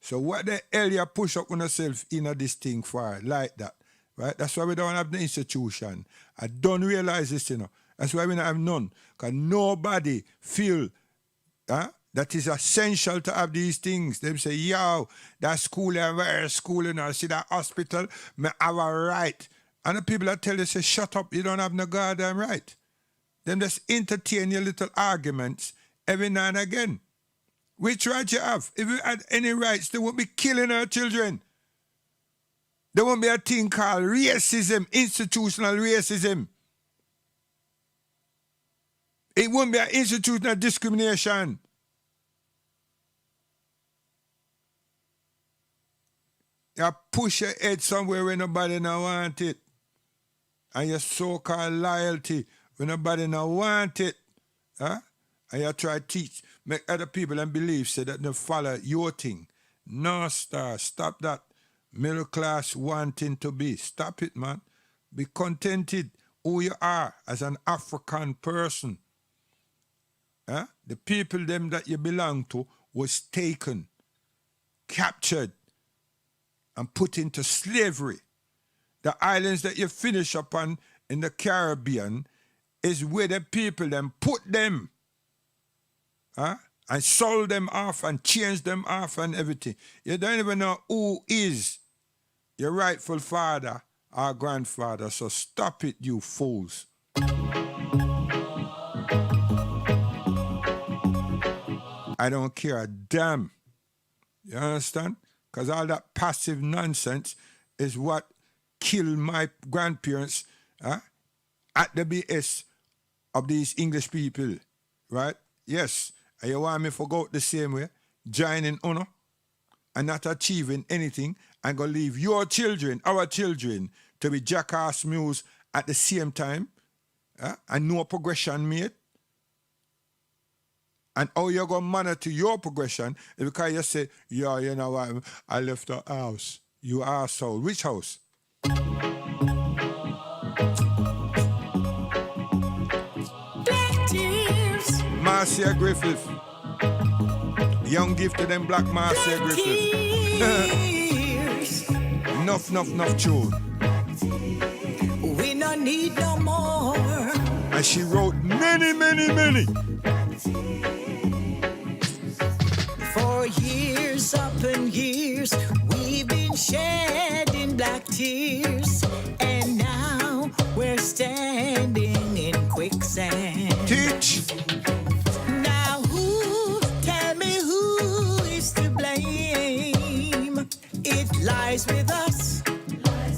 So what the hell you push up on yourself in this thing for, like that, right? That's why we don't have the institution. I don't realize this, you know. That's why we don't have none, because nobody feel that is essential to have these things. They say, yo, that school and where school, you know, see that hospital, me have a right. And the people that tell you, say, shut up, you don't have no goddamn right. Them just entertain your little arguments every now and again. Which right you have? If you had any rights, they would be killing our children. There won't be a thing called racism, institutional racism. It won't be an institutional discrimination. You push your head somewhere where nobody no want it. And your so-called loyalty when nobody no want it. Huh? And you try to teach, make other people and believe say that they follow your thing. No, star, stop that. Middle class wanting to be. Stop it, man. Be contented who you are as an African person. Huh? The people them that you belong to was taken, captured, and put into slavery. The islands that you finish upon in the Caribbean is where the people them put them. Huh? And sold them off and changed them off and everything. You don't even know who is your rightful father or grandfather. So stop it, you fools. I don't care a damn. You understand? Because all that passive nonsense is what killed my grandparents at the BS of these English people. Right? Yes. And you want me to go the same way, joining UNO, and not achieving anything, and go leave your children, our children, to be jackass mules at the same time, and no progression made? And how you going to monitor your progression is because you say, yeah, you know what, I left the house. You arsehole. Which house? Marcia Griffith. Young gifted and black Marcia Griffith. Enough tune. We no need no more. And she wrote many. For years upon years, we've been shedding black tears. And now we're standing in quicksand. Teach. Lies with us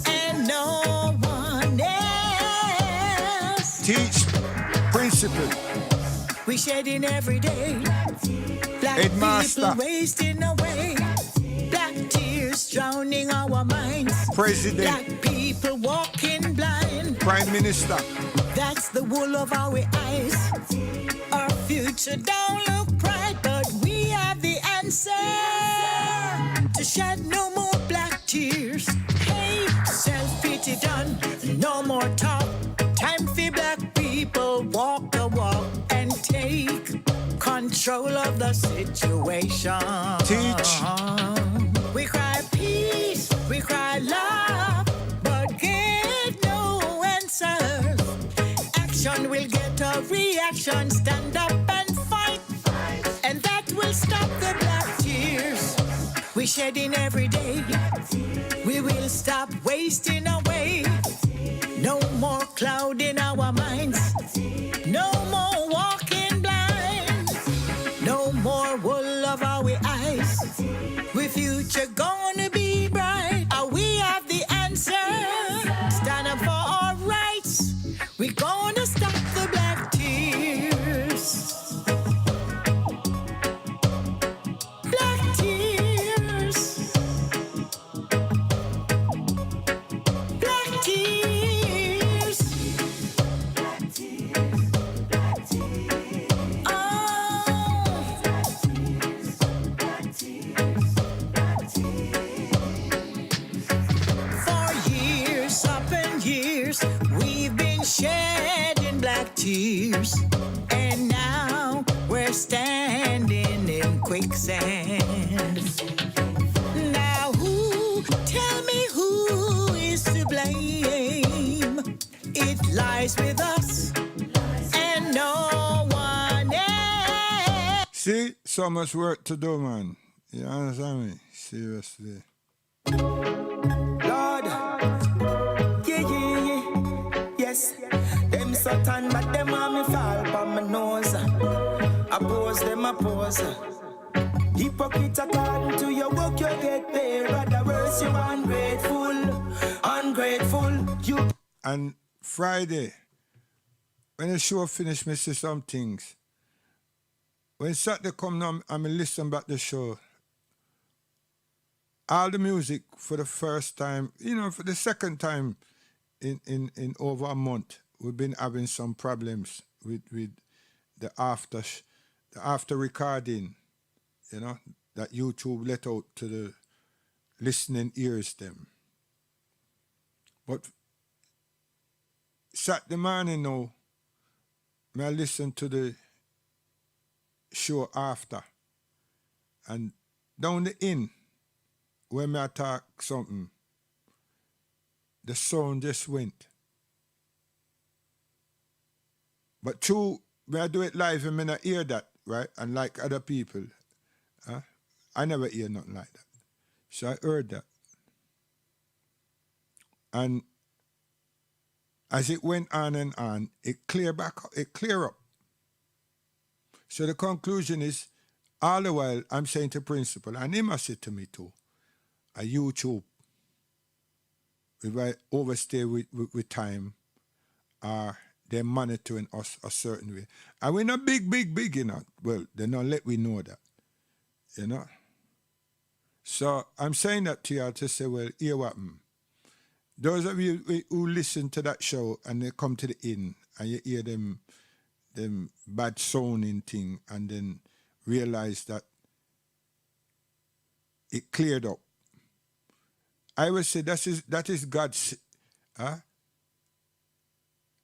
and no one else. Teach principle. We shedding every day. Black Headmaster. people wasting away. Black tears drowning our minds. President. Black people walking blind. Prime Minister. That's the wool of our eyes. Our future don't look bright, but we have the answer to shed no more black tears. Hey, self-pity done, no more talk. Time for black people walk the walk and take control of the situation. Teach. We cry peace, we cry love, but get no answers. Action will get a reaction. Stand up and fight, and that will stop the black tears. We shedding every day. We will stop wasting away. No more cloud in our minds. No more walking blind. No more wool of our eyes. We future gonna be bright. We have the answer. Stand up for our rights. We gonna stop the black tears. Black tears. Black tears. Black tears. Black tears. Oh. Black tears. Black tears. Black tears. For years upon years, we've been shedding black tears, and now we're standing in quicksand. Now tell me who is to blame? It lies with us and no one else. See, so much work to do, man. You understand me? Seriously. Lord, yeah. Yes, them Satan, but them want me fall by my nose. Oppose them, oppose. Hypocrite according to your work, you get paid. Rather worse, you ungrateful. ungrateful. You And Friday, when the show finished, me see some things. When Saturday come now, I listen back the show. All the music for the first time, for the second time in over a month, we've been having some problems with the after recording, that YouTube let out to the listening ears them. But Saturday morning now, I listen to the show after. And down the inn, when I talk something, the sound just went. But true, when I do it live and I hear that, right? And like other people, I never hear nothing like that. So I heard that. And as it went on and on, it clear up. So the conclusion is, all the while I'm saying to principal, and he must say to me too, a YouTube, if I overstay with time, they're monitoring us a certain way. And we're not big, well, they not let we know that, So I'm saying that to you to say, well, hear what those of you who listen to that show and they come to the inn and you hear them bad sounding thing and then realize that it cleared up. I will say that is God's,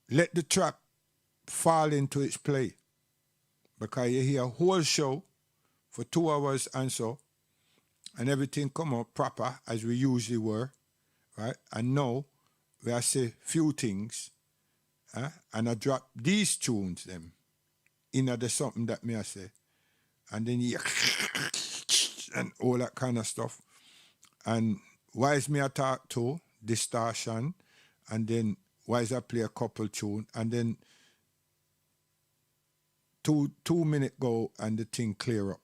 let the trap fall into its play. Because you hear a whole show for 2 hours and so, and everything come out proper as we usually were, right? And now we I say few things, and I drop these tunes them in the something that me I say, and then you and all that kind of stuff. And why is me I talk to distortion, and then why is I play a couple tune, and then two minutes go and the thing clear up.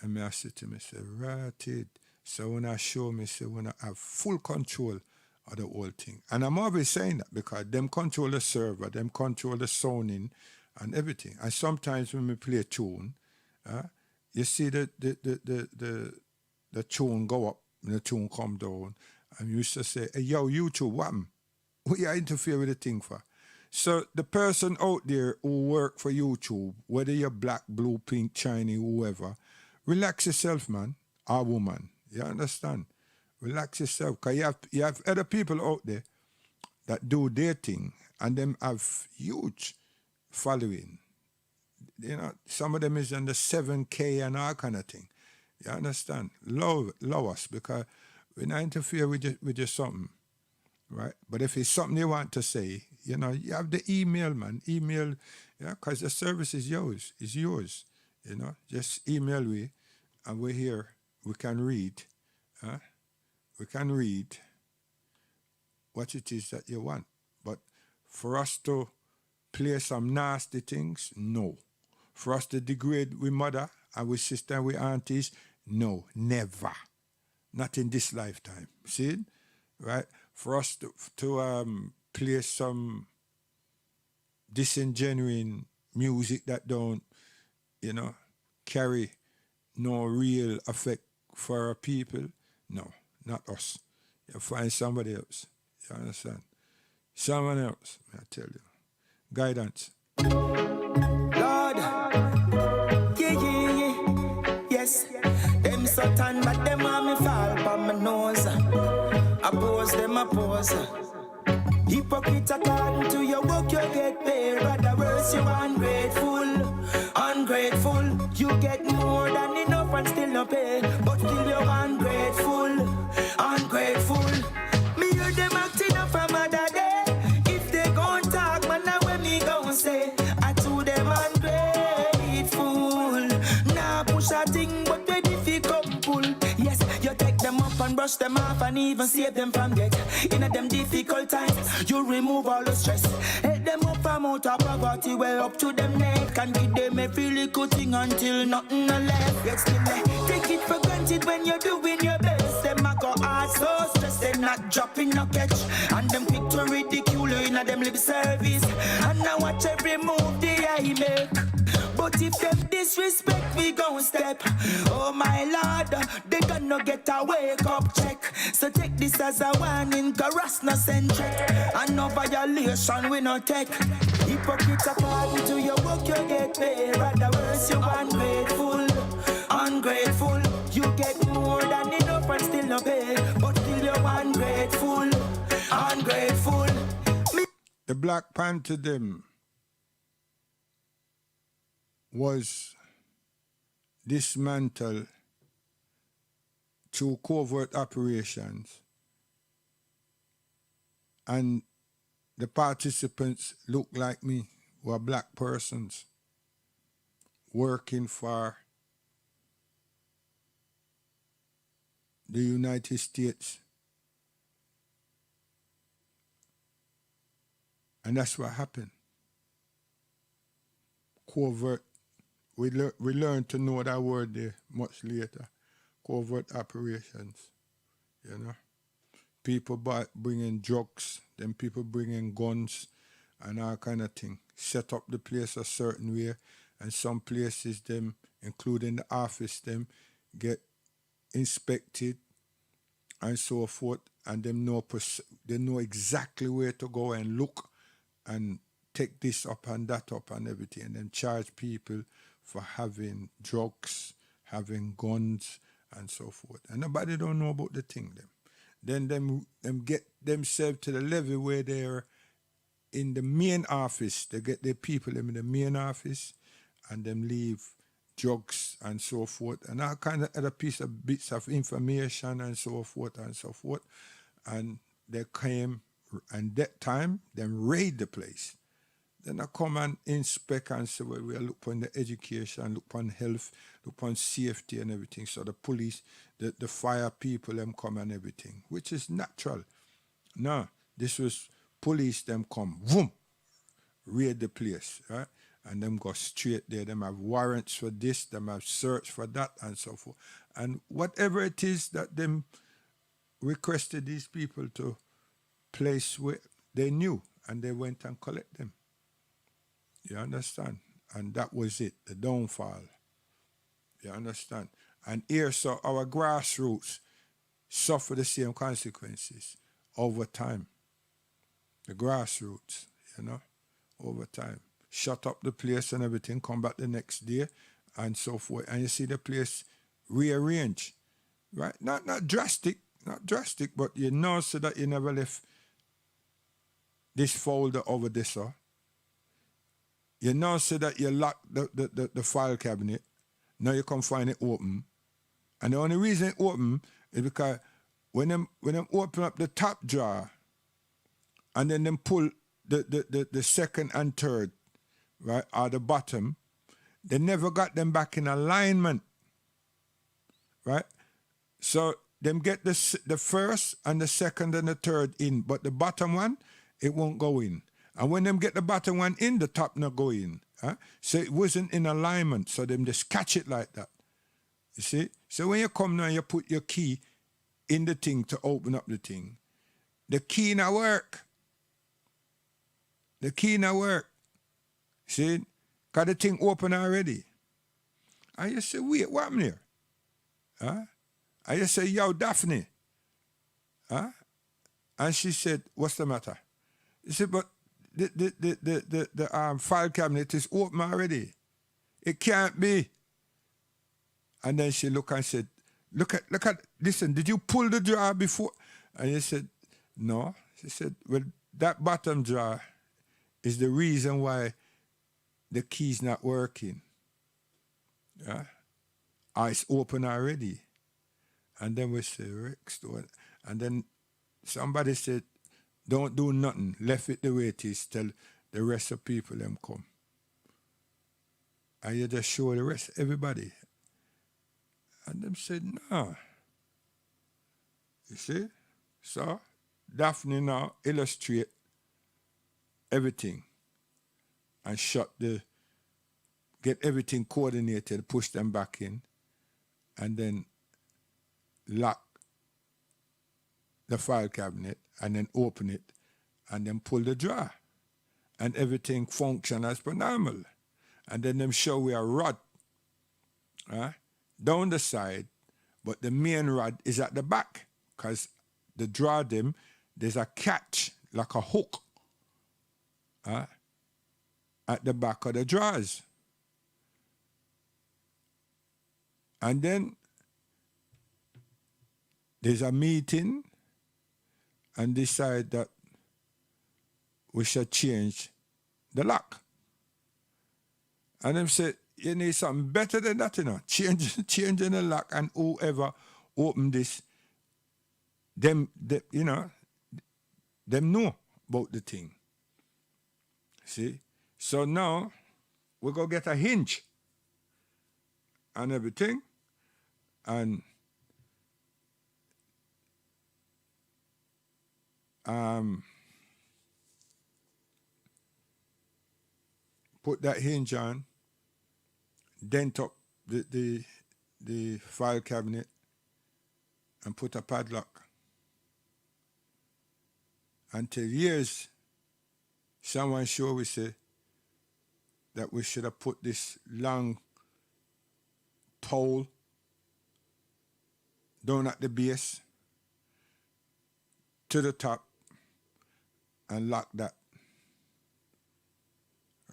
And me I say to me, say, right it. So when I show me, say, when I have full control of the whole thing. And I'm always saying that because them control the server, them control the sounding and everything. And sometimes when we play a tune, you see the tune go up and the tune come down. And you used to say, hey, yo, YouTube, what you interfere with the thing for? So the person out there who work for YouTube, whether you're black, blue, pink, Chinese, whoever, relax yourself, man, or woman. You understand? Relax yourself. Because you have other people out there that do their thing and them have huge following. Some of them is under 7K and all kind of thing. You understand? Love us because we not interfere with your something. Right? But if it's something you want to say, you have the email, man. Email, because the service is yours. It's yours. Just email me and we're here. We can read. We can read what it is that you want. But for us to play some nasty things, no. For us to degrade with mother and with sister and with aunties, no, never. Not in this lifetime. See it? Right? For us to play some disingenuine music that don't, carry no real effect for our people, no, not us. You find somebody else. You understand? Someone else, I tell you. Guidance. Lord, yeah. Yes, them Satan, but them on me fall by my nose. Oppose them, oppose. Hypocrite according to your work, you get paid. Rather worse, you ungrateful. You get more than enough and still no pay. But still you're ungrateful. Me hear them acting up from other day. If they gon' talk, man, now when me gon' say, I to them ungrateful. Nah, push a thing, but when if you come pull, yes, you take them up and brush them off and even save them from death. In a them difficult times, you remove all the stress. Help them up from out of poverty, well up to them neck. And give them every little thing until nothing left. Yet still take it for granted when you're doing your best. them a go hard, so stress them not dropping no catch. And them quick to ridicule you in a them lip service. And now watch every move the I make. But if them disrespect, we gon' step. Oh my Lord, they gonna get a wake up check. So take this as a warning, cause no centric. And no violation we no take. Hypocrites according to your work you get paid. Rather worse you ungrateful, ungrateful. You get more than enough and still no pay. But still you're ungrateful, ungrateful. The Black Panther them was dismantled through covert operations, and the participants looked like me, were black persons working for the United States. And that's what happened. Covert. We learned to know that word there much later. Covert operations, you know. People bringing drugs, then people bringing guns and all kind of thing. Set up the place a certain way, and some places them, including the office them, get inspected and so forth, and them they know exactly where to go and look and take this up and that up and everything, and then charge people for having drugs, having guns, and so forth. And nobody don't know about the thing them. Then them get themselves to the level where they're in the main office. They get their people in the main office, and them leave drugs and so forth, and all kind of other bits of information and so forth and so forth. And they came, and that time, them raid the place. Then I come and inspect and say, well, we look upon the education, look upon health, look upon safety and everything. So the police, the fire people, them come and everything, which is natural. No, this was police, them come, boom, raid the place, right? And them go straight there. Them have warrants for this, them have search for that, and so forth. And whatever it is that them requested these people to place where they knew, and they went and collect them. You understand? And that was it, the downfall. You understand? And here, so our grassroots suffer the same consequences over time. The grassroots, you know, over time. Shut up the place and everything, come back the next day, and so forth. And you see the place rearrange, right? Not drastic, but you know so that you never left this folder over this, you know so that you lock the file cabinet. Now you can find it open. And the only reason it open is because when them open up the top drawer and then them pull the second and third, right, or the bottom, they never got them back in alignment. Right? So them get the first and the second and the third in, but the bottom one, it won't go in. And when them get the bottom one in, the top not go in. Huh? So it wasn't in alignment, so them just catch it like that. You see? So when you come now and you put your key in the thing to open up the thing, the key not work. The key not work. See? Because the thing open already. And you say, wait, what happened here? Huh? And you say, yo, Daphne. Huh? And she said, what's the matter? You said, but the file cabinet is open already. It can't be. And then she looked and said, look at, listen, did you pull the drawer before? And you said, no. She said, well, that bottom drawer is the reason why the key's not working. Yeah? Or it's open already. And then we said, Rex, and then somebody said, don't do nothing. Left it the way it is till the rest of people them come. And you just show the rest, everybody. And them said, no. You see? So, Daphne now illustrate everything and get everything coordinated, push them back in, and then lock the file cabinet and then open it and then pull the drawer. And everything function as per normal. And then them show we a rod down the side, but the main rod is at the back because the drawer them, there's a catch like a hook at the back of the drawers. And then there's a meeting and decide that we should change the lock. And them say, you need something better than that, you know. Changing the lock, and whoever open this, them know about the thing. See? So now we go get a hinge and everything, and put that hinge on, dent up the file cabinet, and put a padlock. Until years, someone sure we say that we should have put this long pole down at the base to the top and lock that.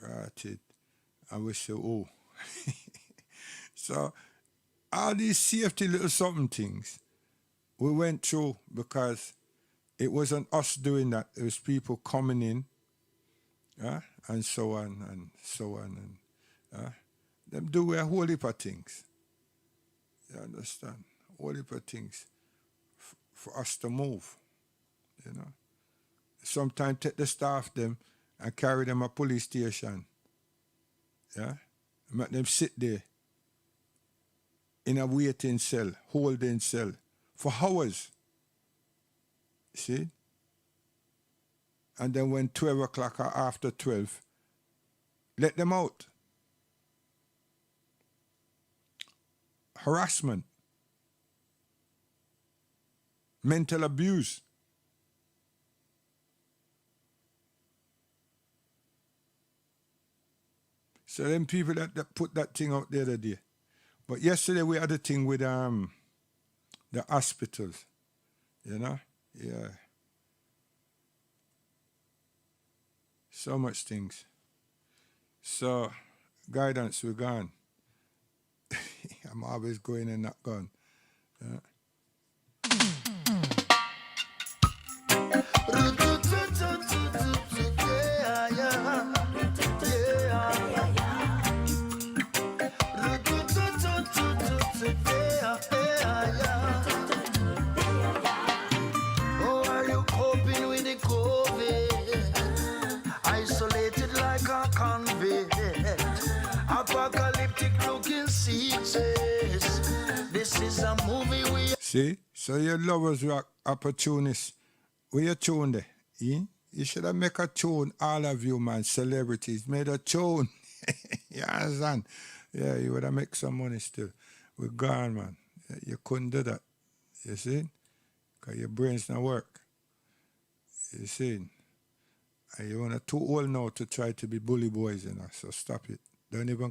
Right it. And we say, oh. So all these safety little something things we went through because it wasn't us doing that. It was people coming in, and so on and so on. And them do a whole heap of things. You understand? A whole heap of things for us to move, you know. Sometimes take the staff them and carry them a police station. Yeah? Make them sit there in a waiting cell, holding cell for hours. See? And then when 12 o'clock or after 12, let them out. Harassment. Mental abuse. So them people that put that thing out the other day. But yesterday we had a thing with the hospitals, you know? Yeah. So much things. So, guidance, we're gone. I'm always going and not gone. Yeah. Oh, are you coping with the COVID? Isolated like a convict. Apocalyptic looking seasons. This is a movie we... See? So your lovers rock opportunists. Where you tune there? You should have make a tune, all of you, man, celebrities. Made a tune. You understand? Yeah, you would have make some money still. We're gone, man. You couldn't do that. You see? Because your brains not work. You see? And you want to too old now to try to be bully boys, you know, so stop it. Don't even